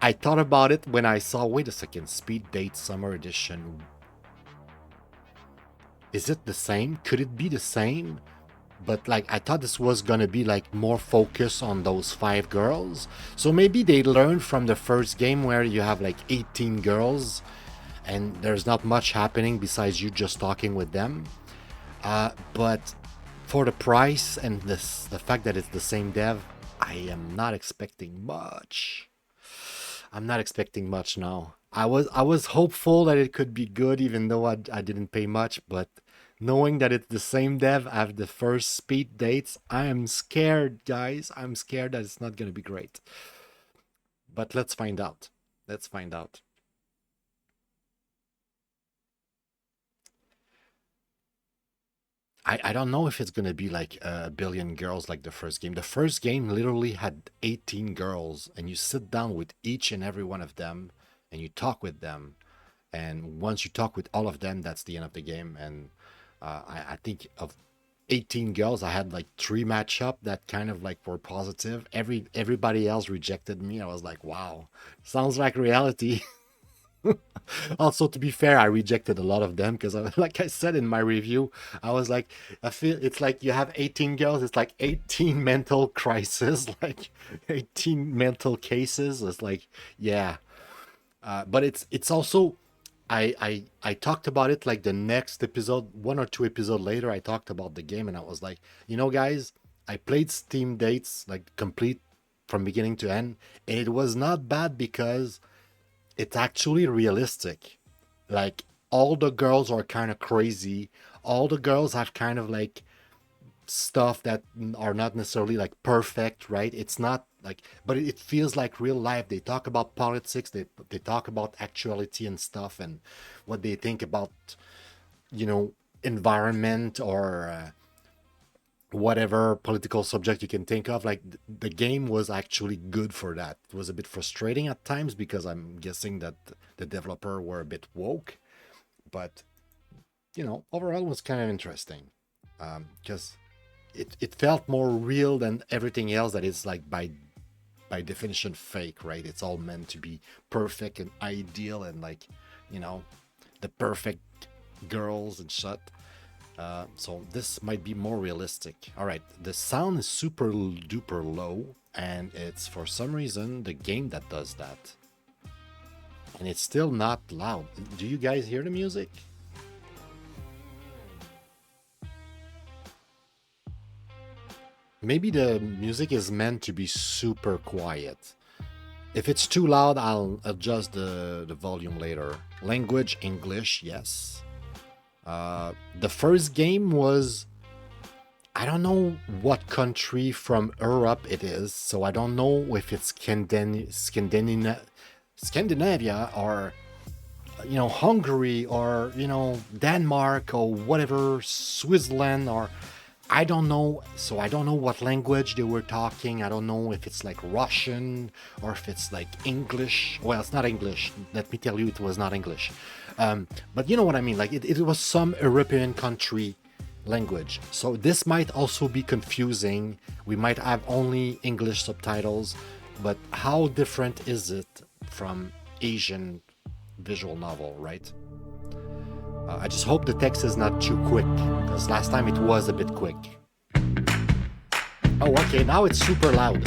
I thought about it when I saw, wait a second, Speed Date Summer Edition. Is it the same? Could it be the same? But like, I thought this was gonna be like more focus on those 5 girls. So maybe they learned from the first game where you have like 18 girls and there's not much happening besides you just talking with them. But for the price and the fact that it's the same dev, I am not expecting much. I'm not expecting much now. I was hopeful that it could be good, even though I didn't pay much. But knowing that it's the same dev as the first Speed Dates, I am scared, guys. I'm scared that it's not gonna be great. But let's find out. Let's find out. I don't know if it's gonna be like a billion girls like the first game. The first game literally had 18 girls, and you sit down with each and every one of them, and you talk with them. And once you talk with all of them, that's the end of the game. And I think of 18 girls, I had like 3 matchup that kind of like were positive. Everybody else rejected me. I was like, wow, sounds like reality. Also, to be fair, I rejected a lot of them because, like I said in my review, I was like, I feel it's like you have 18 girls, it's like 18 mental crisis, like 18 mental cases. It's like, yeah. But it's also, I talked about it like the next episode, 1 or 2 episodes later, I talked about the game and I was like, you know, guys, I played Steam Dates like complete from beginning to end, and it was not bad because it's actually realistic. Like, all the girls are kind of crazy. All the girls have kind of like stuff that are not necessarily like perfect, right? It's not like, but it feels like real life. They talk about politics, they talk about actuality and stuff, and what they think about, you know, environment or whatever political subject you can think of. Like, the game was actually good for that. It was a bit frustrating at times because I'm guessing that the developer were a bit woke, but you know, overall it was kind of interesting because it felt more real than everything else that is like by definition fake, right? It's all meant to be perfect and ideal and like, you know, the perfect girls and shit. So this might be more realistic. All right, the sound is super duper low, and it's for some reason the game that does that. And it's still not loud. Do you guys hear the music? Maybe the music is meant to be super quiet. If it's too loud, I'll adjust the volume later. Language, English, yes. The first game was, I don't know what country from Europe it is, so I don't know if it's Scandinavia or, you know, Hungary or, you know, Denmark or whatever, Switzerland, or I don't know. So I don't know what language they were talking. I don't know if it's like Russian or if it's like English. Well, it's not English. Let me tell you, it was not English. But you know what I mean? Like it was some European country language. So this might also be confusing. We might have only English subtitles, but how different is it from Asian visual novel, right? I just hope the text is not too quick, because because last time it was a bit quick. Oh, okay, now it's super loud.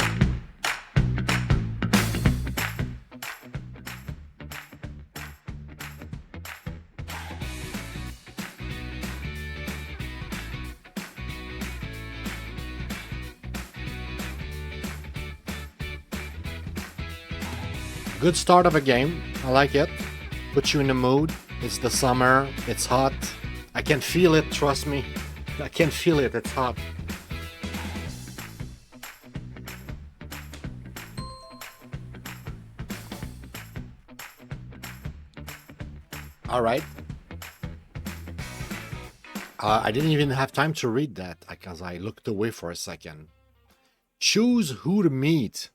Good start of a game. I like it. Puts you in the mood. It's the summer. It's hot. I can feel it, trust me. I can feel it. It's hot. All right. I didn't even have time to read that because I looked away for a second. Choose who to meet.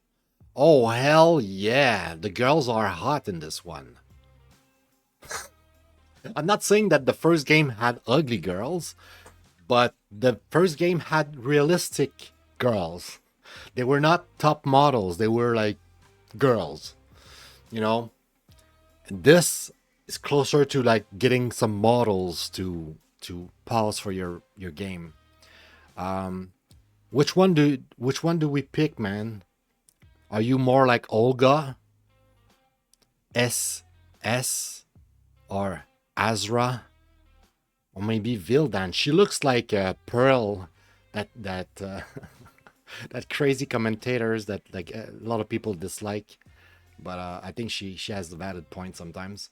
Oh, hell yeah. The girls are hot in this one. I'm not saying that the first game had ugly girls, but the first game had realistic girls. They were not top models. They were like girls, you know? And this is closer to like getting some models to pause for your game. Which one do we pick, man? Are you more like Olga, SS, or Azra, or maybe Vildan? She looks like Pearl, that that crazy commentators that like a lot of people dislike, but I think she has the valid point sometimes.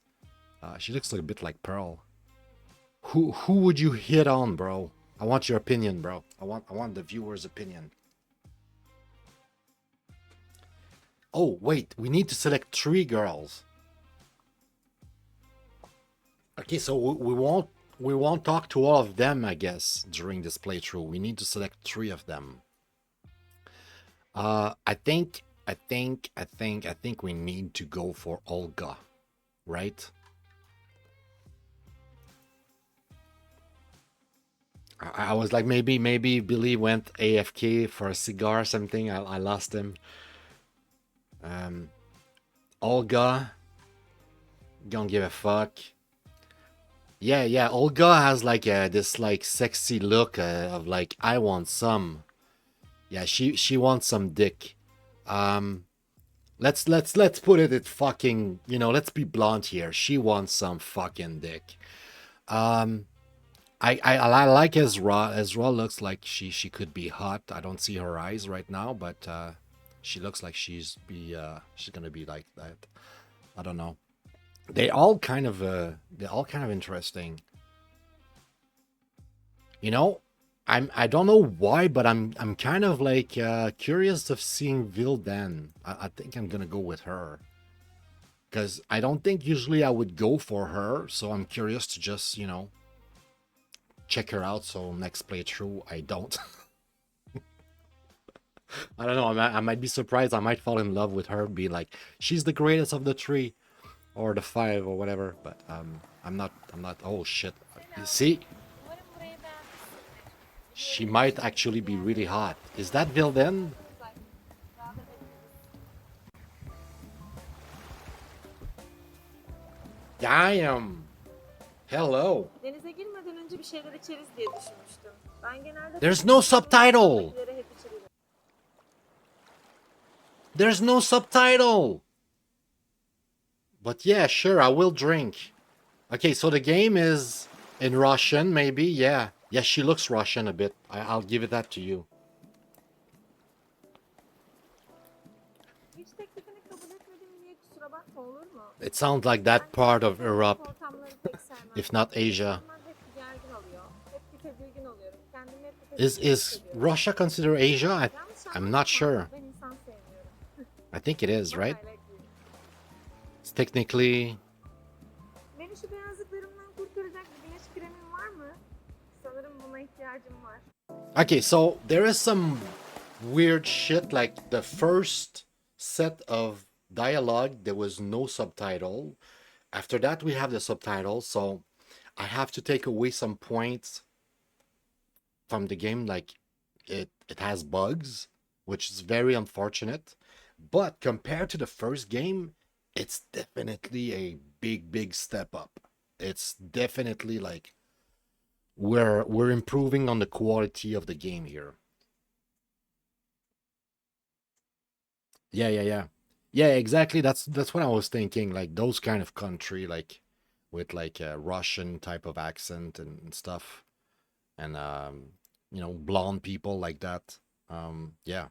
She looks like a bit like Pearl. Who would you hit on, bro? I want your opinion, bro. I want the viewer's opinion. Oh, wait, we need to select 3 girls. Okay, so we won't talk to all of them, I guess, during this playthrough. We need to select 3 of them. I think we need to go for Olga, right? I was like, maybe Billy went AFK for a cigar or something. I lost him. Olga, don't give a fuck. Yeah, Olga has like this like sexy look of like, I want some. Yeah, she wants some dick. Let's put it at fucking, you know, let's be blunt here. She wants some fucking dick. I like Ezra. Ezra looks like she could be hot. I don't see her eyes right now, but she looks like she's gonna be like that. I don't know. They're all kind of interesting. You know, I don't know why, but I'm kind of like curious of seeing Vildan. I think I'm gonna go with her. Because I don't think usually I would go for her, so I'm curious to just, you know, check her out, so next playthrough I don't. I don't know, I might be surprised. I might fall in love with her, be like, she's the greatest of the 3 or the 5 or whatever, but I'm not. Oh shit, you see, she might actually be really hot. Is that Vilden? Damn. Hello. Denize girmeden önce bir şeyler içeriz diye düşünmüştüm. Ben genelde There's no subtitle. There's no subtitle. But yeah, sure, I will drink. Okay, so the game is in Russian, maybe. Yeah. Yeah, she looks Russian a bit. I'll give it that to you. Hiç teklifini kabul etmedim diye kusura bakma, olur mu? It sounds like that part of Europe, Ortamları pek sevmem. if not Asia. Ben hep bir gergin oluyor. Hep bir tedirgin oluyorum. Kendimi hep bir Is tedirgin is hissediyorum. Russia considered Asia? Yanlış I'm not sure. anlama, ben insan sevmiyorum. I think it is, Bana right? öyle değil. It's technically. Beni şu beyazlıklarımdan kurtaracak bir güneş kremin var mı? Sanırım buna ihtiyacım var. Okay, so there is some weird shit, like the first set of dialogue, there was no subtitle. After that, we have the subtitle, so I have to take away some points from the game, like it has bugs, which is very unfortunate. But compared to the first game, it's definitely a big step up. It's definitely like we're improving on the quality of the game here. Yeah, exactly. That's what I was thinking. Like those kind of country, like with like a Russian type of accent and stuff, and blonde people like that. Yeah.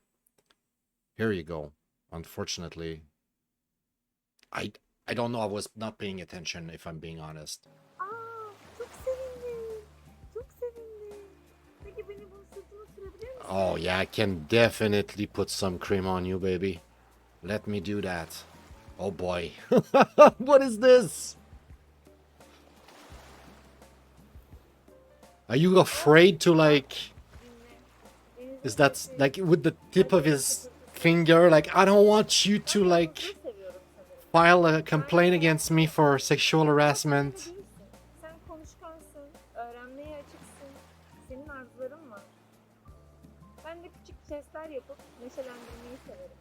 Here you go. Unfortunately, I I don't know. I was not paying attention, if I'm being honest. Aa, çok sevindim. Çok sevindim. Peki beni bunun sırtıma sürebilir misin? Oh yeah, I can definitely put some cream on you, baby. Let me do that. Oh boy. What is this? Are you afraid to like... Dinle. Denizin Is that sesi, like with the tip of his dalgaların tıpırtısı. finger? Like, I don't want you to Ben like hızlı seviyorum sanırım. file a complaint against me for sexual Sen harassment. değilsin. Sen konuşkansın, öğrenmeye açıksın. Senin arzuların var. Ben de küçük jestler yapıp neşelendirmeyi severim.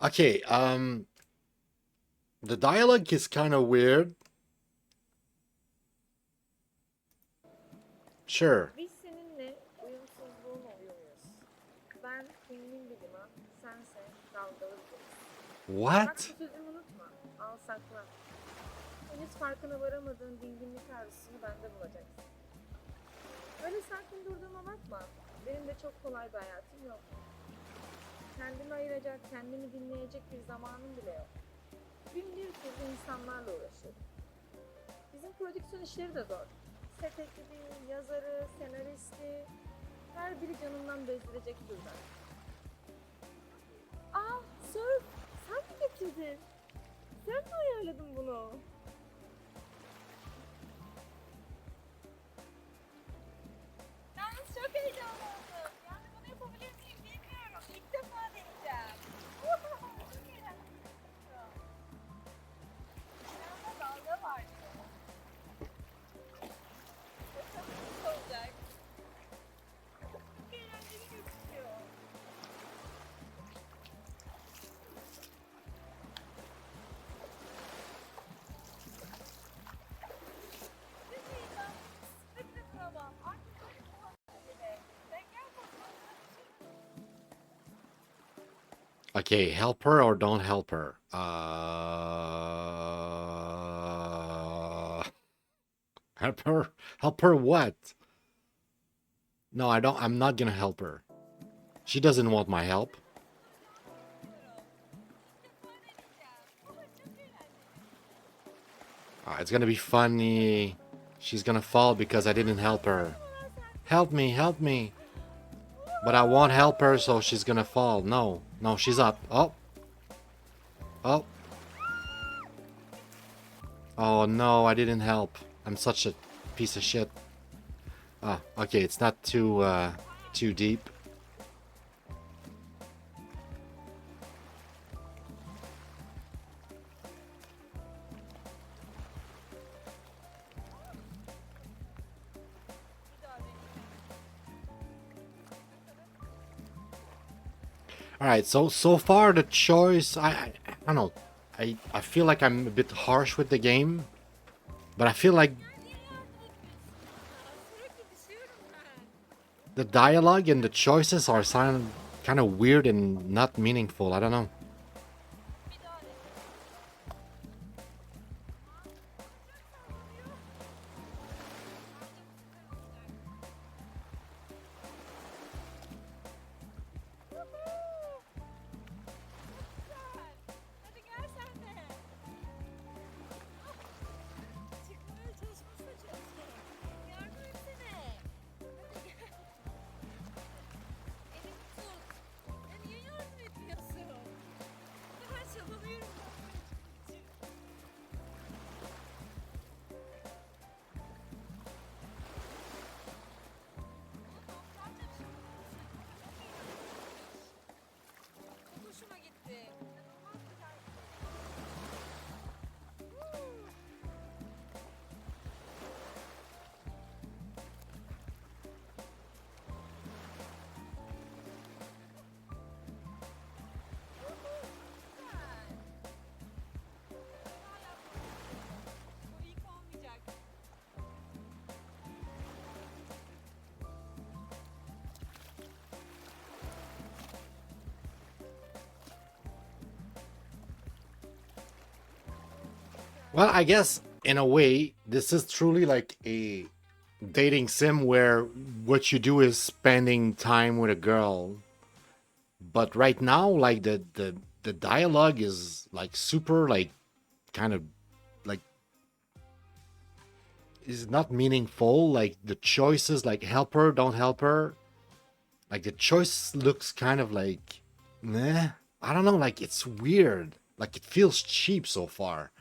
Okay, the dialogue is kind of weird. Sure. Biz seninle uyumsuzluğun oluyoruz. Ben filmin bilimi, sense dalgalı deniz. Bak What? bu sözümü unutma, al sakla. Henüz farkına varamadığın dinginlik arzusunu bende bulacaksın. Öyle sakin durduğuma bakma, benim de çok kolay bir hayatım yok. Kendimi ayıracak, kendimi dinleyecek bir zamanım bile yok. Gün bir türlü insanlarla uğraşıyorum. Bizim prodüksiyon işleri de zor. Set ekibi, yazarı, senaristi, her biri canından bezdirecek türden. Aa, Sörf, sen mi getirdin? Sen mi ayarladın bunu? Yalnız çok heyecanlandım. Yani bunu yapabilir miyim bilmiyorum. İlk defa deneyeceğim. Çok eğlenceli. Yanında dalga var diyor. Bakalım nasıl olacak. Çok eğlenceli gözüküyor. Okay, help her or don't help her. Help her? Help her what? No, I don't. I'm not gonna help her. She doesn't want my help. It's gonna be funny. She's gonna fall because I didn't help her. Help me, help me. But I won't help her, so she's gonna fall. No, no, she's up. Oh. Oh. Oh no, I didn't help. I'm such a piece of shit. Ah, okay, it's not too deep. All right, so far the choice, I don't know. I feel like I'm a bit harsh with the game, but I feel like the dialogue and the choices are sound kind of weird and not meaningful. I don't know. Hadi gel sen de. Çıkmaya çalışmasına çalışıyor. Yardım etsene. Hadi gel. Elimi tut. Ya niye yardım etmiyorsun? Well, I guess in a way, this is truly like a dating sim where what you do is spending time with a girl. But right now, like the dialogue is like super like kind of like is not meaningful. Like the choices, like help her, don't help her. Like the choice looks kind of like, meh. I don't know. Like it's weird. Like it feels cheap so far.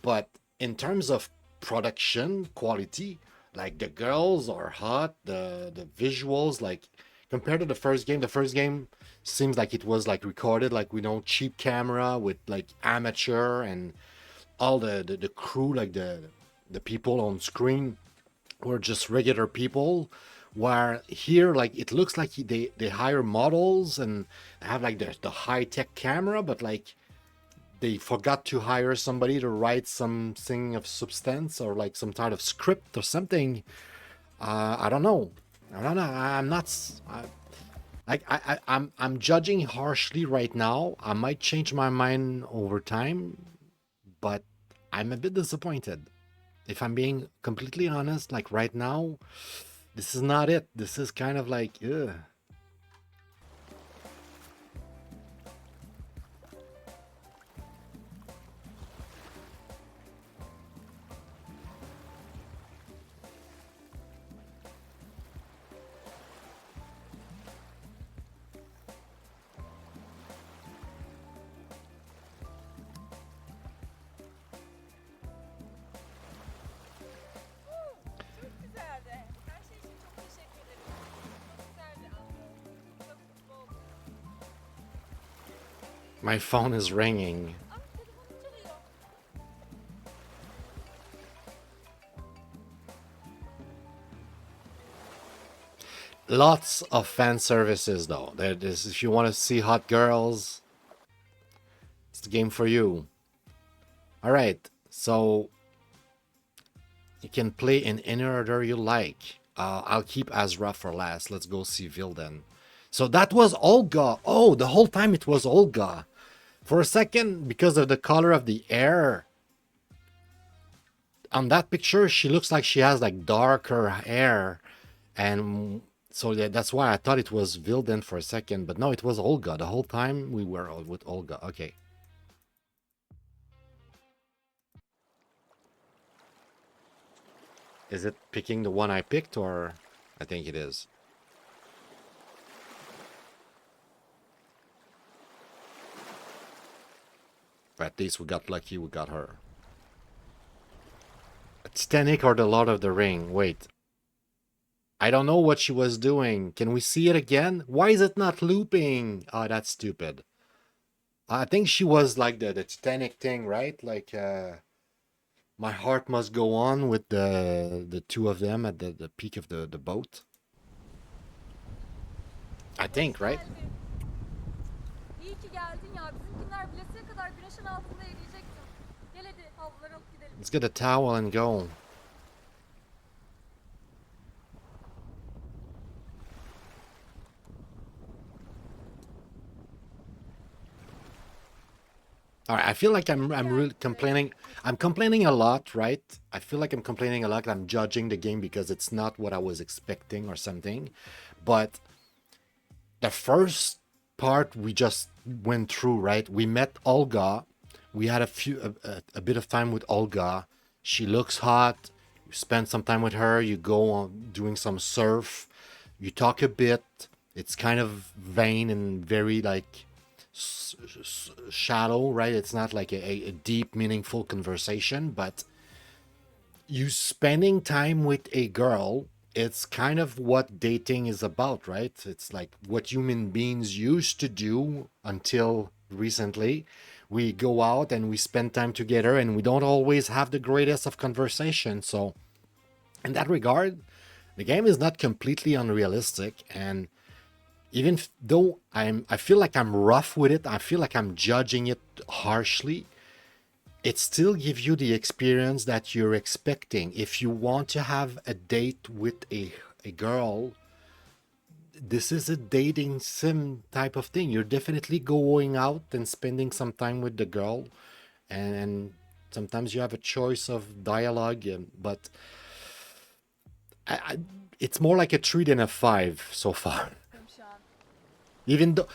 But in terms of production quality, like the girls are hot, the visuals, like compared to the first game seems like it was like recorded like we know cheap camera with like amateur and all the crew, like the people on screen were just regular people. Where here, like it looks like they hire models and have like the high tech camera, but like they forgot to hire somebody to write something of substance or like some kind of script or something. I don't know. I don't know. I'm not. I'm judging harshly right now. I might change my mind over time, but I'm a bit disappointed. If I'm being completely honest, like right now, this is not it. This is kind of like, ugh. Çok güzeldi. Her şey için çok teşekkür ederim. Çok güzeldi. Çok mutlu oldum. My phone is ringing. Ah, telefonum çalıyor. Lots of fan services though. There is, if you want to see hot girls, it's the game for you. All right, so you can play in any order you like. I'll keep Azra for last. Let's go see Vilden. So that was Olga. Oh, the whole time it was Olga. For a second, because of the color of the hair, on that picture, she looks like she has like darker hair. And so that's why I thought it was Vilden for a second. But no, it was Olga. The whole time we were with Olga. Okay. Is it picking the one I picked, or I think it is. But at least we got lucky, we got her. Titanic or the Lord of the Ring? Wait. I don't know what she was doing. Can we see it again? Why is it not looping? Oh, that's stupid. I think she was like the Titanic thing, right? Like, my heart must go on with the two of them at the peak of the boat. I think, right? Geldin. İyi ki geldin ya. Bizimkiler bilesiye kadar güneşin altında eriyecektim. Gel hadi havluları alıp gidelim. Let's get a towel and go. All right, I feel like I'm really complaining. I'm complaining a lot, right? I feel like I'm complaining a lot. I'm judging the game because it's not what I was expecting or something. But the first part we just went through, right? We met Olga. We had a bit of time with Olga. She looks hot. You spend some time with her. You go on doing some surf. You talk a bit. It's kind of vain and very like shallow, right? It's not like a deep, meaningful conversation, but you spending time with a girl, it's kind of what dating is about, right? It's like what human beings used to do until recently. We go out and we spend time together, and we don't always have the greatest of conversation. So, in that regard, the game is not completely unrealistic, and even though I feel like I'm rough with it, I feel like I'm judging it harshly, it still gives you the experience that you're expecting. If you want to have a date with a girl, this is a dating sim type of thing. You're definitely going out and spending some time with the girl, and Sometimes you have a choice of dialogue, but it's more like a 3 than a 5 so far. Şu an. Even though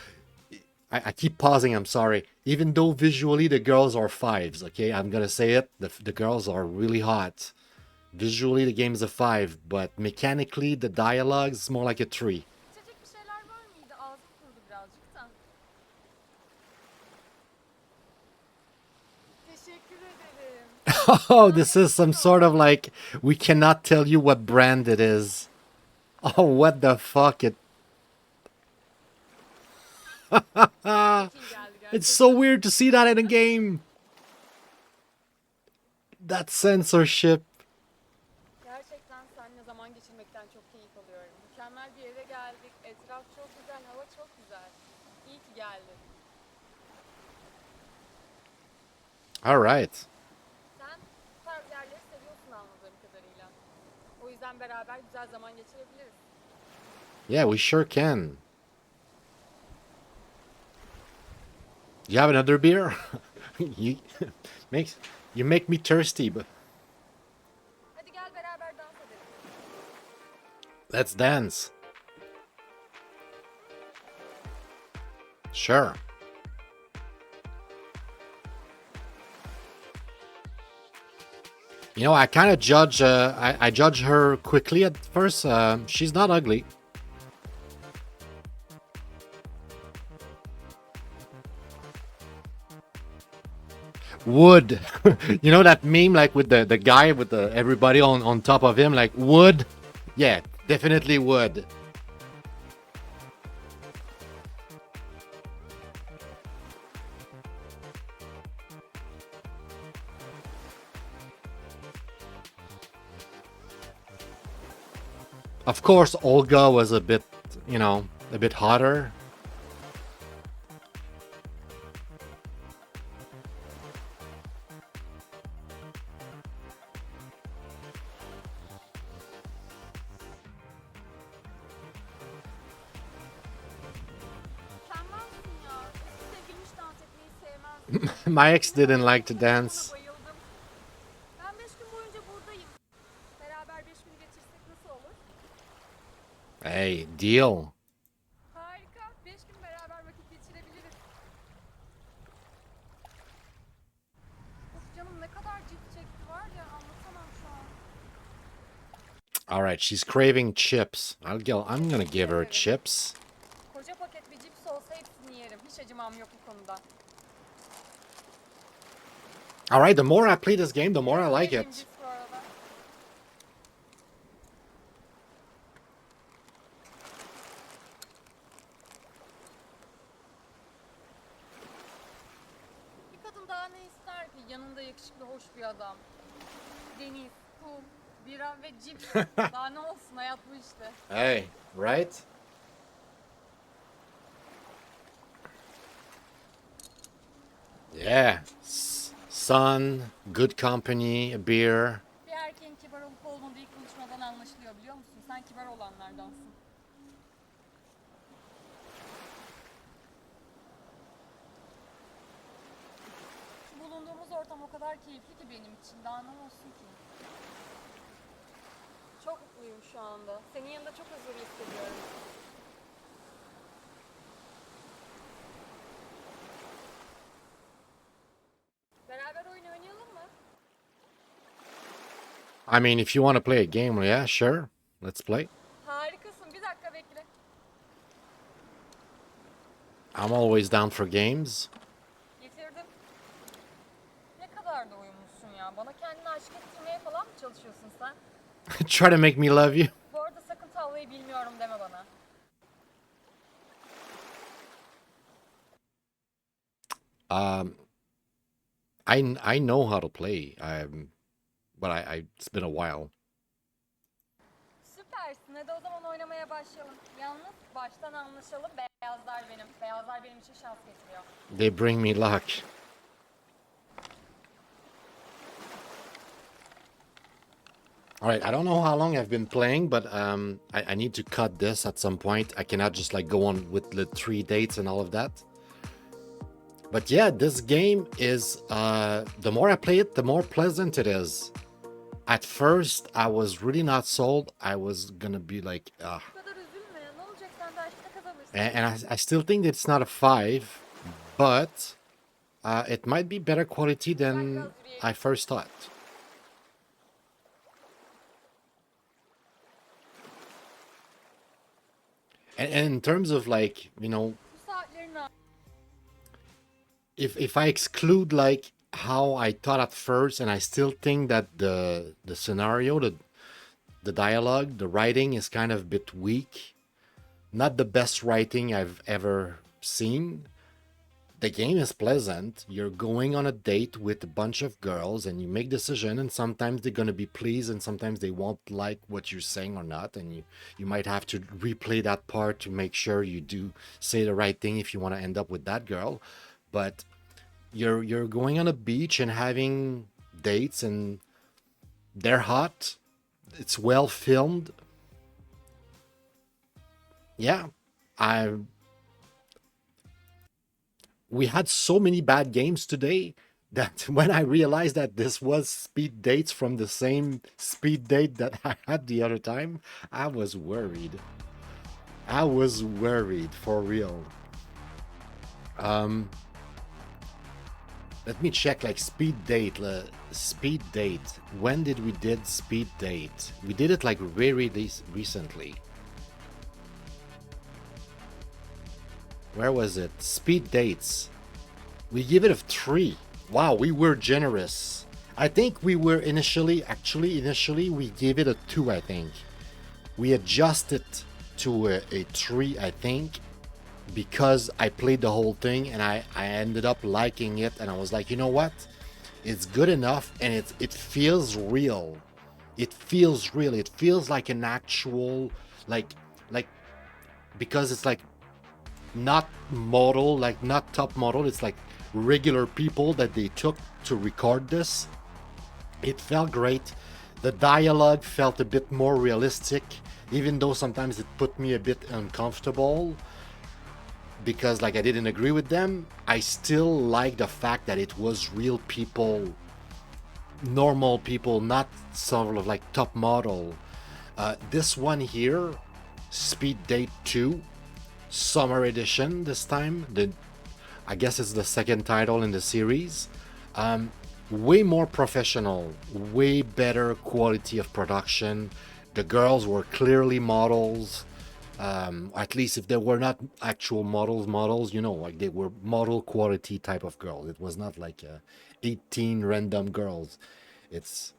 I keep pausing, I'm sorry. Even though visually the girls are 5s, okay? I'm gonna say it. The girls are really hot. Visually the game's a 5, but mechanically the dialogue is more like a 3. İçecek bir şeyler var mıydı? Ağzım kurudu birazcık da. Teşekkür ederim. Oh, this is some sort of like, we cannot tell you what brand it is. Oh, what the fuck? İyi geldi gerçekten. It's so weird to see that in a game. That censorship. Gerçekten seninle zaman geçirmekten çok keyif alıyorum. Mükemmel bir yere geldik. Etraf çok güzel, hava çok güzel. İyi ki geldin. All right. Sen bu tarz yerleri seviyorsun anladığım kadarıyla. O yüzden beraber güzel zaman geçirebiliriz. Yeah, we sure can. You have another beer? you you make me thirsty, but Hadi gel beraber dans edelim. let's dance. Sure. You know, I kind of judge. I judge her quickly at first. She's not ugly. Wood. You know that meme, like with the guy with the everybody on top of him, like wood. Yeah, definitely wood. Of course, Olga was a bit, you know, a bit hotter. Mükemmelsin ya. Eski sevgilim hiç dans etmeyi sevmezdi. My ex didn't like to dance. Bayıldım. Ben 5 gün boyunca buradayım. Beraber 5 gün geçirsek nasıl olur? Hey, deal. Harika. 5 gün beraber vakit geçirebiliriz. Of canım ne kadar cilt çekti var ya anlatamam şu an. All right, she's craving chips. I'm gonna give her chips. Koca paket bir cips olsa hepsini yerim. Hiç acımam yok bu konuda. All right, the more I play this game, the more I like Sevdiğim it. cips bu arada. Bir kadın daha ne ister ki? Yanında yakışıklı, hoş bir adam. Deniz, kum, bira ve cips. Daha ne olsun hayat bu işte. Hey, right? Yeah, sun, good company, a beer. Bir erkeğin kibar olup olmadığı ilk konuşmadan anlaşılıyor biliyor musun? Sen kibar olanlardansın. Şu bulunduğumuz ortam o kadar keyifli ki benim için. Daha ne olsun ki? Çok mutluyum şu anda. Senin yanında çok huzurlu hissediyorum. Beraber oyun oynayalım mı? I mean, if you want to play a game, yeah, sure. Let's play. Harikasın. Bir dakika bekle. I'm always down for games. Getirdim. Ne kadar da uyumlusun ya. Bana kendini aşık ettirmeye falan mı çalışıyorsun sen? Try to make me love you. Bu arada sakın tavlayı bilmiyorum deme bana. I know how to play. But it's been a while. Süpersin. Hadi o zaman oynamaya başlayalım. Yalnız baştan anlaşalım. Beyazlar benim. Beyazlar benim için şans getiriyor. They bring me luck. All right, I don't know how long I've been playing, but I need to cut this at some point. I cannot just like go on with the 3 dates and all of that. But yeah, this game is, the more I play it, the more pleasant it is. At first, I was really not sold. I was gonna be like, Bu kadar üzülme ya. Ne olacak, sen de aşkta kazanırsın. and I still think it's not a 5, but it might be better quality than I first thought. And in terms of like, you know, Bu saatlerin ağ- if I exclude like how I thought at first, and I still think that the scenario, the dialogue, the writing is kind of a bit weak. Not the best writing I've ever seen. The game is pleasant. You're going on a date with a bunch of girls and you make decision, and sometimes they're going to be pleased and sometimes they won't like what you're saying or not, and you might have to replay that part to make sure you do say the right thing if you want to end up with that girl. But you're going on a beach and having dates, and they're hot. It's well filmed. Yeah, I we had so many bad games today that when I realized that this was speed dates from the same speed date that I had the other time, I was worried. I was worried for real. Let me check like speed date. Speed date. When did we did speed date? We did it like very recently. Where was it? Speed dates. We give it a 3. Wow, we were generous. I think we were initially we gave it a 2, I think. We adjusted to a 3, I think, because I played the whole thing and I ended up liking it, and I was like, you know what? It's good enough, and it feels real. It feels real. It feels like an actual like because it's like not model, like not top model, it's like regular people that they took to record this. It felt great. The dialogue felt a bit more realistic, even though sometimes it put me a bit uncomfortable because like I didn't agree with them. I still like the fact that it was real people, normal people, not sort of like top model. This one here, Speed Date 2, Summer Edition this time. I guess it's the second title in the series. Way more professional, way better quality of production. The girls were clearly models. At least if they were not actual models, you know, like they were model quality type of girls. It was not like 18 random girls. It's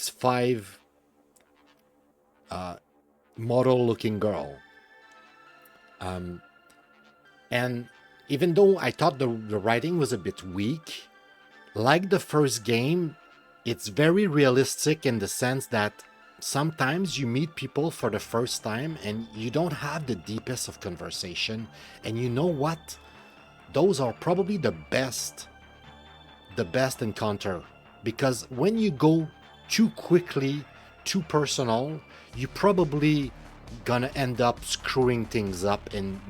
5 model looking girl. And even though I thought the writing was a bit weak, like the first game, it's very realistic in the sense that sometimes you meet people for the first time and you don't have the deepest of conversation, and you know what? Those are probably the best encounter, because when you go too quickly, too personal, you probably gonna end up screwing things up and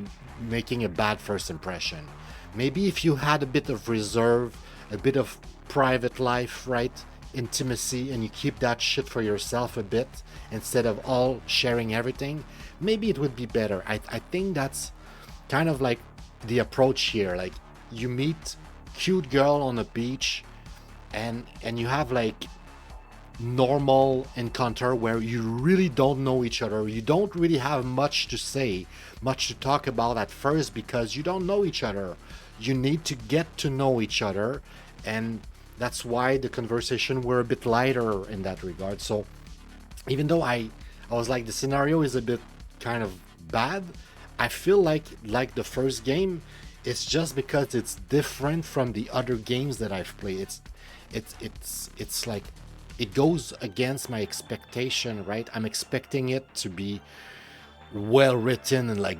making a bad first impression. Maybe if you had a bit of reserve, a bit of private life, right? Intimacy, and you keep that shit for yourself a bit instead of all sharing everything, maybe it would be better. I think that's kind of like the approach here. Like you meet cute girl on a beach and you have like normal encounter where you really don't know each other. You don't really have much to say, much to talk about at first because you don't know each other. You need to get to know each other, and that's why the conversation were a bit lighter in that regard. So even though I was like the scenario is a bit kind of bad, I feel like the first game, it's just because it's different from the other games that I've played. It's like it goes against my expectation, right? I'm expecting it to be well written and like,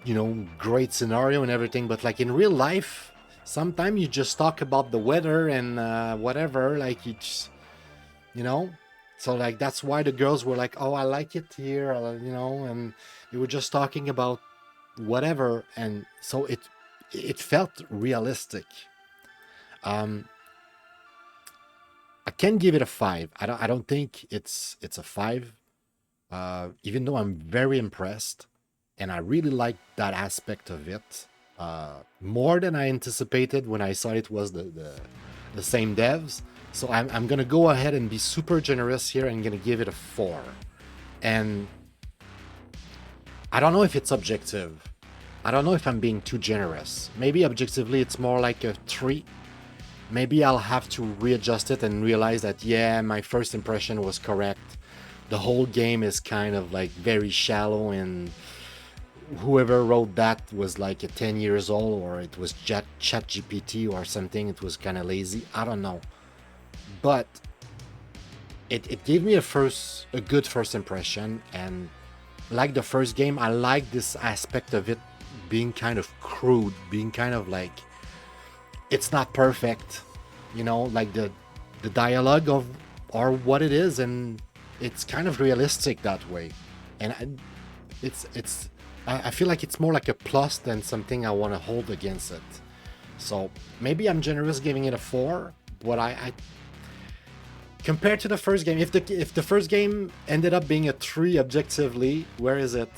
you know, great scenario and everything, but like in real life, sometimes you just talk about the weather and whatever, like you just, you know. So like that's why the girls were like, oh, I like it here, you know, and they were just talking about whatever, and so it felt realistic. Um, I can give it a 5. I don't think it's a 5. Even though I'm very impressed, and I really like that aspect of it more than I anticipated when I saw it was the same devs. So I'm gonna go ahead and be super generous here and gonna give it a 4. And I don't know if it's objective. I don't know if I'm being too generous. Maybe objectively it's more like a 3. Maybe I'll have to readjust it and realize that, yeah, my first impression was correct. The whole game is kind of like very shallow, and whoever wrote that was like 10 years old, or it was chat GPT or something. It was kind of lazy. I don't know. But it gave me a good first impression, and like the first game, I like this aspect of it being kind of crude, being kind of like, it's not perfect, you know, like the dialogue of or what it is, and it's kind of realistic that way. And I feel like it's more like a plus than something I want to hold against it. So maybe I'm generous giving it a 4, but I compared to the first game, if the first game ended up being a 3 objectively, where is it?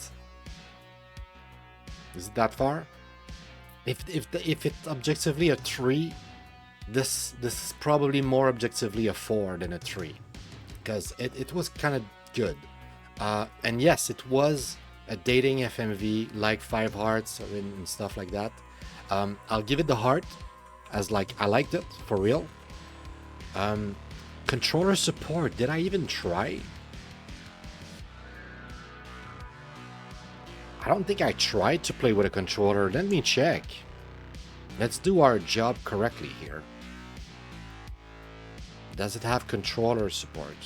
Is it that far? If it's objectively a 3, this is probably more objectively a 4 than a 3, because it was kind of good. And yes, it was a dating FMV like 5 Hearts and stuff like that. I'll give it the heart, as like I liked it for real. Controller support, did I even try? I don't think I tried to play with a controller. Let me check. Let's do our job correctly here. Does it have controller support?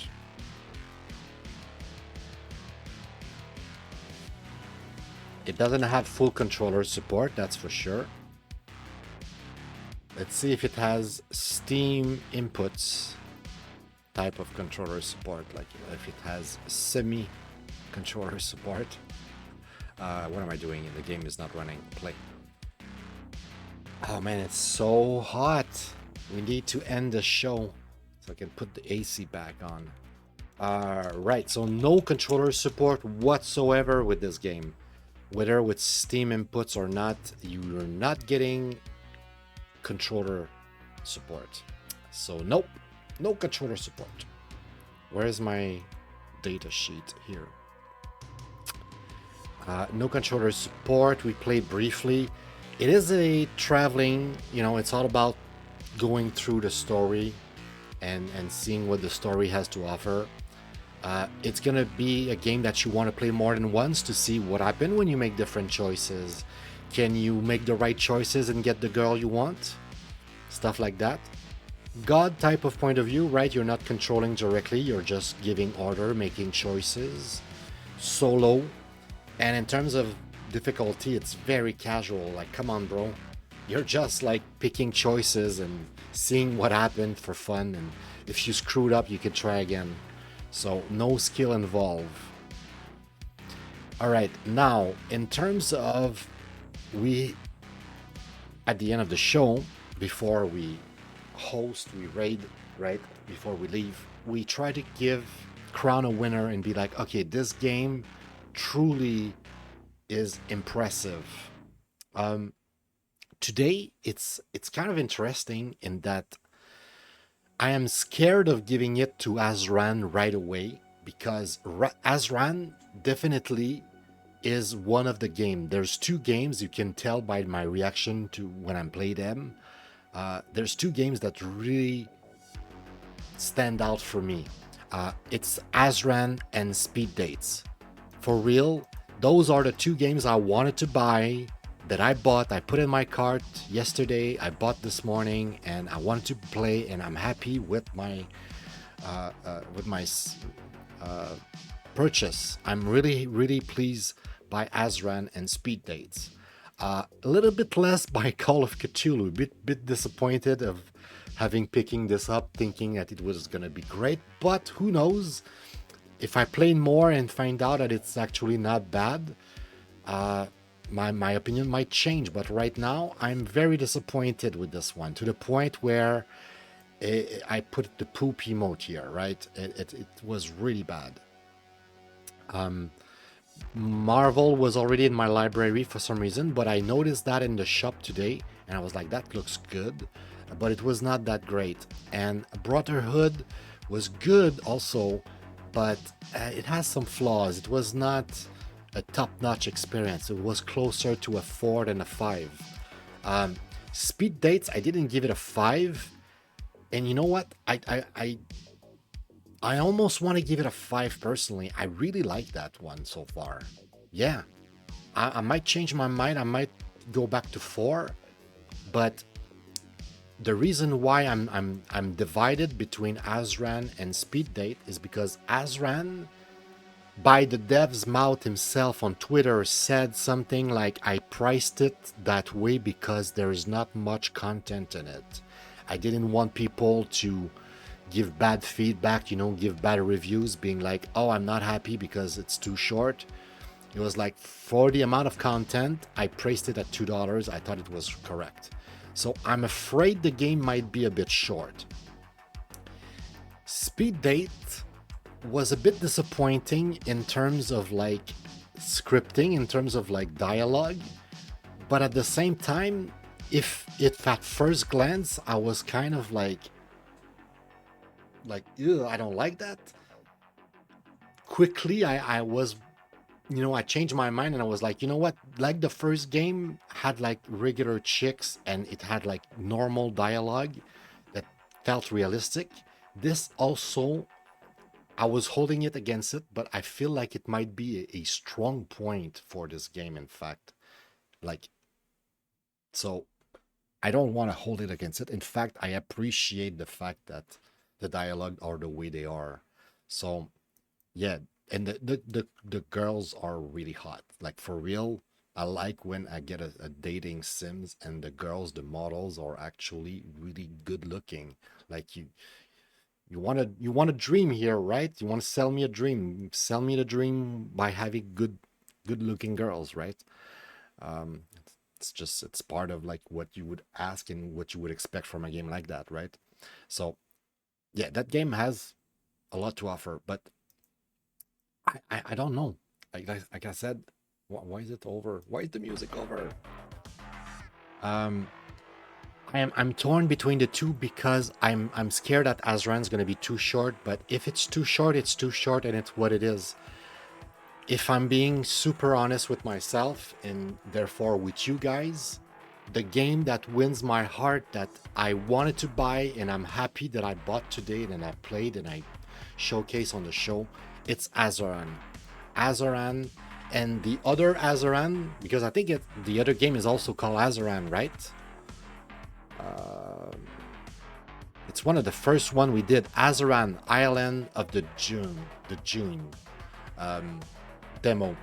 It doesn't have full controller support, that's for sure. Let's see if it has Steam inputs type of controller support, like if it has semi controller support. What am I doing? The game is not running. Play. Oh man, it's so hot. We need to end the show so I can put the AC back on. Right, so no controller support whatsoever with this game. Whether with Steam inputs or not, you're not getting controller support. So nope, no controller support. Where's my data sheet here? No controller support. We played briefly. It is a traveling, you know, it's all about going through the story and seeing what the story has to offer. It's gonna be a game that you want to play more than once to see what happens when you make different choices. Can you make the right choices and get the girl you want? Stuff like that. God type of point of view, right? You're not controlling directly, you're just giving order, making choices. Solo. And in terms of difficulty, it's very casual. Like, come on, bro. You're just like picking choices and seeing what happened for fun. And if you screwed up, you can try again. So no skill involved. All right, now in terms of at the end of the show, before we raid, right? Before we leave, we try to crown a winner and be like, okay, this game truly is impressive. Today it's kind of interesting in that I am scared of giving it to Azaran right away, because Azaran definitely is one of the game. There's 2 games, you can tell by my reaction to when I play them. There's 2 games that really stand out for me. It's Azaran and Speed Dates. For real, those are the 2 games I wanted to buy, that I bought. I put in my cart yesterday, I bought this morning, and I wanted to play, and I'm happy with my purchase. I'm really pleased by Azaran and Speed Dates. A little bit less by Call of Cthulhu. Bit disappointed of picking this up, thinking that it was gonna be great, but who knows? If I play more and find out that it's actually not bad, my opinion might change, but right now I'm very disappointed with this one, to the point where I put the poop emote here, right? It was really bad. Marvel was already in my library for some reason, but I noticed that in the shop today, and I was like, that looks good, but it was not that great. And Brotherhood was good also, but it has some flaws. It was not a top-notch experience. It was closer to a 4 than a 5. Speed Dates, I didn't give it a 5, and you know what? I almost want to give it a 5 personally. I really like that one so far. Yeah, I might change my mind. I might go back to 4, but the reason why I'm divided between Azaran and Speed Date is because Azaran, by the dev's mouth himself on Twitter, said something like, I priced it that way because there's not much content in it. I didn't want people to give bad feedback, give bad reviews, being like, oh, I'm not happy because it's too short. It was like, for the amount of content, I priced it at $2. I thought it was correct. So I'm afraid the game might be a bit short. Speed Date was a bit disappointing in terms of like scripting, in terms of like dialogue, but at the same time, if at first glance I was kind of like, ew, I don't like that. Quickly, I was, I changed my mind and I was like, you know what? Like the first game had like regular chicks and it had like normal dialogue that felt realistic. This also, I was holding it against it, but I feel like it might be a strong point for this game, in fact. So I don't want to hold it against it. In fact, I appreciate the fact that the dialogue are the way they are. So yeah, and the girls are really hot. Like for real, I like when I get a dating sims and the models are actually really good looking. Like you want to dream here, right? You want to sell me a dream. Sell me the dream by having good looking girls, right? It's part of like what you would ask and what you would expect from a game like that, right? So yeah, that game has a lot to offer, but I don't know. Like I said, why is it over? Why is the music over? I'm torn between the two because I'm scared that Azaran's gonna be too short, but if it's too short, it's too short and it's what it is. If I'm being super honest with myself and therefore with you guys, the game that wins my heart that I wanted to buy and I'm happy that I bought today and I played and I showcase on the show, it's Azaran. Azaran and the other Azaran, because I think the other game is also called Azaran, right? It's one of the first one we did, Azaran, Island of the June demo.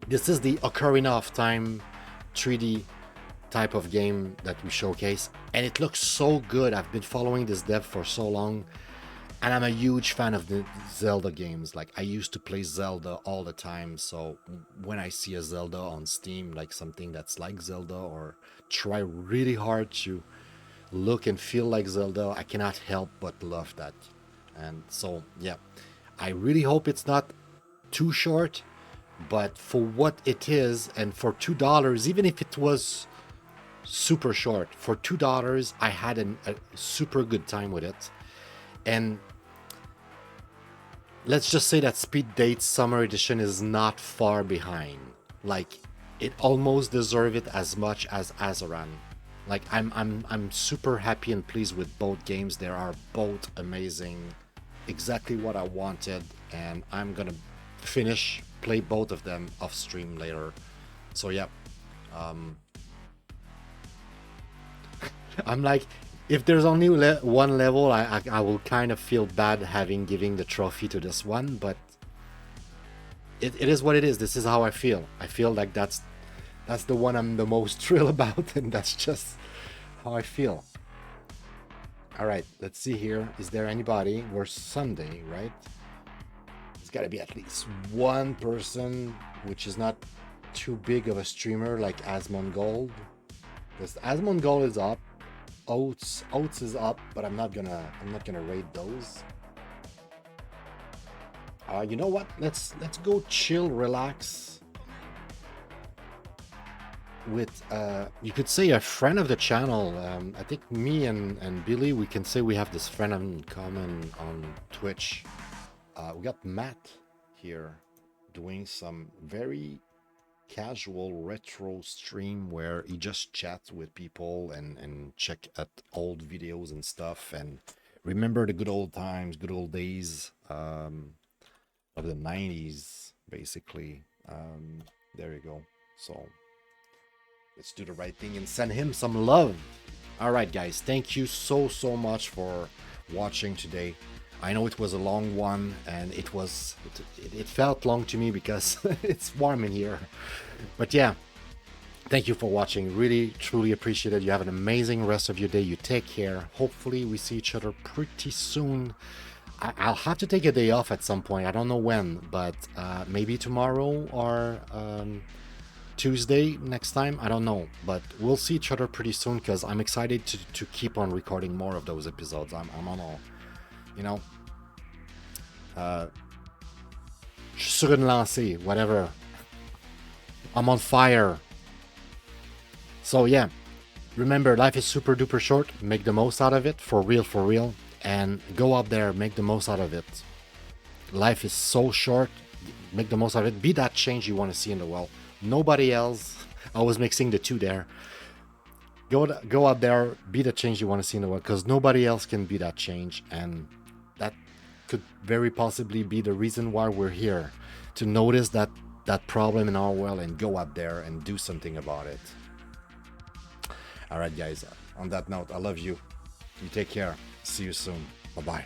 This is the Ocarina of Time 3D type of game that we showcase, and it looks so good. I've been following this dev for so long, and I'm a huge fan of the Zelda games. Like I used to play Zelda all the time, so when I see a Zelda on Steam, like something that's like Zelda or try really hard to look and feel like Zelda, I cannot help but love that. And so yeah, I really hope it's not too short, but for what it is and for $2, even if it was super short, for $2 I had a super good time with it. And let's just say that Speed Date Summer Edition is not far behind. Like it almost deserves it as much as Azaran. Like I'm super happy and pleased with both games. They are both amazing, exactly what I wanted, and I'm gonna play both of them off stream later. So yeah, I'm like, if there's only one level, I will kind of feel bad giving the trophy to this one, but it is what it is. This is how I feel. I feel like that's the one I'm the most thrilled about, and that's just how I feel. All right, let's see here. Is there anybody? We're Sunday, right? There's got to be at least one person, which is not too big of a streamer like Asmongold. Because Asmongold is up. Oats is up, but I'm not gonna raid those. You know what? Let's go chill, relax with you could say a friend of the channel. I think me and Billy, we can say we have this friend in common on Twitch. We got Matt here doing some very casual retro stream where he just chats with people and check at old videos and stuff and remember the good old times, good old days of the 90s, basically. There you go. So let's do the right thing and send him some love. All right, guys, thank you so much for watching today. I know it was a long one, and it felt long to me because it's warm in here. But yeah, thank you for watching. Really, truly appreciate it. You have an amazing rest of your day. You take care. Hopefully we see each other pretty soon. I'll have to take a day off at some point. I don't know when, but maybe tomorrow or Tuesday next time. I don't know, but we'll see each other pretty soon because I'm excited to keep on recording more of those episodes. I'm on all, you know, sur une lancée, whatever. I'm on fire. So yeah, remember, life is super duper short. Make the most out of it, for real, and go out there, make the most out of it. Life is so short. Make the most of it. Be that change you want to see in the world. Nobody else. I was mixing the two there. Go out there, be the change you want to see in the world, because nobody else can be that change, and that could very possibly be the reason why we're here, to notice that problem in our world and go out there and do something about it. All right, guys, on that note, I love you. You take care. See you soon. Bye-bye.